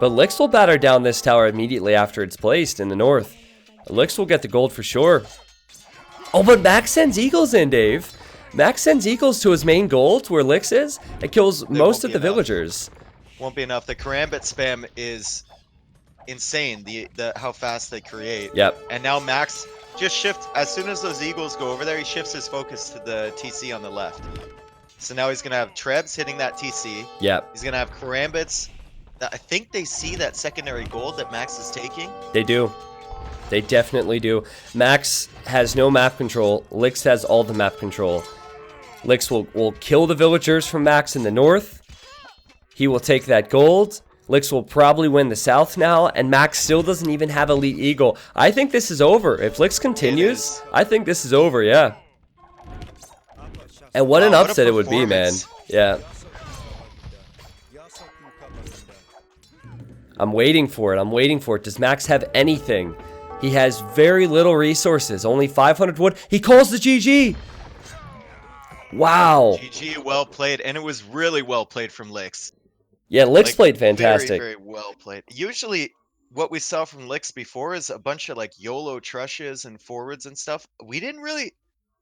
But Lix will batter down this tower immediately after it's placed in the north. Lix will get the gold for sure. Oh, but Max sends Eagles in, Dave. Max sends Eagles to his main gold, where Lix is. It kills most of the villagers. Won't be enough. The Karambit spam is insane, the how fast they create. Yep. And now Max just shifts, as soon as those Eagles go over there, he shifts his focus to the TC on the left. So now he's going to have Trebs hitting that TC. Yep. He's going to have Karambits I think they see that secondary gold that Max is taking. They do. They definitely do. Max has no map control. Lix has all the map control. Lix will kill the villagers from Max in the north. He will take that gold. Lix will probably win the south now, and Max still doesn't even have Elite Eagle. I think this is over. If Lix continues, I think this is over, yeah. And what an upset it would be, man. Yeah. I'm waiting for it. I'm waiting for it. Does Max have anything? He has very little resources. Only 500 wood. He calls the GG. Wow. GG, well played. And it was really well played from Lix. Yeah, Lix played fantastic. Very, very well played. Usually, what we saw from Lix before is a bunch of like YOLO trushes and forwards and stuff. We didn't really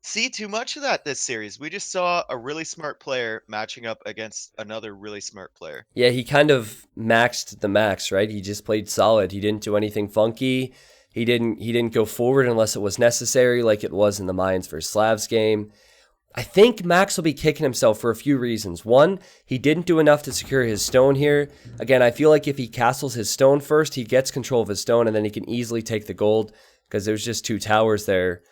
see too much of that this series. We just saw a really smart player matching up against another really smart player. Yeah, he kind of maxed the max, right? He just played solid. He didn't do anything funky. He didn't go forward unless it was necessary, like it was in the Mayans versus Slavs game. I think Max will be kicking himself for a few reasons. One, he didn't do enough to secure his stone here. Again, I feel like if he castles his stone first, he gets control of his stone, and then he can easily take the gold because there's just 2 towers there.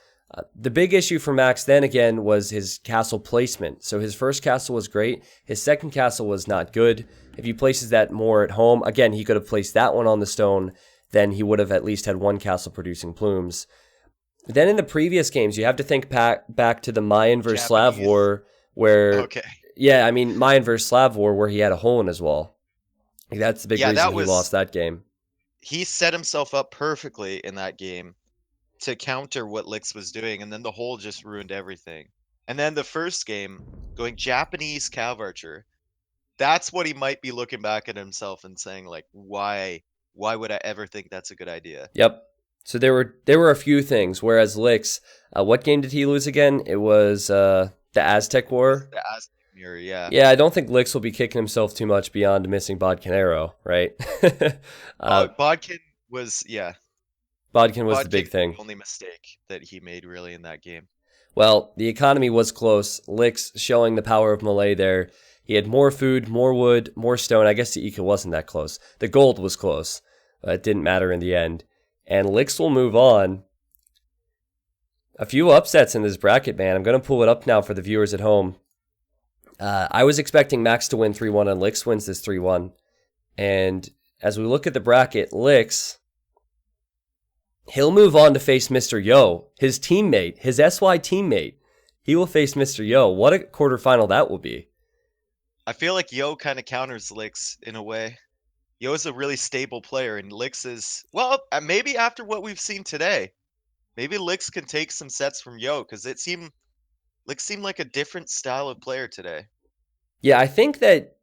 The big issue for Max then again was his castle placement. So his first castle was great. His second castle was not good. If he places that more at home, again, he could have placed that one on the stone. Then he would have at least had 1 castle producing plumes. Then in the previous games, you have to think back to the Mayan versus Slav war, where, yeah, I mean, Mayan versus Slav war, where he had a hole in his wall. That's the big reason he lost that game. He set himself up perfectly in that game to counter what Lix was doing, and then the hole just ruined everything. And then the first game, going Japanese Cav Archer, that's what he might be looking back at himself and saying, like, why would I ever think that's a good idea? Yep. So there were a few things. Whereas Lix, what game did he lose again? It was the Aztec War. The Aztec Mirror, yeah. Yeah, I don't think Lix will be kicking himself too much beyond missing Bodkin Arrow, right? Bodkin was, yeah. Bodkin was the big thing. The only mistake that he made really in that game. Well, the economy was close. Lix showing the power of Malay there. He had more food, more wood, more stone. I guess the eco wasn't that close. The gold was close. It didn't matter in the end. And Lix will move on. A few upsets in this bracket, man. I'm going to pull it up now for the viewers at home. I was expecting Max to win 3-1, and Lix wins this 3-1. And as we look at the bracket, Lix, he'll move on to face Mr. Yo, his teammate, his SY teammate. He will face Mr. Yo. What a quarterfinal that will be. I feel like Yo kind of counters Lix in a way. Yo's a really stable player, and Lix is, well, maybe after what we've seen today, maybe Lix can take some sets from Yo, because Lix seemed like a different style of player today. Yeah, I think that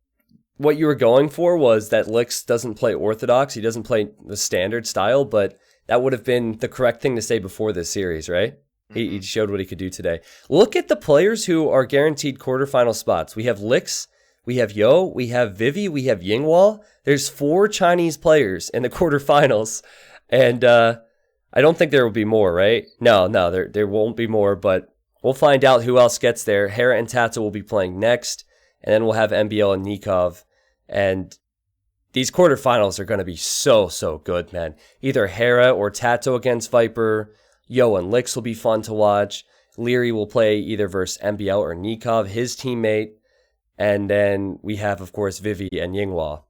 what you were going for was that Lix doesn't play orthodox. He doesn't play the standard style, but that would have been the correct thing to say before this series, right? Mm-hmm. He showed what he could do today. Look at the players who are guaranteed quarterfinal spots. We have Lix, we have Yo, we have Vivi, we have Yinghua. There's 4 Chinese players in the quarterfinals, and I don't think there will be more, right? No, there won't be more, but we'll find out who else gets there. Hera and Tata will be playing next, and then we'll have MBL and Nikov, and these quarterfinals are going to be so good, man. Either Hera or Tato against Viper. Yo and Lix will be fun to watch. Leary will play either versus MBL or Nikov, his teammate. And then we have, of course, Vivi and Yinghua.